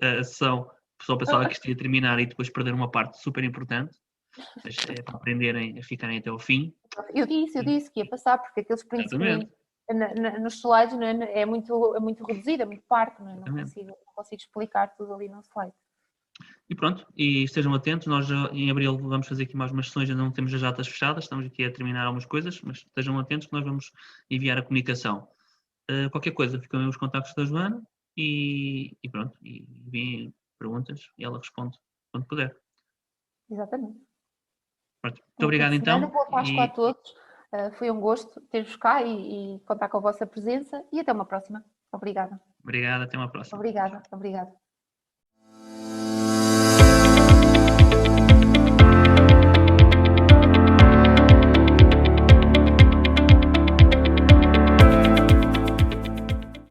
a sessão, o pessoal pensava que isto ia terminar e depois perder uma parte super importante. Mas é para aprenderem a ficarem até ao fim. Eu disse que ia passar, porque aqueles print screen nos slides não é muito reduzido, é muito parco, não consigo explicar tudo ali num slide. E pronto, e estejam atentos, nós em abril vamos fazer aqui mais umas sessões, ainda não temos as datas fechadas, estamos aqui a terminar algumas coisas, mas estejam atentos que nós vamos enviar a comunicação. Qualquer coisa, ficam aí os contactos da Joana e pronto, e enviem perguntas e ela responde quando puder. Exatamente. Pronto, muito obrigado então. Boa Páscoa a todos. Foi um gosto ter-vos cá e contar com a vossa presença e até uma próxima. Obrigada. Obrigado, até uma próxima. Obrigada, obrigada.